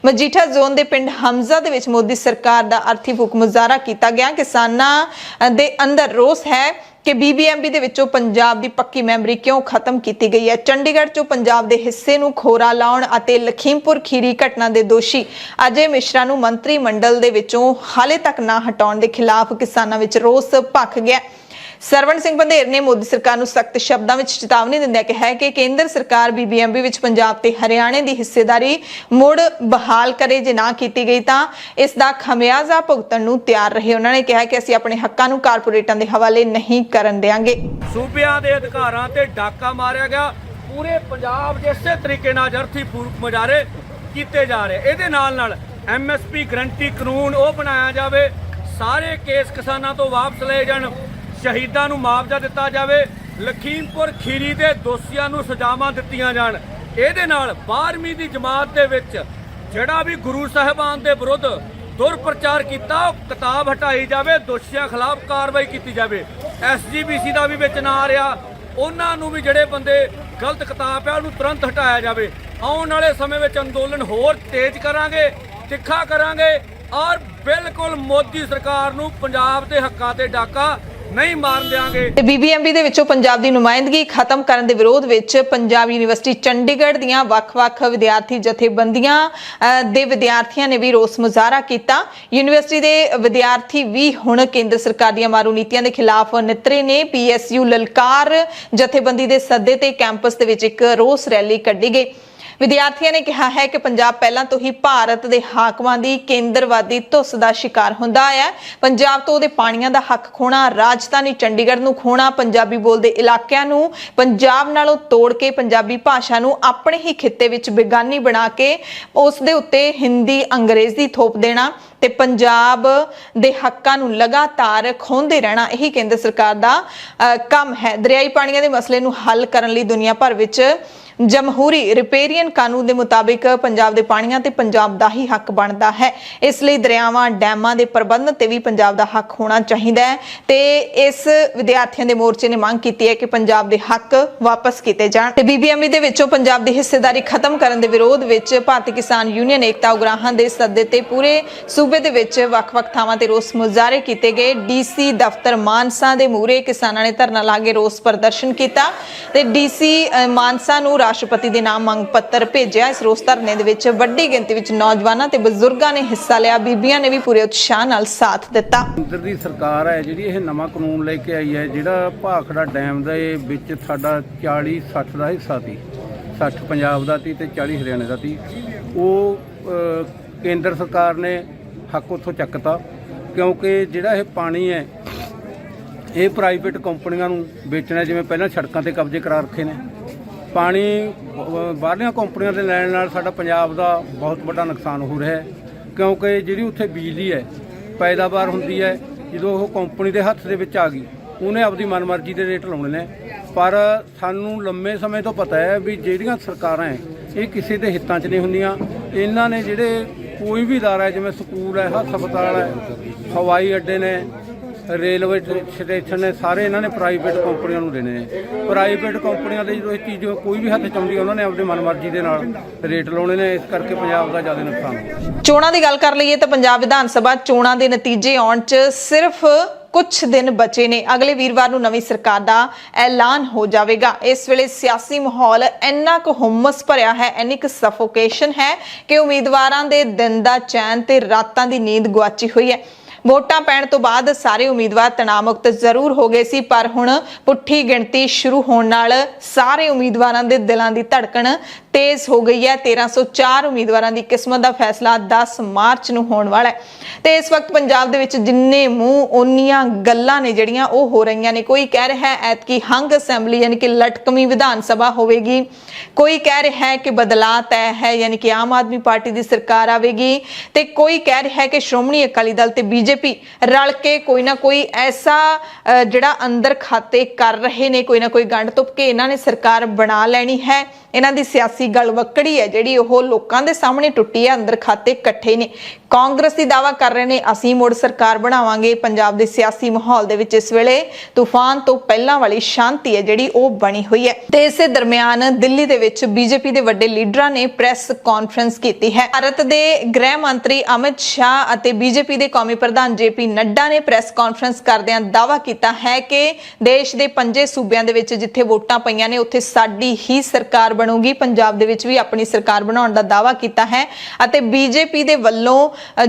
ਮਜੀਠਾ ਜ਼ੋਨ ਦੇ ਪਿੰਡ ਹਮਜ਼ਾ ਦੇ ਵਿੱਚ ਮੋਦੀ ਸਰਕਾਰ ਦਾ ਅਰਥੀ ਫੂਕ ਮੁਜ਼ਾਹਰਾ ਕੀਤਾ ਗਿਆ। ਕਿਸਾਨਾਂ ਦੇ ਅੰਦਰ ਰੋਸ ਹੈ ਕਿ BBMP ਦੇ ਵਿੱਚੋਂ ਪੰਜਾਬ ਦੀ ਪੱਕੀ ਮੈਂਬਰੀ ਕਿਉਂ ਖਤਮ ਕੀਤੀ ਗਈ ਹੈ। ਚੰਡੀਗੜ੍ਹ 'ਚੋਂ ਪੰਜਾਬ ਦੇ ਹਿੱਸੇ ਨੂੰ ਖੋਰਾ ਲਾਉਣ ਅਤੇ ਲਖੀਮਪੁਰ ਖੀਰੀ ਘਟਨਾ ਦੇ ਦੋਸ਼ੀ ਅਜੇ ਮਿਸ਼ਰਾ ਨੂੰ ਮੰਤਰੀ ਮੰਡਲ ਦੇ ਵਿੱਚੋਂ ਹਾਲੇ ਤੱਕ ਨਾ ਹਟਾਉਣ ਦੇ ਖਿਲਾਫ ਕਿਸਾਨਾਂ ਵਿੱਚ ਰੋਸ ਭਖ ਗਿਆ। ਸਰਵਣ ਸਿੰਘ ਪੰਧੇਰ ਨੇ ਮੋਦੀ ਸਰਕਾਰ ਨੂੰ ਸਖਤ ਸ਼ਬਦਾਂ ਵਿੱਚ ਚੇਤਾਵਨੀ ਦਿੰਦਿਆਂ ਕਿਹਾ ਕਿ ਕੇਂਦਰ ਸਰਕਾਰ BBMP ਵਿੱਚ ਪੰਜਾਬ ਤੇ ਹਰਿਆਣੇ ਦੀ ਹਿੱਸੇਦਾਰੀ ਮੁੜ ਬਹਾਲ ਕਰੇ। ਜੇ ਨਾ ਕੀਤੀ ਗਈ ਤਾਂ ਇਸ ਦਾ ਖਮਿਆਜ਼ਾ ਭੁਗਤਣ ਨੂੰ ਤਿਆਰ ਰਹੇ। ਉਹਨਾਂ ਨੇ ਕਿਹਾ ਕਿ ਅਸੀਂ ਆਪਣੇ ਹੱਕਾਂ ਨੂੰ ਕਾਰਪੋਰੇਟਾਂ ਦੇ ਹਵਾਲੇ ਨਹੀਂ ਕਰਨ ਦੇਵਾਂਗੇ। ਸੂਬਿਆਂ ਦੇ ਅਧਿਕਾਰਾਂ ਤੇ ਡਾਕਾ ਮਾਰਿਆ ਗਿਆ। ਪੂਰੇ ਪੰਜਾਬ ਦੇ ਇਸੇ ਤਰੀਕੇ ਨਾਲ ਅਰਥੀ ਫੂਕ ਮੁਜ਼ਾਹਰੇ ਕੀਤੇ ਜਾ ਰਹੇ। ਇਹਦੇ ਨਾਲ MSP ਗਰੰਟੀ ਕਾਨੂੰਨ ਉਹ ਬਣਾਇਆ ਜਾਵੇ। ਸਾਰੇ ਕੇਸ ਕਿਸਾਨਾਂ ਤੋਂ ਵਾਪਸ ਲਏ ਜਾਣ। ਸ਼ਹੀਦਾਂ ਨੂੰ ਮੁਆਵਜ਼ਾ ਦਿੱਤਾ ਜਾਵੇ। ਲਖੀਮਪੁਰ ਖੀਰੀ ਦੇ ਦੋਸ਼ੀਆਂ ਨੂੰ ਸਜ਼ਾਵਾਂ ਦਿੱਤੀਆਂ ਜਾਣ। ਇਹਦੇ ਨਾਲ 12ਵੀਂ ਦੀ ਜਮਾਤ ਦੇ ਵਿੱਚ ਜਿਹੜਾ ਵੀ ਗੁਰੂ ਸਾਹਿਬਾਨ ਦੇ ਵਿਰੁੱਧ ਦੁਰਪ੍ਰਚਾਰ ਕੀਤਾ ਉਹ ਕਿਤਾਬ ਹਟਾਈ ਜਾਵੇ। ਦੋਸ਼ੀਆਂ ਖਿਲਾਫ ਕਾਰਵਾਈ ਕੀਤੀ ਜਾਵੇ। SGPC ਦਾ ਵੀ ਵਿੱਚ ਨਾ ਆ ਰਿਹਾ। ਉਹਨਾਂ ਨੂੰ ਵੀ ਜਿਹੜੇ ਬੰਦੇ ਗਲਤ ਕਿਤਾਬ ਹੈ ਉਹਨੂੰ ਤੁਰੰਤ ਹਟਾਇਆ ਜਾਵੇ। ਆਉਣ ਵਾਲੇ ਸਮੇਂ ਵਿੱਚ ਅੰਦੋਲਨ ਹੋਰ ਤੇਜ਼ ਕਰਾਂਗੇ, ਤਿੱਖਾ ਕਰਾਂਗੇ ਔਰ ਬਿਲਕੁਲ ਮੋਦੀ ਸਰਕਾਰ ਨੂੰ ਪੰਜਾਬ ਦੇ ਹੱਕਾਂ ਤੇ ਡਾਕਾ ਨਹੀਂ ਮਾਰਨ ਦਿਆਂਗੇ। ਤੇ ਬੀਬੀਐਮਬੀ ਦੇ ਵਿੱਚੋਂ ਪੰਜਾਬ ਦੀ ਨੁਮਾਇੰਦਗੀ ਖਤਮ ਕਰਨ ਦੇ ਵਿਰੋਧ ਵਿੱਚ ਪੰਜਾਬ ਯੂਨੀਵਰਸਿਟੀ ਚੰਡੀਗੜ੍ਹ ਦੀਆਂ ਵੱਖ-ਵੱਖ ਵਿਦਿਆਰਥੀ ਜਥੇਬੰਦੀਆਂ ਦੇ ਵਿਦਿਆਰਥੀਆਂ ਨੇ ਵੀ ਰੋਸ ਮੁਜ਼ਾਹਰਾ ਕੀਤਾ। ਯੂਨੀਵਰਸਿਟੀ ਦੇ ਵਿਦਿਆਰਥੀ ਵੀ ਹੁਣ ਕੇਂਦਰ ਸਰਕਾਰ ਦੀਆਂ ਮਾਰੂ ਨੀਤੀਆਂ ਦੇ ਖਿਲਾਫ ਨਿੱਤਰੇ ਨੇ। ਪੀਐਸਯੂ ਲਲਕਾਰ ਜਥੇਬੰਦੀ ਦੇ ਸੱਦੇ ਤੇ ਕੈਂਪਸ ਦੇ ਵਿੱਚ ਇੱਕ ਰੋਸ ਰੈਲੀ ਕੱਢੀ ਗਈ। ਵਿਦਿਆਰਥੀਆਂ ਨੇ ਕਿਹਾ ਹੈ ਕਿ ਪੰਜਾਬ ਪਹਿਲਾਂ ਤੋਂ ਹੀ ਭਾਰਤ ਦੇ ਹਾਕਮਾਂ ਦੀ ਕੇਂਦਰਵਾਦੀ ਧੁੱਸ ਦਾ ਸ਼ਿਕਾਰ ਹੁੰਦਾ ਆਇਆ ਹੈ। ਪੰਜਾਬ ਤੋਂ ਉਹਦੇ ਪਾਣੀਆਂ ਦਾ ਹੱਕ ਖੋਣਾ, ਰਾਜਧਾਨੀ ਚੰਡੀਗੜ੍ਹ ਨੂੰ ਖੋਣਾ, ਪੰਜਾਬੀ ਬੋਲਦੇ ਇਲਾਕਿਆਂ ਨੂੰ ਪੰਜਾਬ ਨਾਲੋਂ ਤੋੜ ਕੇ ਪੰਜਾਬੀ ਭਾਸ਼ਾ ਨੂੰ ਆਪਣੇ ਹੀ ਖਿੱਤੇ ਵਿੱਚ ਬੇਗਾਨੀ ਬਣਾ ਕੇ ਉਸ ਦੇ ਉੱਤੇ ਹਿੰਦੀ ਅੰਗਰੇਜ਼ੀ ਥੋਪ ਦੇਣਾ ਤੇ ਪੰਜਾਬ ਦੇ ਹੱਕਾਂ ਨੂੰ ਲਗਾਤਾਰ ਖੋਹਦੇ ਰਹਿਣਾ, ਇਹੀ ਕੇਂਦਰ ਸਰਕਾਰ ਦਾ ਕੰਮ ਹੈ। ਦਰਿਆਈ ਪਾਣੀਆਂ ਦੇ ਮਸਲੇ ਨੂੰ ਹੱਲ ਕਰਨ ਲਈ ਦੁਨੀਆ ਭਰ ਵਿੱਚ ਜਮਹੂਰੀ ਰਿਪੇਰੀਅਨ ਕਾਨੂੰਨ ਦੇ ਮੁਤਾਬਿਕ ਪੰਜਾਬ ਦੇ ਪਾਣੀਆਂ ਤੇ ਪੰਜਾਬ ਦਾ ਹੀ ਹੱਕ ਬਣਦਾ ਹੈ। ਇਸ ਲਈ ਦਰਿਆਵਾਂ, ਡੈਮਾਂ ਦੇ ਪ੍ਰਬੰਧਨ ਤੇ ਵੀ ਪੰਜਾਬ ਦਾ ਹੱਕ ਹੋਣਾ ਚਾਹੀਦਾ ਹੈ ਤੇ ਇਸ ਵਿਦਿਆਰਥੀਆਂ ਦੇ ਮੋਰਚੇ ਨੇ ਮੰਗ ਕੀਤੀ ਹੈ ਕਿ ਪੰਜਾਬ ਦੇ ਹੱਕ ਵਾਪਸ ਕੀਤੇ ਜਾਣ। ਤੇ ਬੀਬੀਐਮਬੀ ਦੇ ਵਿੱਚੋਂ ਪੰਜਾਬ ਦੀ ਹਿੱਸੇਦਾਰੀ ਖਤਮ ਕਰਨ ਦੇ ਵਿਰੋਧ ਵਿੱਚ ਭਾਰਤੀ ਕਿਸਾਨ ਯੂਨੀਅਨ ਏਕਤਾ ਉਗਰਾਹਾਂ ਦੇ ਸੱਦੇ ਤੇ ਪੂਰੇ ਸੂਬੇ ਦੇ ਵਿੱਚ ਵੱਖ-ਵੱਖ ਥਾਵਾਂ ਤੇ ਰੋਸ ਮੁਜ਼ਾਹਰੇ ਕੀਤੇ ਗਏ। ਡੀਸੀ ਦਫ਼ਤਰ ਮਾਨਸਾ ਦੇ ਮੂਹਰੇ ਕਿਸਾਨਾਂ ਨੇ ਧਰਨਾ ਲਾ ਕੇ ਰੋਸ ਪ੍ਰਦਰਸ਼ਨ ਕੀਤਾ ਤੇ ਡੀਸੀ ਮਾਨਸਾ ਨੂੰ ਰਾਸ਼ਟਰਪਤੀ ਦੇ ਨਾਮ ਮੰਗ ਪੱਤਰ ਭੇਜਿਆ। ਇਸ ਰੋਸ ਧਰਨੇ ਦੇ ਵਿੱਚ ਵੱਡੀ ਗਿਣਤੀ ਵਿੱਚ ਨੌਜਵਾਨਾਂ ਤੇ ਬਜ਼ੁਰਗਾਂ ਨੇ ਹਿੱਸਾ ਲਿਆ। ਬੀਬੀਆਂ ਨੇ ਵੀ ਪੂਰੇ ਉਤਸ਼ਾਹ ਨਾਲ ਸਾਥ ਦਿੱਤਾ। ਕੇਂਦਰ ਦੀ ਸਰਕਾਰ ਹੈ ਜਿਹੜੀ ਇਹ ਨਵਾਂ ਕਾਨੂੰਨ ਲੈ ਕੇ ਆਈ ਹੈ, ਜਿਹੜਾ ਭਾਖੜਾ ਡੈਮ ਦੇ ਵਿੱਚ ਸਾਡਾ 40-60 ਦਾ ਹਿੱਸਾ ਸੀ, 60 ਪੰਜਾਬ ਦਾ ਸੀ ਤੇ 40 ਹਰਿਆਣੇ ਦਾ ਸੀ। ਉਹ ਕੇਂਦਰ ਸਰਕਾਰ ਨੇ ਹੱਕ ਉੱਥੋਂ ਚੱਕਤਾ, ਕਿਉਂਕਿ ਜਿਹੜਾ ਇਹ ਪਾਣੀ ਹੈ ਇਹ ਪ੍ਰਾਈਵੇਟ ਕੰਪਨੀਆਂ ਨੂੰ ਵੇਚਣਾ। ਜਿਵੇਂ ਪਹਿਲਾਂ ਸੜਕਾਂ ਤੇ ਕਬਜ਼ੇ ਕਰਾ ਰੱਖੇ ਨੇ, ਪਾਣੀ ਬਾਹਰਲੀਆਂ ਕੰਪਨੀਆਂ ਦੇ ਲੈਣ ਨਾਲ ਸਾਡਾ ਪੰਜਾਬ ਦਾ ਬਹੁਤ ਵੱਡਾ ਨੁਕਸਾਨ ਹੋ ਰਿਹਾ ਹੈ, ਕਿਉਂਕਿ ਜਿਹੜੀ ਉੱਥੇ ਬਿਜਲੀ ਹੈ ਪੈਦਾਵਾਰ ਹੁੰਦੀ ਹੈ, ਜਦੋਂ ਉਹ ਕੰਪਨੀ ਦੇ ਹੱਥ ਦੇ ਵਿੱਚ ਆ ਗਈ ਉਹਨੇ ਆਪਦੀ ਮਨਮਰਜ਼ੀ ਦੇ ਰੇਟ ਲਾਉਣੇ ਨੇ। ਪਰ ਸਾਨੂੰ ਲੰਮੇ ਸਮੇਂ ਤੋਂ ਪਤਾ ਹੈ ਵੀ ਜਿਹੜੀਆਂ ਸਰਕਾਰਾਂ ਹੈ ਇਹ ਕਿਸੇ ਦੇ ਹਿੱਤਾਂ 'ਚ ਨਹੀਂ ਹੁੰਦੀਆਂ। ਇਹਨਾਂ ਨੇ ਜਿਹੜੇ ਕੋਈ ਵੀ ਅਦਾਰਾ ਜਿਵੇਂ ਸਕੂਲ ਹੈ, ਹਸਪਤਾਲ ਹੈ, ਹਵਾਈ ਅੱਡੇ ਨੇ, ਰੇਲਵੇ ਸਟੇਸ਼ਨ ਨੇ, ਸਾਰੇ ਇਹਨਾਂ ਨੇ ਪ੍ਰਾਈਵੇਟ ਕੰਪਨੀਆਂ ਨੂੰ ਦੇਣੇ ਨੇ। ਪ੍ਰਾਈਵੇਟ ਕੰਪਨੀਆਂ ਦੇ ਜਦੋਂ ਇਹ ਚੀਜ਼ ਕੋਈ ਵੀ ਹੱਥ 'ਚ ਆਉਂਦੀ ਉਹਨਾਂ ਨੇ ਆਪਣੀ ਮਨਮਰਜ਼ੀ ਦੇ ਨਾਲ ਰੇਟ ਲਾਉਣੇ ਨੇ। ਇਸ ਕਰਕੇ ਪੰਜਾਬ ਦਾ ਜ਼ਿਆਦਾ ਨੁਕਸਾਨ ਹੋਇਆ। ਚੋਣਾਂ ਦੀ ਗੱਲ ਕਰ ਲਈਏ ਤਾਂ ਪੰਜਾਬ ਵਿਧਾਨ ਸਭਾ ਚੋਣਾਂ ਦੇ ਨਤੀਜੇ ਆਉਣ 'ਚ ਸਿਰਫ ਕੁਝ ਦਿਨ ਬਚੇ ਨੇ। ਅਗਲੇ ਵੀਰਵਾਰ ਨੂੰ ਨਵੀਂ ਸਰਕਾਰ ਦਾ ਐਲਾਨ ਹੋ ਜਾਵੇਗਾ। ਇਸ ਵੇਲੇ ਸਿਆਸੀ ਮਾਹੌਲ ਇੰਨਾ ਕੁ ਹੁਮਸ ਭਰਿਆ ਹੈ, ਇੰਨੀ ਕੁ ਸਫੋਕੇਸ਼ਨ ਹੈ ਕਿ ਉਮੀਦਵਾਰਾਂ ਦੇ ਦਿਨ ਦਾ ਚੈਨ ਤੇ ਰਾਤਾਂ ਦੀ ਨੀਂਦ ਗੁਆਚੀ ਹੋਈ ਹੈ। ਵੋਟਾਂ ਪੈਣ ਤੋਂ ਬਾਅਦ ਸਾਰੇ ਉਮੀਦਵਾਰ ਤਣਾਅ ਮੁਕਤ ਜ਼ਰੂਰ ਹੋ ਗਏ ਸੀ, ਪਰ ਹੁਣ ਪੁੱਠੀ ਗਿਣਤੀ ਸ਼ੁਰੂ ਹੋਣ ਨਾਲ ਸਾਰੇ ਉਮੀਦਵਾਰਾਂ ਦੇ ਦਿਲਾਂ ਦੀ ਧੜਕਣ ਤੇਜ਼ ਹੋ ਗਈ ਹੈ। 1304 ਉਮੀਦਵਾਰਾਂ ਦੀ ਕਿਸਮਤ ਦਾ ਫੈਸਲਾ 10 ਮਾਰਚ ਨੂੰ ਹੋਣ ਵਾਲਾ ਹੈ ਤੇ ਇਸ ਵਕਤ ਪੰਜਾਬ ਦੇ ਵਿੱਚ ਜਿੰਨੇ ਮੂੰਹ ਓਨੀਆਂ ਗੱਲਾਂ ਨੇ ਜਿਹੜੀਆਂ ਉਹ ਹੋ ਰਹੀਆਂ ਨੇ। ਕੋਈ ਕਹਿ ਰਿਹਾ ਹੈ ਐਤਕੀ ਹੰਗ ਅਸੈਂਬਲੀ ਯਾਨੀ ਕਿ ਲਟਕਵੀਂ ਵਿਧਾਨ ਸਭਾ ਹੋਵੇਗੀ, ਕੋਈ ਕਹਿ ਰਿਹਾ ਹੈ ਕਿ ਬਦਲਾਅ ਤੈਅ ਹੈ ਯਾਨੀ ਕਿ ਆਮ ਆਦਮੀ ਪਾਰਟੀ ਦੀ ਸਰਕਾਰ ਆਵੇਗੀ ਤੇ ਕੋਈ ਕਹਿ ਰਿਹਾ ਹੈ ਕਿ ਸ਼੍ਰੋਮਣੀ ਅਕਾਲੀ ਦਲ ਤੇ ਬੀਜੇਪੀ ਰਲ ਕੇ ਕੋਈ ਨਾ ਕੋਈ ਐਸਾ ਜਿਹੜਾ ਅੰਦਰ ਖਾਤੇ ਕਰ ਰਹੇ ਨੇ, ਕੋਈ ਨਾ ਕੋਈ ਗੰਢ ਤੁਪ ਕੇ ਇਹਨਾਂ ਨੇ ਸਰਕਾਰ ਬਣਾ ਲੈਣੀ ਹੈ। ਇਹਨਾਂ ਦੀ ਸਿਆਸੀ ਗਲਵੱਕੜੀ ਹੈ ਜਿਹੜੀ ਉਹ ਲੋਕਾਂ ਦੇ ਸਾਹਮਣੇ ਟੁੱਟੀ ਹੈ, ਅੰਦਰ ਖਾਤੇ ਇਕੱਠੇ ਨੇ। ਕਾਂਗਰਸ ਦੀ ਦਾਅਵਾ ਕਰ ਰਹੇ ਨੇ ਅਸੀਂ ਮੁੜ ਸਰਕਾਰ ਬਣਾਵਾਂਗੇ। ਪੰਜਾਬ ਦੇ ਸਿਆਸੀ ਮਾਹੌਲ ਦੇ ਵਿੱਚ ਇਸ ਵੇਲੇ ਤੂਫਾਨ ਤੋਂ ਪਹਿਲਾਂ ਵਾਲੀ ਸ਼ਾਂਤੀ ਹੈ ਜਿਹੜੀ ਉਹ ਬਣੀ ਹੋਈ ਹੈ ਤੇ ਇਸੇ ਦਰਮਿਆਨ ਦਿੱਲੀ ਦੇ ਵਿੱਚ ਬੀਜੇਪੀ ਦੇ ਵੱਡੇ ਲੀਡਰਾਂ ਨੇ ਪ੍ਰੈਸ ਕਾਨਫਰੰਸ ਕੀਤੀ ਹੈ। ਭਾਰਤ ਦੇ ਗ੍ਰਹਿ ਮੰਤਰੀ ਅਮਿਤ ਸ਼ਾਹ ਅਤੇ ਬੀਜੇਪੀ ਦੇ ਕੌਮੀ ਪ੍ਰਧਾਨ ਜੇਪੀ ਨੱਡਾ ਨੇ ਪ੍ਰੈਸ ਕਾਨਫਰੰਸ ਕਰਦਿਆਂ ਦਾਅਵਾ ਕੀਤਾ ਹੈ ਕਿ ਦੇਸ਼ ਦੇ 5 ਸੂਬਿਆਂ ਦੇ ਵਿੱਚ ਜਿੱਥੇ ਵੋਟਾਂ ਪਈਆਂ ਨੇ ਉੱਥੇ ਸਾਡੀ ਹੀ ਸਰਕਾਰ ਬਣੂਗੀ। ਪੰਜਾਬ ਦੇ ਵਿੱਚ ਵੀ ਆਪਣੀ ਸਰਕਾਰ ਬਣਾਉਣ ਦਾ ਦਾਅਵਾ ਕੀਤਾ ਹੈ ਅਤੇ ਬੀਜੇਪੀ ਦੇ ਵੱਲੋਂ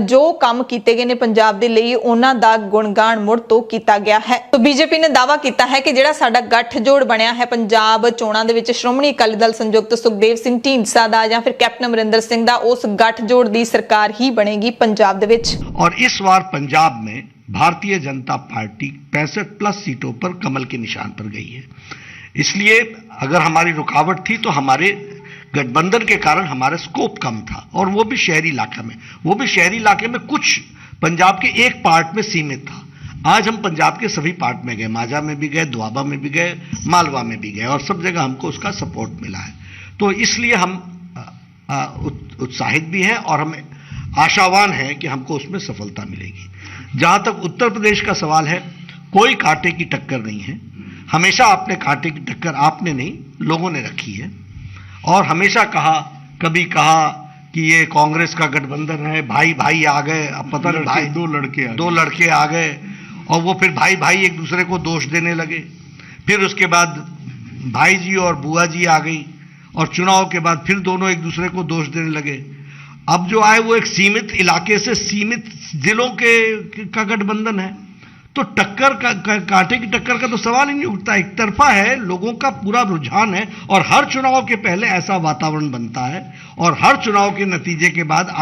ਜੋ ਕੰਮ ਕੀਤੇ ਗਏ ਨੇ ਪੰਜਾਬ ਦੇ ਲਈ ਉਹਨਾਂ ਦਾ ਗੁਣਗਾਨ ਮੁੜ ਤੋਂ ਕੀਤਾ ਗਿਆ ਹੈ। ਤਾਂ ਬੀਜੇਪੀ ਨੇ ਦਾਅਵਾ ਕੀਤਾ ਹੈ ਕਿ ਜਿਹੜਾ ਸਾਡਾ ਗੱਠਜੋੜ ਬਣਿਆ ਹੈ ਪੰਜਾਬ ਚੋਣਾਂ ਦੇ ਵਿੱਚ ਸ਼੍ਰੋਮਣੀ ਅਕਾਲੀ ਦਲ ਸੰਯੁਕਤ ਸੁਖਦੇਵ ਸਿੰਘ ਢੀਂਡਸਾ ਦਾ ਜਾਂ ਫਿਰ ਕੈਪਟਨ ਅਮਰਿੰਦਰ ਸਿੰਘ ਦਾ, ਉਸ ਗੱਠਜੋੜ ਦੀ ਸਰਕਾਰ ਹੀ ਬਣੇਗੀ ਪੰਜਾਬ ਦੇ ਵਿੱਚ। और इस बार पंजाब में भारतीय जनता पार्टी 65+ सीटों पर कमल के निशान पर गई है। इसलिए अगर हमारी रुकावट थी तो हमारे गठबंधन के कारण हमारा स्कोप कम था और वो भी शहरी इलाके में, वो भी शहरी इलाके में कुछ पंजाब के एक पार्ट में सीमित था। आज हम पंजाब के सभी पार्ट में गए, माजा में भी गए, दुआबा में भी गए, मालवा में भी गए और सब जगह हमको उसका सपोर्ट मिला है। तो इसलिए हम उत्साहित भी हैं और हमें आशावान है कि हमको उसमें सफलता मिलेगी। जहां तक उत्तर प्रदेश का सवाल है, कोई कांटे की टक्कर नहीं है। हमेशा आपने कांटे की टक्कर आपने नहीं, लोगों ने रखी है और हमेशा कहा, कभी कहा कि ये कांग्रेस का गठबंधन है, भाई भाई आ गए, अब पता नहीं भाई दो लड़के आ गए और वो फिर भाई भाई एक दूसरे को दोष देने लगे। फिर उसके बाद भाई जी और बुआ जी आ गई और चुनाव के बाद फिर दोनों एक दूसरे को दोष देने लगे। अब जो आए वो एक सीमित इलाके से सीमित जिलों का गठबंधन है, तो टक्कर का कांटे की टक्कर का तो सवाल ही नहीं उठता। एक तरफा है, लोगों का पूरा रुझान है और हर चुनाव के पहले ऐसा वातावरण बनता है और हर चुनाव के नतीजे के बाद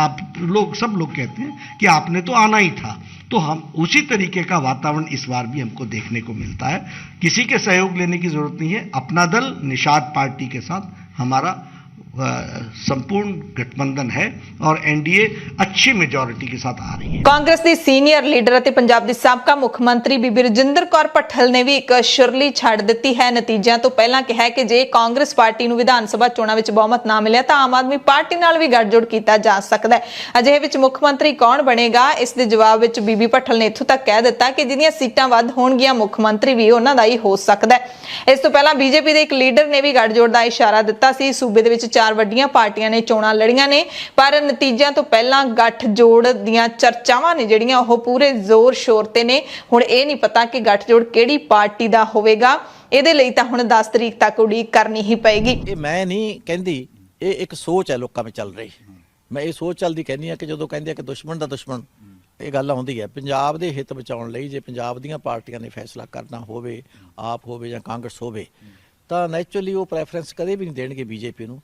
सब लोग कहते हैं कि आपने तो आना ही था। तो हम उसी तरीके का वातावरण इस बार भी हमको देखने को मिलता है। किसी के सहयोग लेने की जरूरत नहीं है। अपना दल निषाद पार्टी के साथ हमारा संपूर्ण गठबंधन है और एनडीए अच्छी मेजॉरिटी के साथ आ रही है। ਕਾਂਗਰਸ ਦੀ ਸੀਨੀਅਰ ਲੀਡਰ ਅਤੇ ਪੰਜਾਬ ਦੀ ਸਾਬਕਾ ਮੁੱਖ ਮੰਤਰੀ ਬੀਬੀ ਰਜਿੰਦਰ ਕੌਰ ਭੱਠਲ ਨੇ ਵੀ ਇੱਕ ਸ਼ੁਰਲੀ ਛੱਡ ਦਿੱਤੀ ਹੈ। ਨਤੀਜਿਆਂ ਤੋਂ ਪਹਿਲਾਂ ਕਿਹਾ ਕਿ ਜੇ ਕਾਂਗਰਸ ਪਾਰਟੀ ਨੂੰ ਵਿਧਾਨ ਸਭਾ ਚੋਣਾਂ ਵਿੱਚ ਬਹੁਮਤ ਨਾ ਮਿਲਿਆ ਤਾਂ ਆਮ ਆਦਮੀ ਪਾਰਟੀ ਨਾਲ ਵੀ ਗੱਠਜੋੜ ਕੀਤਾ ਜਾ ਸਕਦਾ ਹੈ। ਅਜਿਹੇ ਵਿੱਚ ਮੁੱਖ ਮੰਤਰੀ ਕੌਣ ਬਣੇਗਾ, ਇਸ ਦੇ ਜਵਾਬ ਵਿੱਚ ਬੀਬੀ ਭੱਠਲ ਨੇ ਇੱਥੋਂ ਤੱਕ ਕਹਿ ਦਿੱਤਾ ਕਿ ਜਿਹਦੀਆਂ ਸੀਟਾਂ ਵੱਧ ਹੋਣਗੀਆਂ ਮੁੱਖ ਮੰਤਰੀ ਵੀ ਉਹਨਾਂ ਦਾ ਹੀ ਹੋ ਸਕਦਾ ਹੈ। ਇਸ ਤੋਂ ਪਹਿਲਾਂ ਬੀਜੇਪੀ ਦੇ ਇੱਕ ਲੀਡਰ ਨੇ ਵੀ ਗੱਠਜੋੜ ਦਾ ਇਸ਼ਾਰਾ ਦਿੱਤਾ ਸੀ। ਸੂਬੇ ਦੇ ਵਿੱਚ 4 ਵੱਡੀਆਂ ਪਾਰਟੀਆਂ ਨੇ ਚੋਣਾਂ ਲੜੀਆਂ ਨੇ, ਪਰ ਨਤੀਜਿਆਂ ਤੋਂ ਪਹਿਲਾਂ ਗੱਠਜੋੜ ਦੀਆਂ ਚਰਚਾਵਾਂ ਨੇ ਜਿਹੜੀਆਂ ਉਹ ਪੂਰੇ ਜ਼ੋਰ ਸ਼ੋਰ ਤੇ ਨੇ। ਹੁਣ ਇਹ ਨਹੀਂ ਪਤਾ ਕਿ ਗੱਠਜੋੜ ਕਿਹੜੀ ਪਾਰਟੀ ਦਾ ਹੋਵੇਗਾ। ਇਹਦੇ ਲਈ ਤਾਂ ਹੁਣ 10 ਤਰੀਕ ਤੱਕ ਉਡੀਕ ਕਰਨੀ ਹੀ ਪਏਗੀ। ਇਹ ਮੈਂ ਨਹੀਂ ਕਹਿੰਦੀ, ਇਹ ਇੱਕ ਸੋਚ ਹੈ ਲੋਕਾਂ ਵਿੱਚ ਚੱਲ ਰਹੀ। ਮੈਂ ਇਹ ਸੋਚ ਚੱਲਦੀ ਕਹਿੰਦੀ ਆ ਕਿ ਜਦੋਂ ਕਹਿੰਦੇ ਆ ਕਿ ਦੁਸ਼ਮਣ ਦਾ ਦੁਸ਼ਮਣ, ਇਹ ਗੱਲ ਆਉਂਦੀ ਹੈ। ਪੰਜਾਬ ਦੇ ਹਿੱਤ ਬਚਾਉਣ ਲਈ ਜੇ ਪੰਜਾਬ ਦੀਆਂ ਪਾਰਟੀਆਂ ਨੇ ਫੈਸਲਾ ਕਰਨਾ ਹੋਵੇ, ਆਪ ਹੋਵੇ ਜਾਂ ਕਾਂਗਰਸ ਹੋਵੇ, ਤਾਂ ਨੈਚੁਰਲੀ ਉਹ ਪ੍ਰੈਫਰੈਂਸ ਕਦੇ ਵੀ ਨਹੀਂ ਦੇਣਗੇ ਬੀਜੇਪੀ ਨੂੰ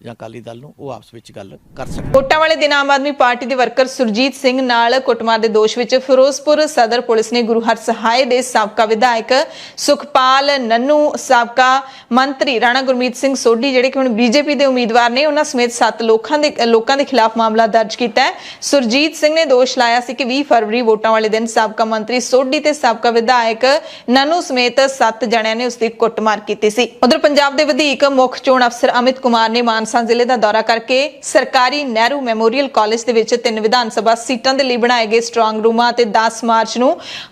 ਜਾਂ ਅਕਾਲੀ ਦਲ ਨੂੰ। ਉਹ ਆਪਸ ਵਿੱਚ ਗੱਲ ਕਰ ਸਕਦੇ। ਵੋਟਾਂ ਵਾਲੇ ਦਿਨ ਆਮ ਆਦਮੀ ਪਾਰਟੀ ਦੇ ਵਰਕਰ ਸੁਰਜੀਤ ਸਿੰਘ ਨਾਲ ਕੁੱਟਮਾਰ ਦੇ ਦੋਸ਼ ਵਿੱਚ ਫਿਰੋਜ਼ਪੁਰ ਸਦਰ ਪੁਲਿਸ ਨੇ ਗੁਰੂ ਹਰਸਹਾਏ ਦੇ ਸਾਬਕਾ ਵਿਧਾਇਕ ਸੁਖਪਾਲ ਨੰਨੂ, ਸਾਬਕਾ ਮੰਤਰੀ ਰਾਣਾ ਗੁਰਮੀਤ ਸਿੰਘ ਸੋਢੀ ਜਿਹੜੇ ਕਿ ਹੁਣ ਬੀਜੇਪੀ ਦੇ ਉਮੀਦਵਾਰ ਨੇ, ਉਹਨਾਂ ਸਮੇਤ 7 ਲੋਕਾਂ ਦੇ ਖਿਲਾਫ ਮਾਮਲਾ ਦਰਜ ਕੀਤਾ ਹੈ। ਸੁਰਜੀਤ ਸਿੰਘ ਨੇ ਦੋਸ਼ ਲਾਇਆ ਸੀ ਕਿ 20 ਫਰਵਰੀ ਵੋਟਾਂ ਵਾਲੇ ਦਿਨ ਸਾਬਕਾ ਮੰਤਰੀ ਸੋਢੀ ਤੇ ਸਾਬਕਾ ਵਿਧਾਇਕ ਨੰਨੂ ਸਮੇਤ 7 ਜਣਿਆਂ ਨੇ ਉਸ ਦੀ ਕੁੱਟਮਾਰ ਕੀਤੀ ਸੀ। ਉਧਰ ਪੰਜਾਬ ਦੇ ਵਧੀਕ ਮੁੱਖ ਚੋਣ ਅਫਸਰ ਅਮਿਤ ਕੁਮਾਰ ਨੇ ਮਾਨਸਾ ਜ਼ਿਲ੍ਹੇ ਦਾ ਦੌਰਾ ਕਰਕੇ ਸਰਕਾਰੀ ਨਹਿਰੂ ਮੈਮੋਰੀਅਲ ਕਾਲਜ ਦੇ ਵਿੱਚ 3 ਵਿਧਾਨ ਸਭਾ ਸੀਟਾਂ ਦੇ ਲਈ ਬਣਾਏ ਗਏ ਸਟਰੋਂਗ ਰੂਮਾਂ ਅਤੇ 10 ਮਾਰਚ ਨੂੰ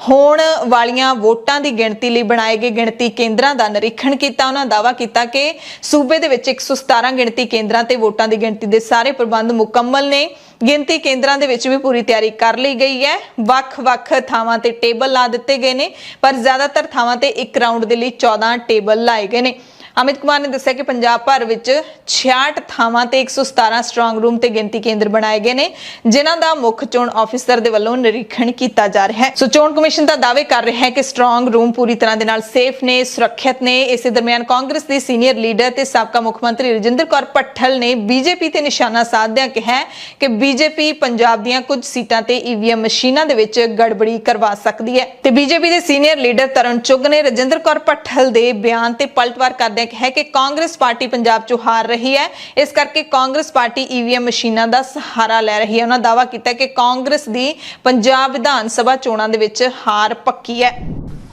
ਹੋਣ ਵਾਲੀਆਂ ਵੋਟਾਂ ਦੀ ਗਿਣਤੀ ਲਈ ਬਣਾਏ ਗਏ ਗਿਣਤੀ ਕੇਂਦਰਾਂ ਦਾ ਨਿਰੀਖਣ ਕੀਤਾ। ਉਹਨਾਂ ਦਾਅਵਾ ਕੀਤਾ ਕਿ ਸੂਬੇ ਦੇ ਵਿੱਚ 117 ਗਿਣਤੀ ਕੇਂਦਰਾਂ ਤੇ ਵੋਟਾਂ ਦੀ ਗਿਣਤੀ ਦੇ ਸਾਰੇ ਪ੍ਰਬੰਧ ਮੁਕੰਮਲ ਨੇ। ਗਿਣਤੀ ਕੇਂਦਰਾਂ ਦੇ ਵਿੱਚ ਵੀ ਪੂਰੀ ਤਿਆਰੀ ਕਰ ਲਈ ਗਈ ਹੈ। ਵੱਖ-ਵੱਖ ਥਾਵਾਂ ਤੇ ਟੇਬਲ ਲਾ ਦਿੱਤੇ ਗਏ ਨੇ, ਪਰ ਜ਼ਿਆਦਾਤਰ ਥਾਵਾਂ ਤੇ ਇੱਕ ਰਾਊਂਡ ਦੇ ਲਈ 14 ਟੇਬਲ ਲਾਏ ਗਏ ਨੇ। ਅਮਿਤ ਕੁਮਾਰ ਨੇ ਦੱਸਿਆ ਕਿ ਪੰਜਾਬ ਭਰ ਵਿੱਚ 66 ਥਾਵਾਂ ਤੇ 117 ਸਟਰੋਂਗ ਰੂਮ ਤੇ ਗਿਣਤੀ ਕੇਂਦਰ ਬਣਾਏ ਗਏ ਨੇ, ਜਿਨ੍ਹਾਂ ਦਾ ਮੁੱਖ ਚੋਣ ਆਫੀਸਰ ਦੇ ਵੱਲੋਂ ਨਿਰੀਖਣ ਕੀਤਾ ਜਾ ਰਿਹਾ ਹੈ। ਸੋ ਚੋਣ ਕਮਿਸ਼ਨ ਦਾ ਦਾਅਵੇ ਕਰ ਰਿਹਾ ਹੈ ਕਿ ਸਟਰੋਂਗ ਰੂਮ ਪੂਰੀ ਤਰ੍ਹਾਂ ਦੇ ਨਾਲ ਸੇਫ ਨੇ, ਸੁਰੱਖਿਅਤ ਨੇ। ਇਸੇ ਦਰਮਿਆਨ ਕਾਂਗਰਸ ਦੀ ਸੀਨੀਅਰ ਲੀਡਰ ਤੇ ਸਾਬਕਾ ਮੁੱਖ ਮੰਤਰੀ ਰਜਿੰਦਰ ਕੌਰ ਭੱਠਲ ਨੇ ਬੀਜੇਪੀ ਤੇ ਨਿਸ਼ਾਨਾ ਸਾਧਦਿਆਂ ਕਿਹਾ ਕਿ ਬੀਜੇਪੀ ਪੰਜਾਬ ਦੀਆਂ ਕੁਝ ਸੀਟਾਂ ਤੇ ਈਵੀਐਮ ਮਸ਼ੀਨਾਂ ਦੇ ਵਿੱਚ ਗੜਬੜੀ ਕਰਵਾ ਸਕਦੀ ਹੈ। ਤੇ ਬੀਜੇਪੀ ਦੇ ਸੀਨੀਅਰ ਲੀਡਰ ਤਰੁਣ ਚੁੱਗ ਨੇ ਰਜਿੰਦਰ ਕੌਰ ਭੱਠਲ ਦੇ ਬਿਆਨ ਤੇ ਪਲਟਵਾਰ ਕਰਦਿਆਂ ਹੈ ਕਿ ਕਾਂਗਰਸ ਪਾਰਟੀ ਪੰਜਾਬ 'ਚੋਂ ਹਾਰ ਰਹੀ ਹੈ, ਇਸ ਕਰਕੇ ਕਾਂਗਰਸ ਪਾਰਟੀ ਈਵੀਐਮ ਮਸ਼ੀਨਾਂ ਦਾ ਸਹਾਰਾ ਲੈ ਰਹੀ ਹੈ। ਉਹਨਾਂ ਦਾਅਵਾ ਕੀਤਾ ਕਿ ਕਾਂਗਰਸ ਦੀ ਪੰਜਾਬ ਵਿਧਾਨ ਸਭਾ ਚੋਣਾਂ ਦੇ ਵਿੱਚ ਹਾਰ ਪੱਕੀ ਹੈ।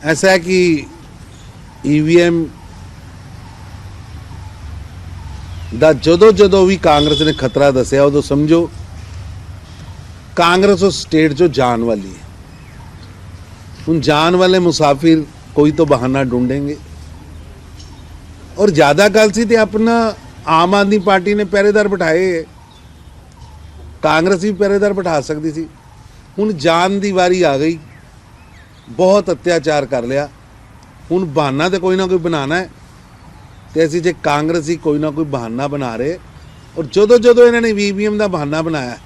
ऐसा है कि ईवीएम ਦਾ ਜਦੋਂ ਵੀ ਕਾਂਗਰਸ ਨੇ ਖਤਰਾ ਦੱਸਿਆ ਉਦੋਂ ਸਮਝੋ ਕਾਂਗਰਸ ਉਸ ਸਟੇਟ 'ਚੋਂ ਜਾਣ ਵਾਲੀ ਹੈ। ਹੁਣ ਜਾਣ ਵਾਲੇ ਮੁਸਾਫਿਰ ਕੋਈ तो बहाना ढूंढेंगे और ज़्यादा गल सी ते अपना आम आदमी पार्टी ने पहरेदार बिठाए, कांग्रेस भी पहरेदार बिठा सकती सी। हुण जान दी वारी आ गई, बहुत अत्याचार कर लिया। हुण बहाना तो कोई ना कोई बनाना है तो असीं जे कांग्रेस ही कोई ना कोई बहाना बना रहे और जो इन्होंने ईवीएम का बहाना बनाया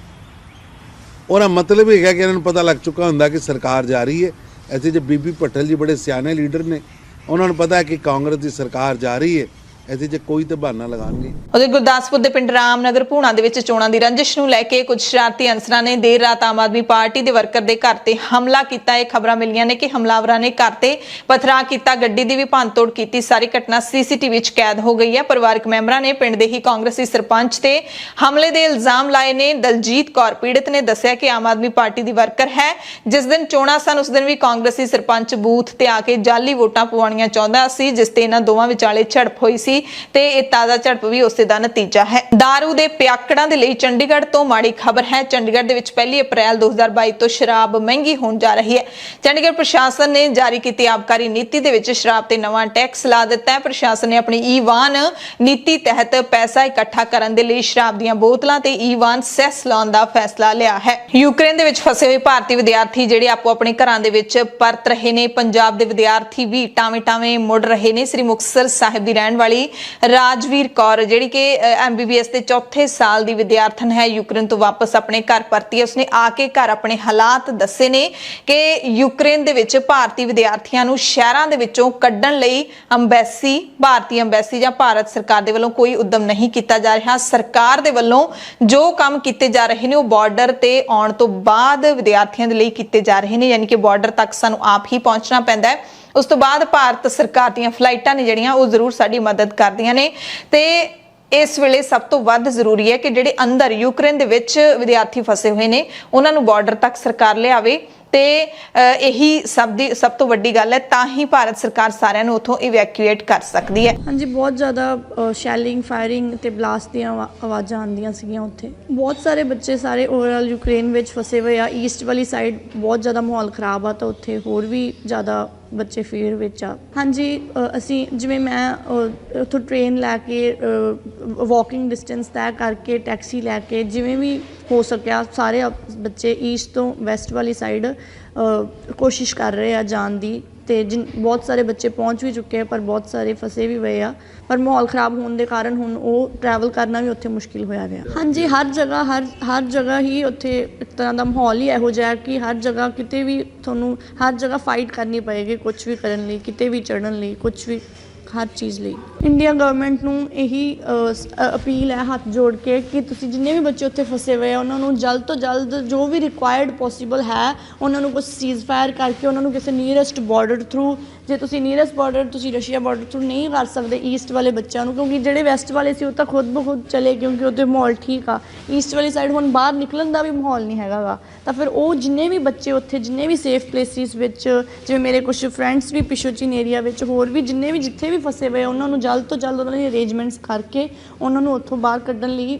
और मतलब है कि इन्होंने पता लग चुका होंदा कि सरकार जा रही है। ऐसे जो बीबी भट्टल जी बड़े सियाने लीडर ने, उन्होंने पता है कि कांग्रेस की सरकार जा रही है, ऐसे जे कोई तो बहाना लगाएंगे। ਉਧਰ ਗੁਰਦਾਸਪੁਰ ਦੇ ਪਿੰਡ ਰਾਮਨਗਰ ਭੂਣਾ ਦੇ ਵਿੱਚ ਚੋਣਾਂ ਦੀ ਰੰਜਿਸ਼ ਨੂੰ ਲੈ ਕੇ ਕੁਝ ਸ਼ਰਾਰਤੀ ਅਨਸਰਾਂ ਨੇ ਦੇਰ ਰਾਤ ਆਮ ਆਦਮੀ ਪਾਰਟੀ ਦੇ ਵਰਕਰ ਦੇ ਘਰ ਤੇ ਹਮਲਾ ਕੀਤਾ। ਇਹ ਖਬਰਾਂ ਮਿਲੀਆਂ ਨੇ ਕਿ ਹਮਲਾਵਰਾਂ ਨੇ ਘਰ ਤੇ ਪਥਰਾ ਕੀਤਾ, ਗੱਡੀ ਦੀ ਵੀ ਭੰਨਤੋੜ ਕੀਤੀ। ਸਾਰੀ ਘਟਨਾ ਸੀਸੀਟੀਵੀ ਵਿੱਚ ਕੈਦ ਹੋ ਗਈ ਹੈ। ਪਰਿਵਾਰਕ ਮੈਂਬਰਾਂ ਨੇ ਪਿੰਡ ਦੇ ਹੀ ਕਾਂਗਰਸੀ ਸਰਪੰਚ ਤੇ ਹਮਲੇ ਦੇ ਇਲਜ਼ਾਮ ਲਾਏ ਨੇ। ਦਲਜੀਤ ਕੌਰ ਪੀੜਤ ਨੇ ਦੱਸਿਆ ਕਿ ਆਮ ਆਦਮੀ ਪਾਰਟੀ ਦੀ ਵਰਕਰ ਹੈ। ਜਿਸ ਦਿਨ ਚੋਣਾਂ ਸਨ ਉਸ ਦਿਨ ਵੀ ਕਾਂਗਰਸੀ ਸਰਪੰਚ ਬੂਥ ਤੇ ਆ ਕੇ ਜਾਲੀ ਵੋਟਾਂ ਪਵਾਉਣੀਆਂ ਚਾਹੁੰਦਾ ਸੀ, ਜਿਸ ਤੇ ਇਹਨਾਂ ਦੋਵਾਂ ਵਿਚਾਲੇ ਝੜਪ ਹੋਈ ਸੀ। ਸੀ ਤੇ ਇਹ ਤਾਜ਼ਾ ਝੜਪ ਵੀ ਉਸੇ ਦਾ ਨਤੀਜਾ ਹੈ। दारू ਦੇ ਪਿਆਕੜਾਂ ਦੇ ਲਈ ਚੰਡੀਗੜ੍ਹ ਤੋਂ ਮਾੜੀ ਖਬਰ ਹੈ। ਚੰਡੀਗੜ੍ਹ ਦੇ ਵਿੱਚ 1 ਅਪ੍ਰੈਲ 2022 ਤੋਂ ਸ਼ਰਾਬ ਮਹਿੰਗੀ ਹੋਣ ਜਾ ਰਹੀ ਹੈ। ਚੰਡੀਗੜ੍ਹ ਪ੍ਰਸ਼ਾਸਨ ਨੇ ਜਾਰੀ ਕੀਤੀ ਆਬਕਾਰੀ ਨੀਤੀ ਦੇ ਵਿੱਚ ਸ਼ਰਾਬ ਤੇ ਨਵਾਂ ਟੈਕਸ ਲਾ ਦਿੱਤਾ ਹੈ। ਪ੍ਰਸ਼ਾਸਨ ਨੇ ਆਪਣੀ ਈ-ਵਾਨ ਨੀਤੀ ਤਹਿਤ ਪੈਸਾ ਇਕੱਠਾ ਕਰਨ ਦੇ ਲਈ ਸ਼ਰਾਬ ਦੀਆਂ ਬੋਤਲਾਂ ਤੇ ਈ-ਵਾਨ ਸੈਸ ਲਾਉਣ ਦਾ ਫੈਸਲਾ ਲਿਆ ਹੈ। ਯੂਕਰੇਨ ਦੇ ਵਿੱਚ ਫਸੇ ਹੋਏ ਭਾਰਤੀ ਵਿਦਿਆਰਥੀ ਜਿਹੜੇ ਆਪੋ ਆਪਣੇ ਘਰਾਂ ਦੇ ਵਿੱਚ ਪਰਤ ਰਹੇ ਨੇ। ਪੰਜਾਬ ਦੇ ਵਿਦਿਆਰਥੀ ਵੀ ਟਾਵੇਂ-ਟਾਵੇਂ ਮੁੜ ਰਹੇ ਨੇ। ਸ੍ਰੀ ਮੁਕਤਸਰ ਸਾਹਿਬ ਦੀ ਰਹਿਣ ਵਾਲੀ ਰਾਜਵੀਰ ਕੌਰ ਜਿਹੜੀ ਕਿ MBBS ਦੇ 4ਥੇ ਸਾਲ ਦੀ ਵਿਦਿਆਰਥਣ ਹੈ, ਯੂਕਰੇਨ ਤੋਂ ਵਾਪਸ ਆਪਣੇ ਘਰ ਪਰਤੀ ਹੈ। ਉਸਨੇ ਆ ਕੇ ਘਰ ਆਪਣੇ ਹਾਲਾਤ ਦੱਸੇ ਨੇ ਕਿ ਯੂਕਰੇਨ ਦੇ ਵਿੱਚ ਭਾਰਤੀ ਵਿਦਿਆਰਥੀਆਂ ਨੂੰ ਸ਼ਹਿਰਾਂ ਦੇ ਵਿੱਚੋਂ ਕੱਢਣ ਲਈ ਭਾਰਤੀ ਅੰਬੈਸੀ ਜਾਂ ਭਾਰਤ ਸਰਕਾਰ ਦੇ ਵੱਲੋਂ ਕੋਈ ਉਦਮ ਨਹੀਂ ਕੀਤਾ ਜਾ ਰਿਹਾ। ਸਰਕਾਰ ਦੇ ਵੱਲੋਂ ਜੋ ਕੰਮ ਕੀਤੇ ਜਾ ਰਹੇ ਨੇ ਉਹ ਬਾਰਡਰ ਤੇ ਆਉਣ ਤੋਂ ਬਾਅਦ ਵਿਦਿਆਰਥੀਆਂ ਦੇ ਲਈ ਕੀਤੇ ਜਾ ਰਹੇ ਨੇ, ਯਾਨੀ ਕਿ ਬਾਰਡਰ ਤੱਕ ਸਾਨੂੰ ਆਪ ਹੀ ਪਹੁੰਚਣਾ ਪੈਂਦਾ ਹੈ। ਉਸ ਤੋਂ ਬਾਅਦ ਭਾਰਤ ਸਰਕਾਰ ਦੀਆਂ ਫਲਾਈਟਾਂ ਨੇ ਜਿਹੜੀਆਂ ਉਹ ਜ਼ਰੂਰ ਸਾਡੀ ਮਦਦ ਕਰਦੀਆਂ ਨੇ ਤੇ ਇਸ ਵੇਲੇ ਸਭ ਤੋਂ ਵੱਧ ਜ਼ਰੂਰੀ ਹੈ ਕਿ ਜਿਹੜੇ ਅੰਦਰ ਯੂਕਰੇਨ ਦੇ ਵਿੱਚ ਵਿਦਿਆਰਥੀ ਫਸੇ ਹੋਏ ਨੇ ਉਹਨਾਂ ਨੂੰ ਬਾਰਡਰ ਤੱਕ ਸਰਕਾਰ ਲਿਆਵੇ ਤੇ ਇਹੀ ਸਭ ਤੋਂ ਵੱਡੀ ਗੱਲ ਹੈ, ਤਾਂ ਹੀ ਭਾਰਤ ਸਰਕਾਰ ਸਾਰਿਆਂ ਨੂੰ ਉੱਥੋਂ ਇਵੈਕੂਏਟ ਕਰ ਸਕਦੀ ਹੈ। ਹਾਂਜੀ, ਬਹੁਤ ਜ਼ਿਆਦਾ ਸ਼ੈਲਿੰਗ, ਫਾਇਰਿੰਗ ਤੇ ਬਲਾਸਟ ਦੀਆਂ ਆਵਾਜ਼ਾਂ ਆਉਂਦੀਆਂ ਸੀਗੀਆਂ ਉੱਥੇ। ਬਹੁਤ ਸਾਰੇ ਬੱਚੇ ਸਾਰੇ ਓਵਰਆਲ ਯੂਕਰੇਨ ਵਿੱਚ ਫਸੇ ਹੋਏ ਆ। ਈਸਟ ਵਾਲੀ ਸਾਈਡ ਬਹੁਤ ਜ਼ਿਆਦਾ ਮਾਹੌਲ ਖਰਾਬ ਆ, ਤਾਂ ਉੱਥੇ ਹੋਰ ਵੀ ਜ਼ਿਆਦਾ ਬੱਚੇ ਫੀਅਰ ਵਿੱਚ ਆ। ਹਾਂਜੀ, ਅਸੀਂ ਜਿਵੇਂ ਮੈਂ ਉੱਥੋਂ ਟ੍ਰੇਨ ਲੈ ਕੇ ਵਾਕਿੰਗ ਡਿਸਟੈਂਸ ਤੈਅ ਕਰਕੇ ਟੈਕਸੀ ਲੈ ਕੇ ਜਿਵੇਂ ਵੀ ਹੋ ਸਕਿਆ ਸਾਰੇ ਬੱਚੇ ਈਸਟ ਤੋਂ ਵੈਸਟ ਵਾਲੀ ਸਾਈਡ ਕੋਸ਼ਿਸ਼ ਕਰ ਰਹੇ ਆ ਜਾਣ ਦੀ ਤੇ ਬਹੁਤ ਸਾਰੇ ਬੱਚੇ ਪਹੁੰਚ ਵੀ ਚੁੱਕੇ ਆ, ਪਰ ਬਹੁਤ ਸਾਰੇ ਫਸੇ ਵੀ ਹੋਏ ਆ। ਪਰ ਮਾਹੌਲ ਖਰਾਬ ਹੋਣ ਦੇ ਕਾਰਨ ਹੁਣ ਉਹ ਟਰੈਵਲ ਕਰਨਾ ਵੀ ਉੱਥੇ ਮੁਸ਼ਕਿਲ ਹੋਇਆ ਪਿਆ। ਹਾਂਜੀ, ਹਰ ਜਗ੍ਹਾ ਹੀ ਉੱਥੇ ਇੱਕ ਤਰ੍ਹਾਂ ਦਾ ਮਾਹੌਲ ਹੀ ਇਹੋ ਜਿਹਾ ਕਿ ਹਰ ਜਗ੍ਹਾ ਕਿਤੇ ਵੀ ਤੁਹਾਨੂੰ ਹਰ ਜਗ੍ਹਾ ਫਾਈਟ ਕਰਨੀ ਪਏਗੀ ਕੁਝ ਵੀ ਕਰਨ ਲਈ, ਕਿਤੇ ਵੀ ਚੜ੍ਹਨ ਲਈ, ਕੁਝ ਵੀ ਹਰ ਚੀਜ਼ ਲਈ। ਇੰਡੀਆ ਗਵਰਨਮੈਂਟ ਨੂੰ ਇਹੀ ਅਪੀਲ ਹੈ ਹੱਥ ਜੋੜ ਕੇ ਕਿ ਤੁਸੀਂ ਜਿੰਨੇ ਵੀ ਬੱਚੇ ਉੱਥੇ ਫਸੇ ਹੋਏ ਆ ਉਹਨਾਂ ਨੂੰ ਜਲਦ ਤੋਂ ਜਲਦ ਜੋ ਵੀ ਰਿਕੁਆਇਰਡ ਪੋਸੀਬਲ ਹੈ ਉਹਨਾਂ ਨੂੰ ਕੁਝ ਸੀਜ਼ ਫਾਇਰ ਕਰਕੇ ਉਹਨਾਂ ਨੂੰ ਕਿਸੇ ਨੀਅਰੈਸਟ ਬਾਰਡਰ ਥਰੂ, ਜੇ ਤੁਸੀਂ ਨੀਅਰੈਸਟ ਬਾਰਡਰ ਤੁਸੀਂ ਰਸ਼ੀਆ ਬਾਰਡਰ ਥਰੂ ਨਹੀਂ ਕਰ ਸਕਦੇ ਈਸਟ ਵਾਲੇ ਬੱਚਿਆਂ ਨੂੰ, ਕਿਉਂਕਿ ਜਿਹੜੇ ਵੈਸਟ ਵਾਲੇ ਸੀ ਉਹ ਤਾਂ ਖੁਦ ਬ ਖੁਦ ਚਲੇ ਕਿਉਂਕਿ ਉੱਥੇ ਮਾਹੌਲ ਠੀਕ ਆ। ਈਸਟ ਵਾਲੀ ਸਾਈਡ ਹੁਣ ਬਾਹਰ ਨਿਕਲਣ ਦਾ ਵੀ ਮਾਹੌਲ ਨਹੀਂ ਹੈਗਾ ਗਾ, ਤਾਂ ਫਿਰ ਉਹ ਜਿੰਨੇ ਵੀ ਬੱਚੇ ਉੱਥੇ ਜਿੰਨੇ ਵੀ ਸੇਫ ਪਲੇਸਿਸ ਵਿੱਚ, ਜਿਵੇਂ ਮੇਰੇ ਕੁਝ ਫਰੈਂਡਸ ਵੀ ਪਿਸ਼ੋਚੀਨ ਏਰੀਆ ਵਿੱਚ, ਹੋਰ ਵੀ ਜਿੰਨੇ ਵੀ ਜਿੱਥੇ ਵੀ ਫਸੇ ਹੋਏ ਉਹਨਾਂ ਨੂੰ ਜਲਦ ਤੋਂ ਜਲਦ ਉਹਨਾਂ ਦੀ ਅਰੇਂਜਮੈਂਟਸ ਕਰਕੇ ਉਹਨਾਂ ਨੂੰ ਉੱਥੋਂ ਬਾਹਰ ਕੱਢਣ ਲਈ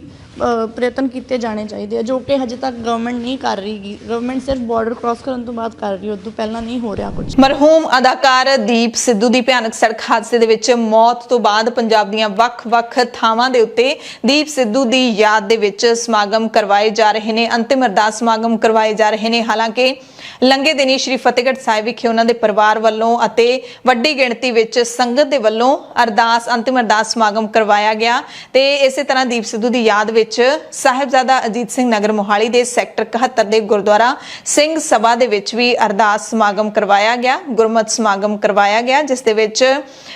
ਪ੍ਰਯਤਨ ਕੀਤੇ ਜਾਣੇ ਚਾਹੀਦੇ ਆ, ਜੋ ਕਿ ਹਜੇ ਤੱਕ ਗਵਰਨਮੈਂਟ ਨਹੀਂ ਕਰ ਰਹੀ। ਗਵਰਨਮੈਂਟ ਸਿਰਫ ਬਾਰਡਰ ਕ੍ਰਾਸ ਕਰਨ ਤੋਂ ਬਾਅਦ ਕਰ ਰਹੀ, ਉਦੋਂ ਪਹਿਲਾਂ ਨਹੀਂ ਹੋ ਰਿਹਾ ਕੁਝ। ਮਰਹੂਮ ਅਦਾਕਾਰ ਦੀਪ ਸਿੱਧੂ ਦੀ ਭਿਆਨਕ ਸੜਕ ਹਾਦਸੇ ਦੇ ਵਿੱਚ ਮੌਤ ਤੋਂ ਬਾਅਦ ਪੰਜਾਬ ਦੀਆਂ ਵੱਖ-ਵੱਖ ਥਾਵਾਂ ਦੇ ਉੱਤੇ ਦੀਪ ਸਿੱਧੂ ਦੀ ਯਾਦ ਦੇ ਵਿੱਚ ਸਮਾਗਮ ਕਰਵਾਏ ਜਾ ਰਹੇ ਨੇ, ਅੰਤਿਮ ਅਰਦਾਸ ਸਮਾਗਮ ਕਰਵਾਏ ਜਾ ਰਹੇ ਨੇ। ਹਾਲਾਂਕਿ ਲੰਘੇ ਦਿਨੀ ਸ਼੍ਰੀ ਫਤਿਹਗੜ੍ਹ ਸਾਹਿਬ ਵਿਖੇ ਉਹਨਾਂ ਦੇ ਪਰਿਵਾਰ ਵੱਲੋਂ ਅਤੇ ਵੱਡੀ ਗਿਣਤੀ ਵਿੱਚ ਸੰਗਤ ਦੇ ਵੱਲੋਂ ਅੰਤਿਮ ਅਰਦਾਸ ਸਮਾਗਮ ਕਰਵਾਇਆ ਗਿਆ ਤੇ ਇਸੇ ਤਰ੍ਹਾਂ ਦੀਪ ਸਿੱਧੂ ਦੀ ਯਾਦ ਵਿੱਚ ਸਾਹਿਬਜ਼ਾਦਾ ਅਜੀਤ ਸਿੰਘ ਨਗਰ ਮੋਹਾਲੀ ਦੇ ਸੈਕਟਰ 71 ਦੇ ਗੁਰਦੁਆਰਾ ਸਿੰਘ ਸਭਾ ਦੇ ਵਿੱਚ ਵੀ ਅਰਦਾਸ ਸਮਾਗਮ ਕਰਵਾਇਆ ਗਿਆ, ਗੁਰਮਤਿ ਸਮਾਗਮ ਕਰਵਾਇਆ ਗਿਆ, ਜਿਸ ਦੇ ਵਿੱਚ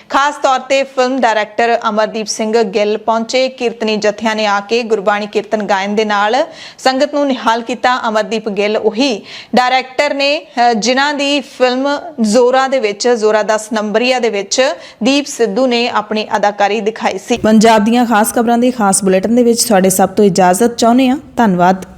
ਖਾਸ ਤੌਰ ਤੇ ਫਿਲਮ ਡਾਇਰੈਕਟਰ ਅਮਰਦੀਪ ਸਿੰਘ ਗਿੱਲ ਪਹੁੰਚੇ। ਕੀਰਤਨੀ ਜਥਿਆਂ ਨੇ ਆ ਕੇ ਗੁਰਬਾਣੀ ਕੀਰਤਨ ਗਾਇਨ ਦੇ ਨਾਲ ਸੰਗਤ ਨੂੰ ਨਿਹਾਲ ਕੀਤਾ। ਅਮਰਦੀਪ ਗਿੱਲ ਉਹੀ ਡਾਇਰੈਕਟਰ ਨੇ ਜਿਨ੍ਹਾਂ ਦੀ ਫਿਲਮ ਜ਼ੋਰਾ 10 ਨੰਬਰੀਆ ਦੇ ਵਿੱਚ ਦੀਪ ਸਿੱਧੂ ਨੇ ਆਪਣੀ ਅਦਾਕਾਰੀ ਦਿਖਾਈ ਸੀ। ਪੰਜਾਬ ਦੀਆਂ ਖਾਸ ਖਬਰਾਂ ਦੇ ਖਾਸ ਬੁਲੇਟਿਨ ਦੇ ਵਿੱਚ ਤੁਹਾਡੇ ਸਭ ਤੋਂ ਇਜਾਜ਼ਤ ਚਾਹੁੰਦੇ ਹਾਂ। ਧੰਨਵਾਦ।